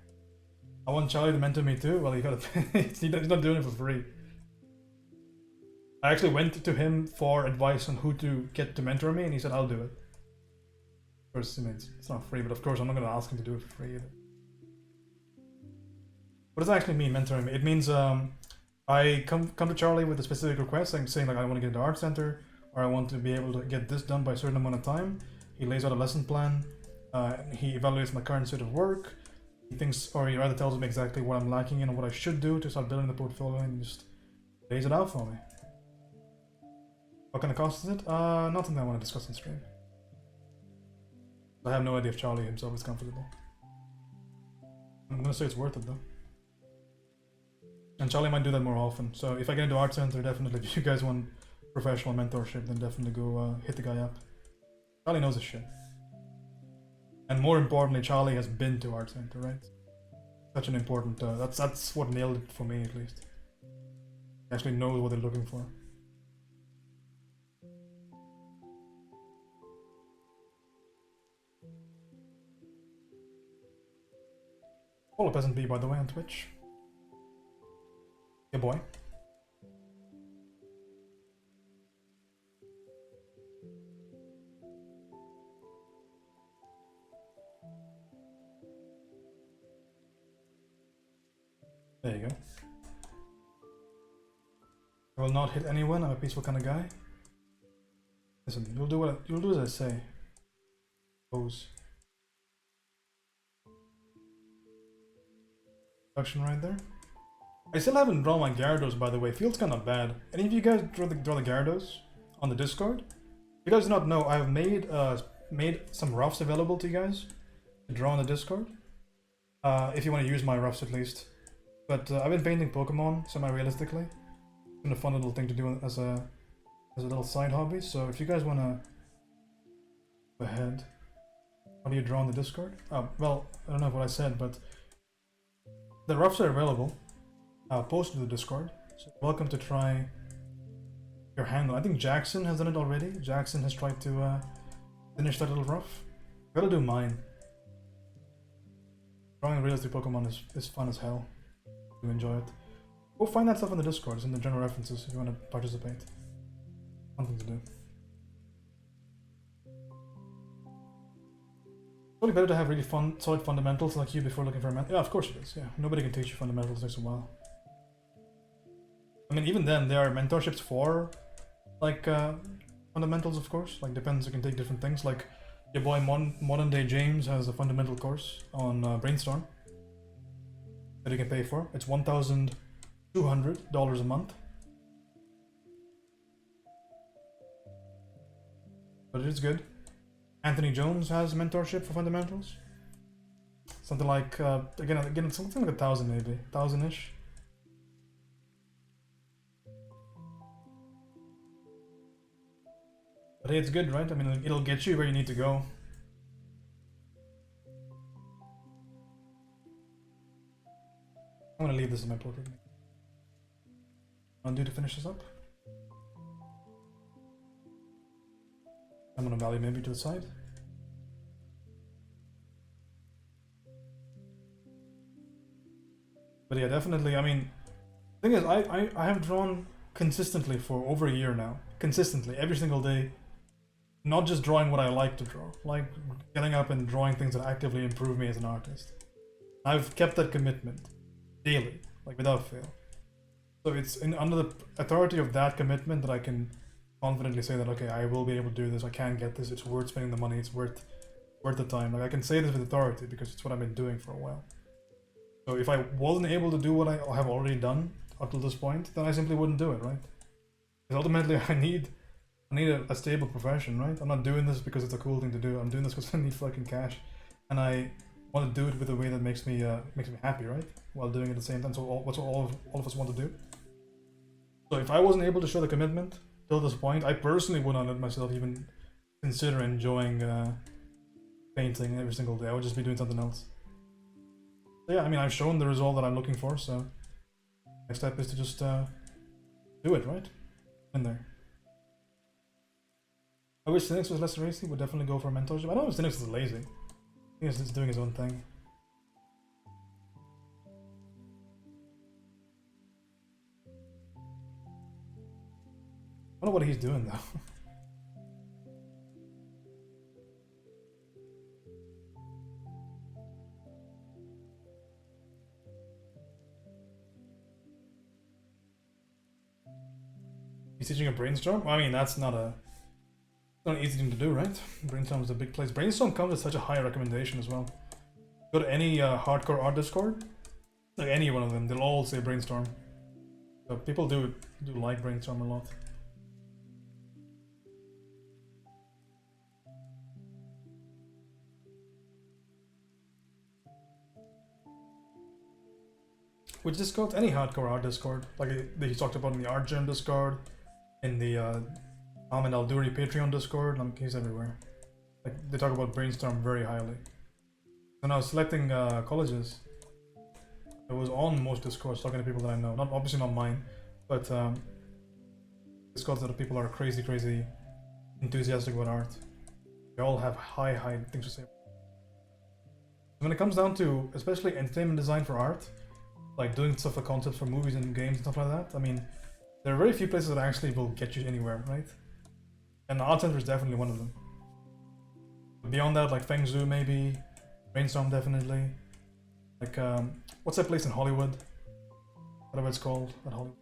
I want Charlie to mentor me too. Well, you gotta pay. He's not doing it for free. I actually went to him for advice on who to get to mentor me, and he said, I'll do it. Of course, I mean, it's not free, but of course I'm not gonna ask him to do it for free either. What does that actually mean, mentoring me? It means I come to Charlie with a specific request, like saying like I want to get into art center, or I want to be able to get this done by a certain amount of time. He lays out a lesson plan. He evaluates my current state of work. He thinks, or he rather tells me exactly what I'm lacking in and what I should do to start building the portfolio, and just lays it out for me. What kind of cost is it? Not something I want to discuss on stream. I have no idea if Charlie himself is comfortable. I'm gonna say it's worth it though. And Charlie might do that more often. So if I get into art center, definitely, if you guys want professional mentorship, then definitely go hit the guy up. Charlie knows his shit. And more importantly, Charlie has been to art center, right? Such an important, that's what nailed it for me at least. He actually knows what they're looking for. Follow Peasant B, by the way, on Twitch. Yeah, boy. There you go. I will not hit anyone. I'm a peaceful kind of guy. Listen, you'll do as I say. Pose. Production right there. I still haven't drawn my Gyarados, by the way. Feels kind of bad. Any of you guys draw the Gyarados on the Discord? If you guys do not know, I've made some roughs available to you guys to draw on the Discord. If you want to use my roughs at least. But I've been painting Pokemon semi-realistically. It's been a fun little thing to do as a as a little side hobby. So if you guys want to go ahead, how do you draw on the Discord? Well, I don't know what I said, but the roughs are available. Posted to the Discord. So you're welcome to try your handle. I think Jackson has done it already. Jackson has tried to finish that little rough. Gotta do mine. Drawing realistic Pokemon is fun as hell. You enjoy it. Go find that stuff in the Discord. It's in the general references if you want to participate. Fun thing to do. Probably better to have really fun, solid fundamentals like you before looking for a mentor. Yeah, of course it is. Yeah, nobody can teach you fundamentals. Takes a while. I mean, even then, there are mentorships for like fundamentals, of course. Like depends. You can take different things. Like your boy Modern Day James has a fundamental course on Brainstorm that you can pay for. It's $1,200 a month. But it is good. Anthony Jones has mentorship for fundamentals. Something like again something like 1,000 maybe, 1,000-ish. But hey, it's good, right? I mean, it'll get you where you need to go. I'm gonna leave this in my portrait. Undo to finish this up. I'm gonna value maybe to the side. But yeah, definitely. I mean, the thing is, I have drawn consistently for over a year now. Consistently, every single day. Not just drawing what I like to draw, like getting up and drawing things that actively improve me as an artist. I've kept that commitment daily, like without fail. So it's under the authority of that commitment that I can confidently say that, okay, I will be able to do this, I can get this, it's worth spending the money, it's worth the time. Like I can say this with authority because it's what I've been doing for a while. So if I wasn't able to do what I have already done up to this point, then I simply wouldn't do it, right? Because ultimately I need a stable profession, right? I'm not doing this because it's a cool thing to do. I'm doing this because I need fucking cash, and I want to do it with a way that makes me happy, right? While doing it at the same time. So what's all of us want to do. So if I wasn't able to show the commitment till this point, I personally would not let myself even consider enjoying painting every single day. I would just be doing something else. So yeah, I mean, I've shown the result that I'm looking for. So next step is to just do it, right? In there. I wish Cynics was less racy, would definitely go for a mentorship. I don't know if Cynics is lazy. I think he's just doing his own thing. I don't know what he's doing though. He's teaching a brainstorm? Well, I mean, that's not an easy thing to do, right? Brainstorm is a big place. Brainstorm comes with such a high recommendation as well. Go to any hardcore art Discord, like any one of them, they'll all say Brainstorm. So people do like Brainstorm a lot. Which Discord? Any hardcore art Discord, like he talked about in the Art Gem Discord, in the Ahmed Al-Duri Patreon Discord. He's everywhere. Like they talk about Brainstorm very highly. When I was selecting colleges, I was on most Discords talking to people that I know. Not obviously not mine, but Discords that people are crazy enthusiastic about art. They all have high things to say. When it comes down to especially entertainment design for art, like doing stuff for concepts for movies and games and stuff like that, I mean, there are very few places that actually will get you anywhere, right? And the Art Center is definitely one of them. But beyond that, like Feng Zhu maybe, Brainstorm definitely. Like, what's that place in Hollywood? Whatever it's called, at Hollywood.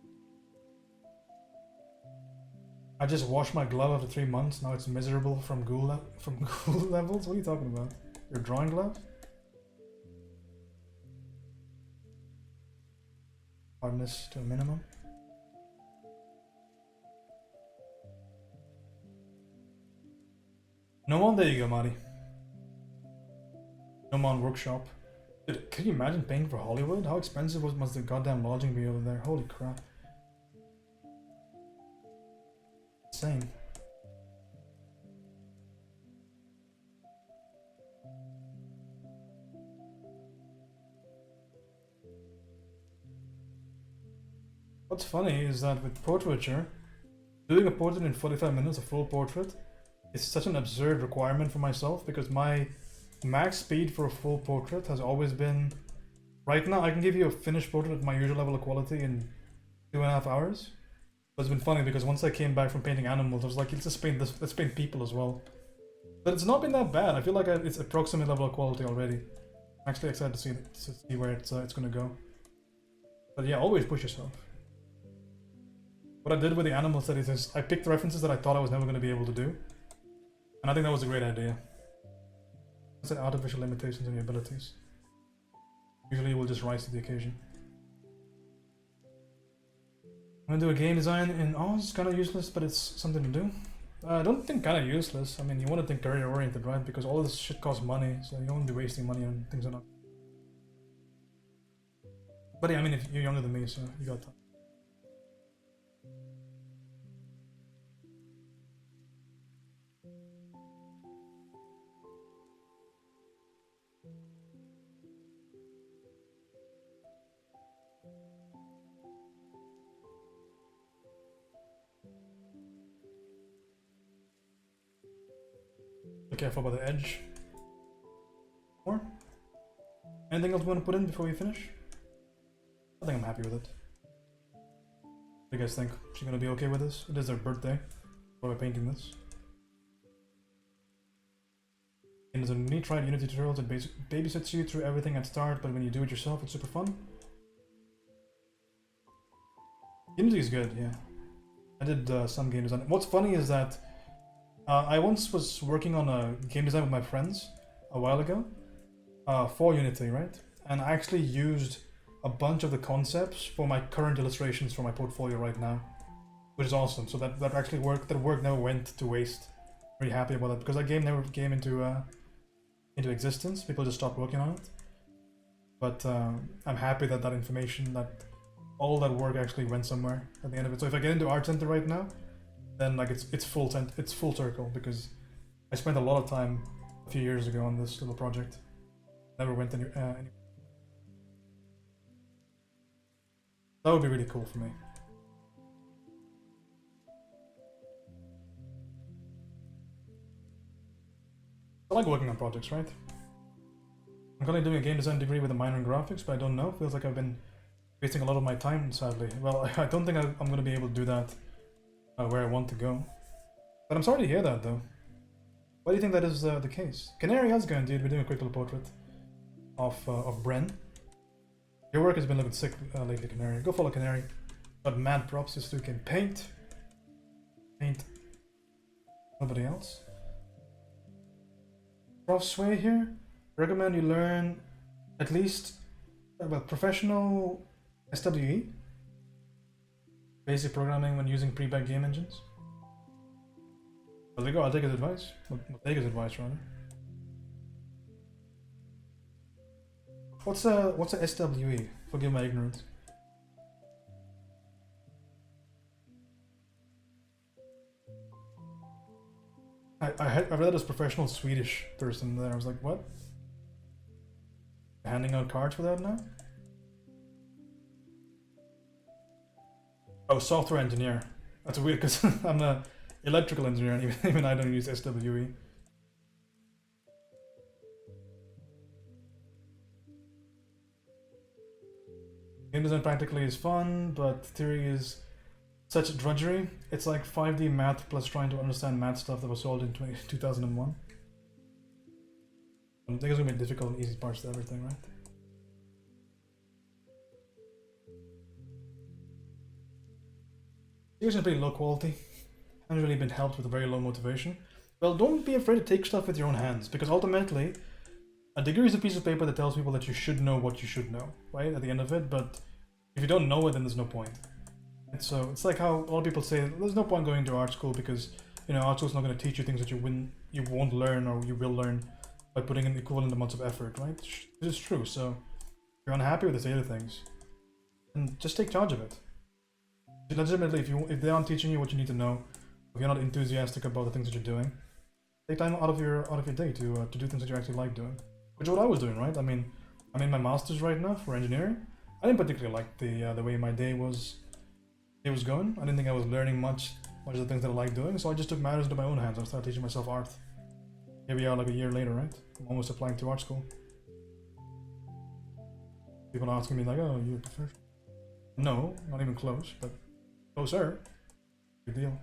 I just washed my glove after 3 months, now it's miserable from ghoul levels? What are you talking about? Your drawing glove? Hardness to a minimum. No one, there you go, Marty. No man workshop. Dude, can you imagine paying for Hollywood? How expensive must the goddamn lodging be over there? Holy crap. insane. What's funny is that with portraiture, doing a portrait in 45 minutes, a full portrait, is such an absurd requirement for myself because my max speed for a full portrait has always been... Right now, I can give you a finished portrait at my usual level of quality in 2.5 hours. But it's been funny because once I came back from painting animals, I was like, let's just paint this, let's paint people as well. But it's not been that bad. I feel like it's approximate level of quality already. I'm actually excited to see where it's gonna go. But yeah, always push yourself. What I did with the animal studies is I picked references that I thought I was never going to be able to do. And I think that was a great idea. I said artificial limitations on your abilities. Usually it will just rise to the occasion. I'm going to do a game design in... Oh, it's kind of useless, but it's something to do. I don't think kind of useless. I mean, you want to think career oriented, right? Because all this shit costs money, so you don't want to be wasting money on things that are not... But yeah, I mean, if you're younger than me, so you got time. Be careful about the edge. More? Anything else we want to put in before we finish? I think I'm happy with it. What do you guys think? Is she gonna be okay with this? It is her birthday. Why am I painting this? And there's a neat tried Unity tutorial that babysits you through everything at start, but when you do it yourself, it's super fun. Unity is good, yeah. I did some game design. What's funny is that I once was working on a game design with my friends a while ago for Unity, right? And I actually used a bunch of the concepts for my current illustrations for my portfolio right now, which is awesome. So that actually worked. That work never went to waste. Very happy about that because that game never came into existence. People just stopped working on it. But I'm happy that that information, that all that work actually went somewhere at the end of it. So if I get into Art Center right now, then like it's full circle because I spent a lot of time a few years ago on this little project. Never went anywhere. That would be really cool for me. I like working on projects, right? I'm currently doing a game design degree with a minor in graphics, but I don't know. Feels like I've been wasting a lot of my time, sadly. Well, I don't think I'm going to be able to do that where I want to go. But I'm sorry to hear that, though. Why do you think that is the case? Canary, how's it going, dude? We're doing a quick little portrait of Bren. Your work has been looking sick lately, Canary. Go follow Canary. Got mad props, this dude can paint. Paint. Nobody else. Prof Sway here. Recommend you learn at least about professional SWE. Basic programming when using pre-backed game engines. Well, there you go, I'll take his advice. I'll take his advice, rather. What's a SWE? Forgive my ignorance. I read it as professional Swedish person there. I was like, what? Handing out cards for that now? Oh, software engineer. That's weird because I'm an electrical engineer and even I don't use SWE. Game design practically is fun, but theory is such drudgery. It's like 5D math plus trying to understand math stuff that was solved in 2001. I think it's going to be difficult and easy parts to everything, right? Here's a pretty low quality. Hasn't really been helped with a very low motivation. Well, don't be afraid to take stuff with your own hands, because ultimately, a degree is a piece of paper that tells people that you should know what you should know, right? At the end of it, but if you don't know it, then there's no point. And so it's like how a lot of people say there's no point going to art school because art school's not going to teach you things that you won't learn or you will learn by putting in equivalent amounts of effort, right? It is true. So if you're unhappy with the state of things, then just take charge of it. Legitimately, if they aren't teaching you what you need to know, If you're not enthusiastic about the things that you're doing, take time out of your day to do things that you actually like doing. Which is what I was doing, right? I mean, I'm in my master's right now for engineering. I didn't particularly like the way my day was going. I didn't think I was learning much of the things that I like doing, so I just took matters into my own hands and started teaching myself art. Here we are, like a year later, right? I'm almost applying to art school. People are asking me like, "Oh, you're a professional?" No, not even close, but closer. Good deal.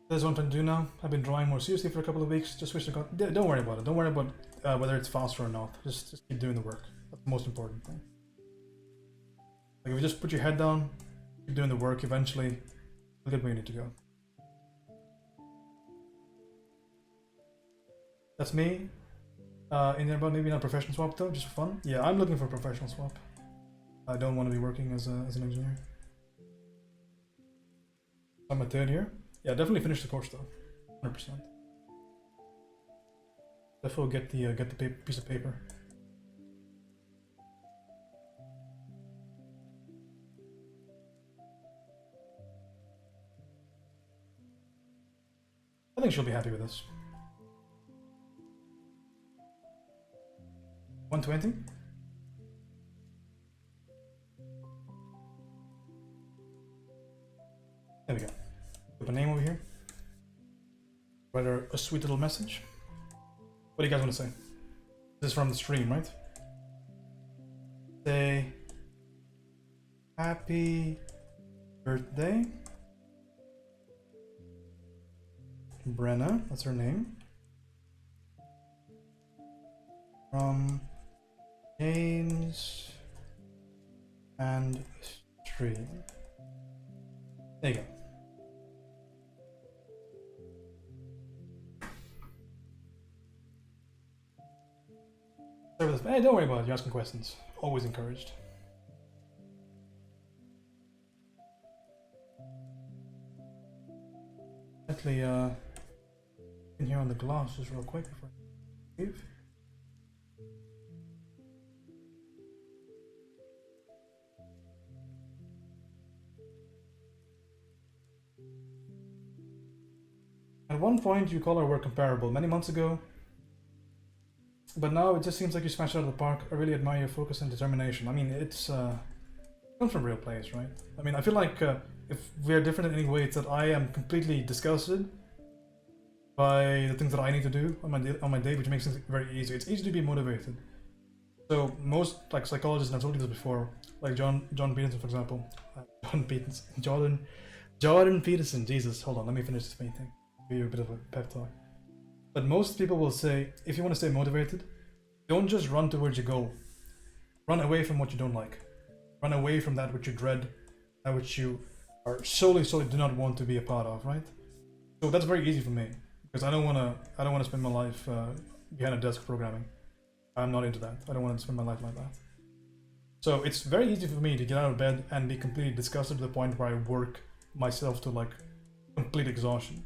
That's what I'm trying to do now. I've been drawing more seriously for a couple of weeks. Just wish I got. Don't worry about it. Don't worry about whether it's faster or not. Just keep doing the work. That's the most important thing. Like if you just put your head down, keep doing the work. Eventually, you'll get where you need to go. That's me. In there, but maybe not professional swap though, just for fun. Yeah, I'm looking for a professional swap. I don't want to be working as an engineer. I'm a third year. Yeah, definitely finish the course though, 100%. Definitely get the piece of paper. I think she'll be happy with this. 120. There we go. Put a name over here. Write her a sweet little message. What do you guys want to say? This is from the stream, right? Say happy birthday, Brenna. That's her name. From James and Stream. There you go. Hey, don't worry about it. You're asking questions. Always encouraged. Definitely in here on the glasses real quick before I leave. At one point, you call our work comparable many months ago, but now it just seems like you smashed it out of the park. I really admire your focus and determination. I mean, it's comes from real place, right? I mean, I feel like if we are different in any way, it's that I am completely disgusted by the things that I need to do on my day, which makes it very easy. It's easy to be motivated. So most like psychologists, and I've told you this before, like John Peterson, for example, Jordan Peterson. Jesus, hold on, let me finish this main thing. Give you a bit of a pep talk. But most people will say, if you want to stay motivated, don't just run towards your goal. Run away from what you don't like. Run away from that which you dread, that which you are solely do not want to be a part of, right? So that's very easy for me because I don't want to spend my life behind a desk programming. I'm not into that. I don't want to spend my life like that. So it's very easy for me to get out of bed and be completely disgusted to the point where I work myself to like complete exhaustion.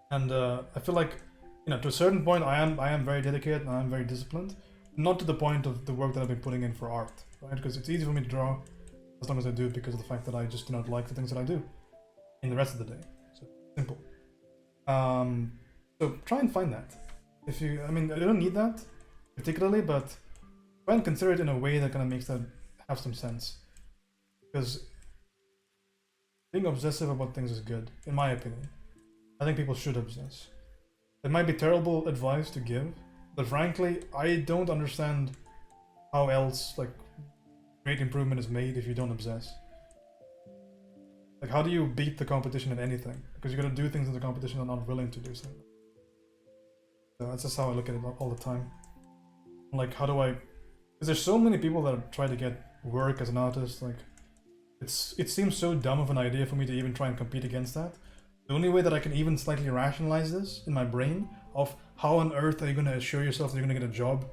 And I feel like, you know, to a certain point, I am very dedicated and I am very disciplined. Not to the point of the work that I've been putting in for art, right? Because it's easy for me to draw as long as I do it because of the fact that I just do not like the things that I do in the rest of the day. So simple. So try and find that. If you, I mean, I don't need that particularly, but try and consider it in a way that kind of makes that have some sense. Because being obsessive about things is good, in my opinion. I think people should obsess. It might be terrible advice to give, but frankly, I don't understand how else like great improvement is made if you don't obsess. Like, how do you beat the competition at anything? Because you gotta do things in the competition and not willing to do something. So that's just how I look at it all the time. Like, how do I? Because there's so many people that try to get work as an artist. Like, it seems so dumb of an idea for me to even try and compete against that. The only way that I can even slightly rationalize this in my brain of how on earth are you going to assure yourself that you're going to get a job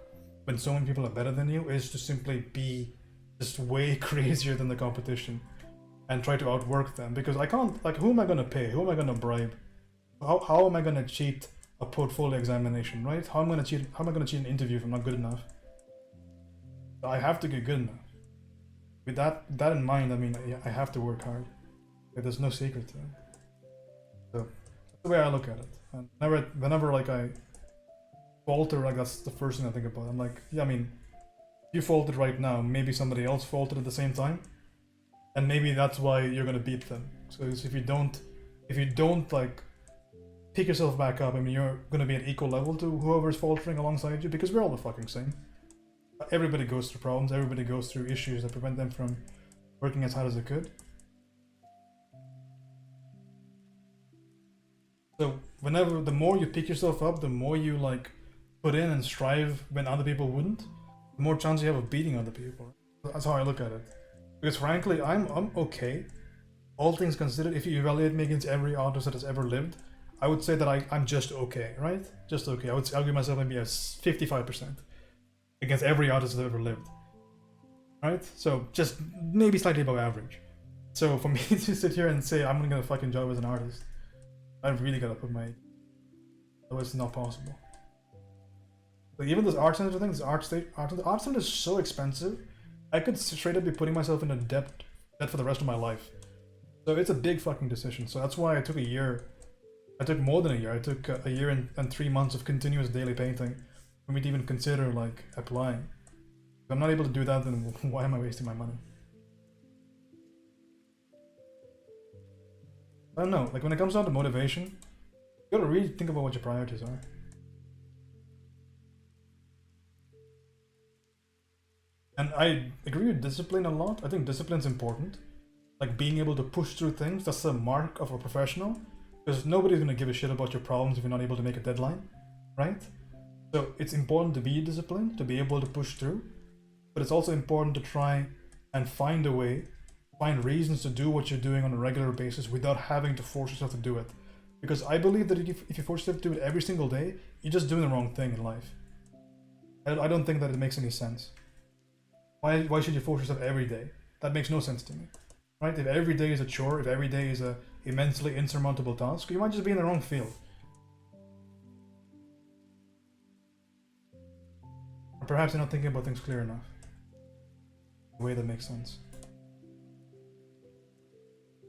when so many people are better than you is to simply be just way crazier than the competition and try to outwork them. Because I can't, like, who am I going to pay? Who am I going to bribe? How am I going to cheat a portfolio examination, right? How am I gonna cheat an interview if I'm not good enough? I have to get good enough. With that in mind, I mean, I have to work hard. There's no secret to it. So that's the way I look at it. And whenever like I falter, like that's the first thing I think about. I'm like, yeah, I mean, if you faltered right now, maybe somebody else faltered at the same time, and maybe that's why you're gonna beat them. So if you don't like pick yourself back up, I mean, you're gonna be at equal level to whoever's faltering alongside you, because we're all the fucking same. Everybody goes through problems. Everybody goes through issues that prevent them from working as hard as they could. So the more you pick yourself up, the more you like put in and strive when other people wouldn't, the more chance you have of beating other people. That's how I look at it. Because frankly, I'm okay. All things considered, if you evaluate me against every artist that has ever lived, I would say that I'm just okay, right? Just okay. I would argue myself maybe as 55% against every artist that ever lived, right? So just maybe slightly above average. So for me to sit here and say I'm gonna get a fucking job as an artist, I've really gotta put my... Otherwise it's not possible. But even this art center thing, the art center is so expensive, I could straight up be putting myself into debt for the rest of my life. So it's a big fucking decision. So that's why I took a year. I took more than a year. I took a year and 3 months of continuous daily painting for me to even consider like applying. If I'm not able to do that, then why am I wasting my money? I don't know, like when it comes down to motivation, you gotta really think about what your priorities are. And I agree with discipline a lot. I think discipline's important. Like being able to push through things, that's the mark of a professional. Because nobody's gonna give a shit about your problems if you're not able to make a deadline, right? So it's important to be disciplined, to be able to push through. But it's also important to try and find a way, find reasons to do what you're doing on a regular basis without having to force yourself to do it. Because I believe that if you force yourself to do it every single day, you're just doing the wrong thing in life. I don't think that it makes any sense. Why should you force yourself every day? That makes no sense to me. Right? If every day is a chore, if every day is a immensely insurmountable task, you might just be in the wrong field. Or perhaps you're not thinking about things clear enough. In a way that makes sense.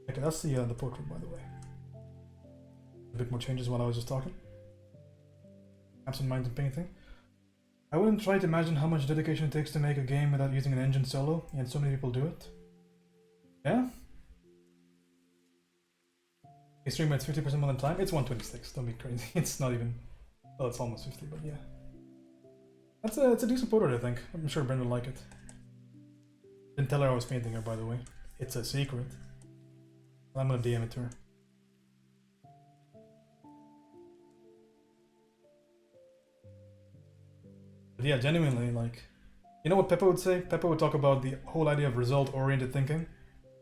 Okay, that's the portrait, by the way. A bit more changes while I was just talking. Absent-minded painting. I wouldn't try to imagine how much dedication it takes to make a game without using an engine solo, and so many people do it. Yeah? You stream at 50% more than time? It's 126, don't be crazy. It's not even... Well, it's almost 50, but yeah. It's a decent portrait, I think. I'm sure Brenda will like it. Didn't tell her I was painting her, by the way. It's a secret. I'm gonna DM it to her. But yeah, genuinely, like... You know what Peppa would say? Peppa would talk about the whole idea of result-oriented thinking,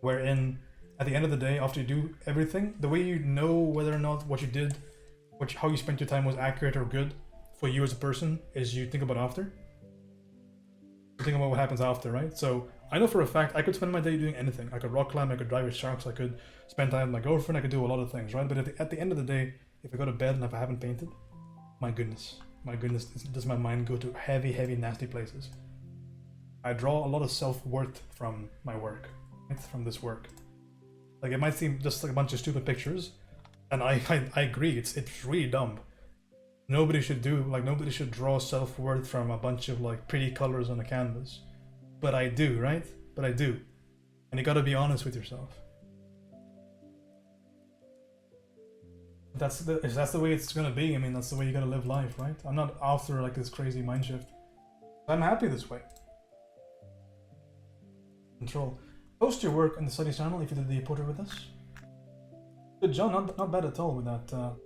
wherein, at the end of the day, after you do everything, the way you know whether or not what you did, how you spent your time was accurate or good for you as a person, is you think about after. You think about what happens after, right? So, I know for a fact I could spend my day doing anything. I could rock climb, I could drive with sharks, I could spend time with my girlfriend, I could do a lot of things, right? But at the end of the day, if I go to bed and if I haven't painted, my goodness, does my mind go to heavy, nasty places. I draw a lot of self-worth from my work, right? From this work. Like, it might seem just like a bunch of stupid pictures, and I agree, it's really dumb. Nobody should draw self-worth from a bunch of like pretty colors on a canvas. But I do, right? But I do. And you gotta be honest with yourself. That's the way it's gonna be. I mean, that's the way you gotta live life, right? I'm not after like this crazy mind shift. I'm happy this way. Control. Post your work on the studies channel if you did the portrait with us. Good job, not bad at all with that.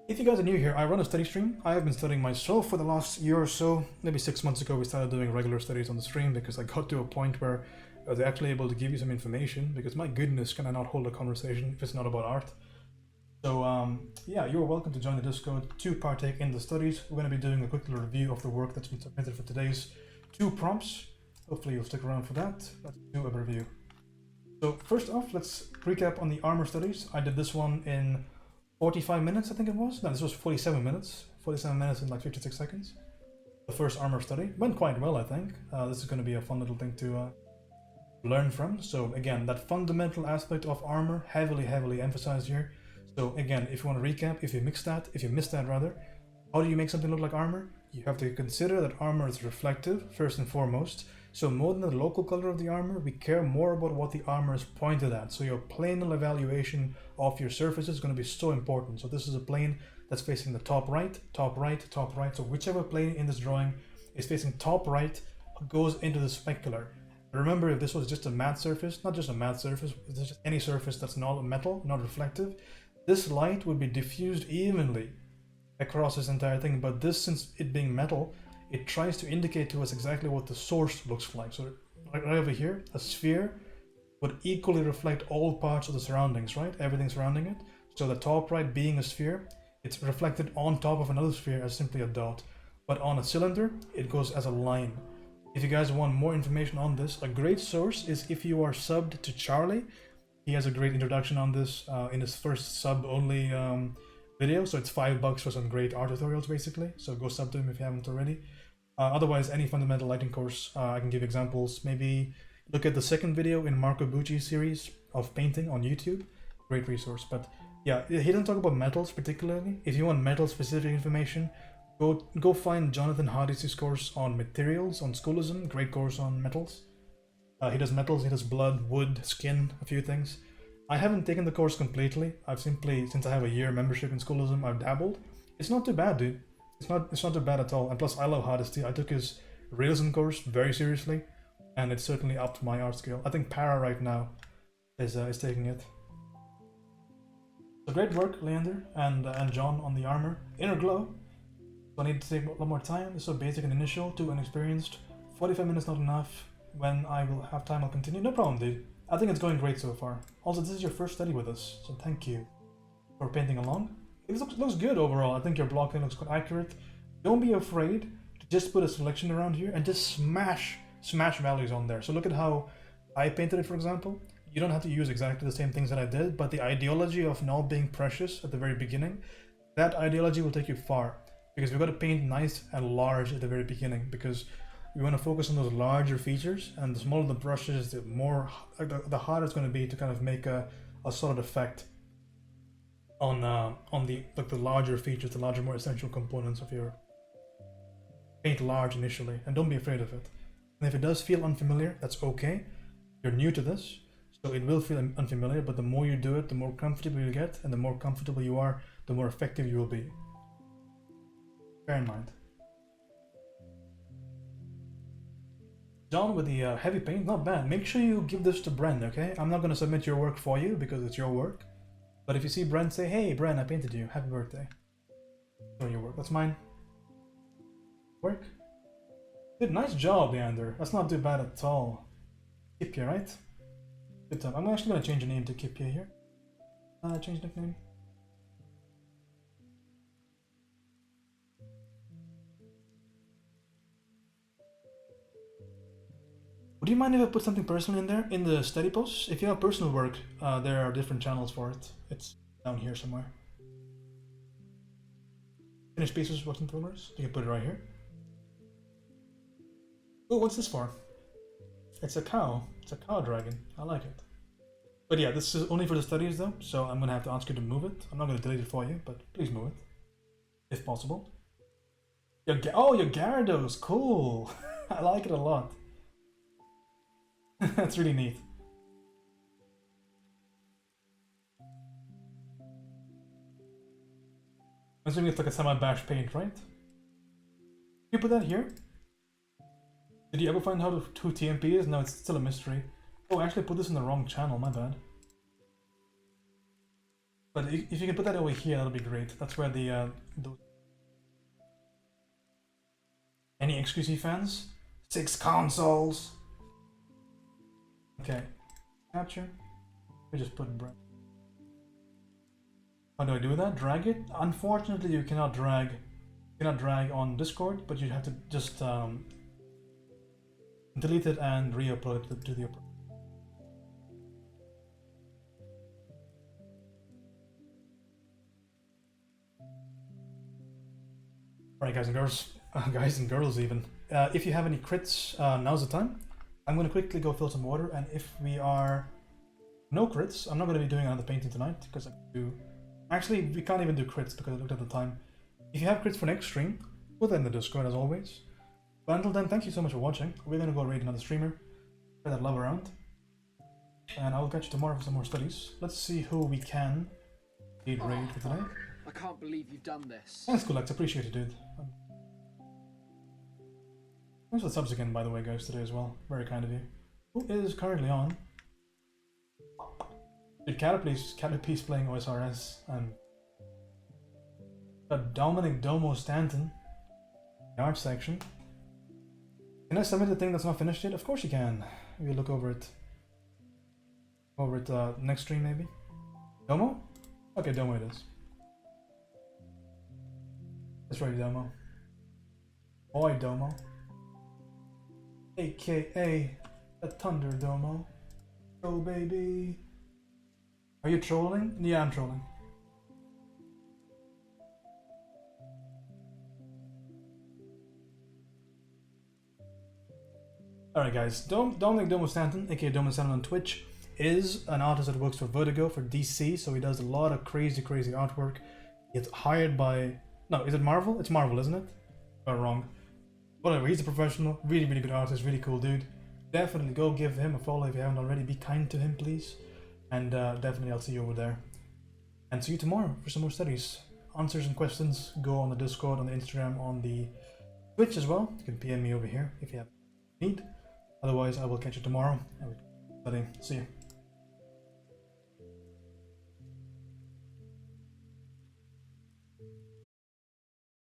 If you guys are new here, I run a study stream. I have been studying myself for the last year or so. Maybe 6 months ago we started doing regular studies on the stream because I got to a point where I was actually able to give you some information, because my goodness, can I not hold a conversation if it's not about art? So yeah, you're welcome to join the Discord to partake in the studies. We're going to be doing a quick little review of the work that's been submitted for today's 2 prompts. Hopefully you'll stick around for that. Let's do a review. So first off, let's recap on the armor studies. I did this one in 45 minutes, I think it was. No, this was 47 minutes. 47 minutes in like 56 seconds. The first armor study went quite well, I think. This is going to be a fun little thing to learn from. So again, that fundamental aspect of armor, heavily emphasized here. So again, if you want to recap, if you missed that rather, how do you make something look like armor? You have to consider that armor is reflective, first and foremost. So more than the local color of the armor, we care more about what the armor is pointed at. So your planal evaluation of your surface is going to be so important. So this is a plane that's facing the top right, top right, top right. So whichever plane in this drawing is facing top right goes into the specular. Remember, if this was just a matte surface, not just a matte surface, it's just any surface that's not metal, not reflective, this light would be diffused evenly across this entire thing. But this, since it being metal, it tries to indicate to us exactly what the source looks like. So right over here, a sphere would equally reflect all parts of the surroundings, right? Everything surrounding it. So the top right being a sphere, it's reflected on top of another sphere as simply a dot. But on a cylinder, it goes as a line. If you guys want more information on this, a great source is if you are subbed to Charlie. He has a great introduction on this in his first sub-only video, so it's $5 for some great art tutorials basically. So go sub to him if you haven't already. Otherwise, any fundamental lighting course, I can give examples. Maybe look at the second video in Marco Bucci's series of painting on YouTube. Great resource. But yeah, he doesn't talk about metals particularly. If you want metal-specific information, go find Jonathan Hardy's course on materials on schoolism. Great course on metals. He does metals, he does blood, wood, skin, a few things. I haven't taken the course completely. I've simply, since I have a year membership in schoolism, I've dabbled. It's not too bad, dude. It's not too bad at all. And plus, I love Hardesty. I took his realism course very seriously, and it certainly upped my art skill. I think Para right now is taking it. So great work, Leander and John on the armor. Inner glow. So I need to take a lot more time. It's so basic and initial, too inexperienced. 45 minutes not enough. When I will have time, I'll continue. No problem, dude. I think it's going great so far. Also, this is your first study with us, so thank you for painting along. It looks good overall. I think your blocking looks quite accurate. Don't be afraid to just put a selection around here and just smash values on there. So look at how I painted it, for example. You don't have to use exactly the same things that I did, but the ideology of not being precious at the very beginning, that ideology will take you far. Because we've got to paint nice and large at the very beginning, because we want to focus on those larger features, and the smaller the brushes, the more the harder it's going to be to kind of make a solid effect on the larger features, the larger, more essential components of your paint large initially, and don't be afraid of it. And if it does feel unfamiliar, that's okay. You're new to this, so it will feel unfamiliar, but the more you do it, the more comfortable you get, and the more comfortable you are, the more effective you will be. Bear in mind. John with the heavy paint, not bad. Make sure you give this to Bren, okay? I'm not going to submit your work for you because it's your work. But if you see Bren, say, hey, Bren, I painted you. Happy birthday. Show your work. That's mine. Work. Did nice job, Leander. That's not too bad at all. Kipia, right? Good time. I'm actually going to change your name to Kipia here. Change nickname. Would you mind if I put something personal in there, in the study posts? If you have personal work, there are different channels for it. It's down here somewhere. Finished pieces, work in progress. You can put it right here. Oh, what's this for? It's a cow. It's a cow dragon. I like it. But yeah, this is only for the studies though, so I'm gonna have to ask you to move it. I'm not gonna delete it for you, but please move it, if possible. Your Gyarados, cool. I like it a lot. That's really neat. I'm assuming it's like a semi-bash paint, right? You put that here? Did you ever find out who TMP is? No, it's still a mystery. Oh, I actually put this in the wrong channel, my bad. But if you can put that over here, that'll be great. That's where the Any XQC fans? 6 consoles! Okay, capture. We just put Brent. How do I do that? Drag it? Unfortunately, you cannot drag. You cannot drag on Discord, but you have to just delete it and re-upload it to the upload. Alright, guys and girls. Guys and girls, even. If you have any crits, now's the time. I'm going to quickly go fill some water, and if we are no crits, I'm not going to be doing another painting tonight, because I do... Actually, we can't even do crits, because I looked at the time. If you have crits for next stream, put them in the Discord, as always. But until then, thank you so much for watching. We're going to go raid another streamer, spread that love around. And I will catch you tomorrow for some more studies. Let's see who we can raid for today. I can't believe you've done this. Thanks, Colex. Appreciate it, dude. Thanks for the subs again, by the way, guys, today as well. Very kind of you. Who is currently on? Dude, Caterpiece playing OSRS, and got Dominic Domo Stanton, the art section. Can I submit the thing that's not finished yet? Of course you can. We'll look over it. Next stream, maybe? Domo? Okay, Domo it is. That's right, Domo. Boy, Domo. AKA the Thunder Domo. Oh, baby. Are you trolling? Yeah, I'm trolling. Alright, guys. Dominic Domo Stanton, aka Domo Stanton on Twitch, is an artist that works for Vertigo, for DC, so he does a lot of crazy artwork. He gets hired by... No, is it Marvel? It's Marvel, isn't it? Oh, wrong. Whatever, he's a professional, really good artist, really cool dude. Definitely go give him a follow if you haven't already. Be kind to him, please. And definitely I'll see you over there. And see you tomorrow for some more studies. Answers and questions, go on the Discord, on the Instagram, on the Twitch as well. You can PM me over here if you have need. Otherwise, I will catch you tomorrow. See you.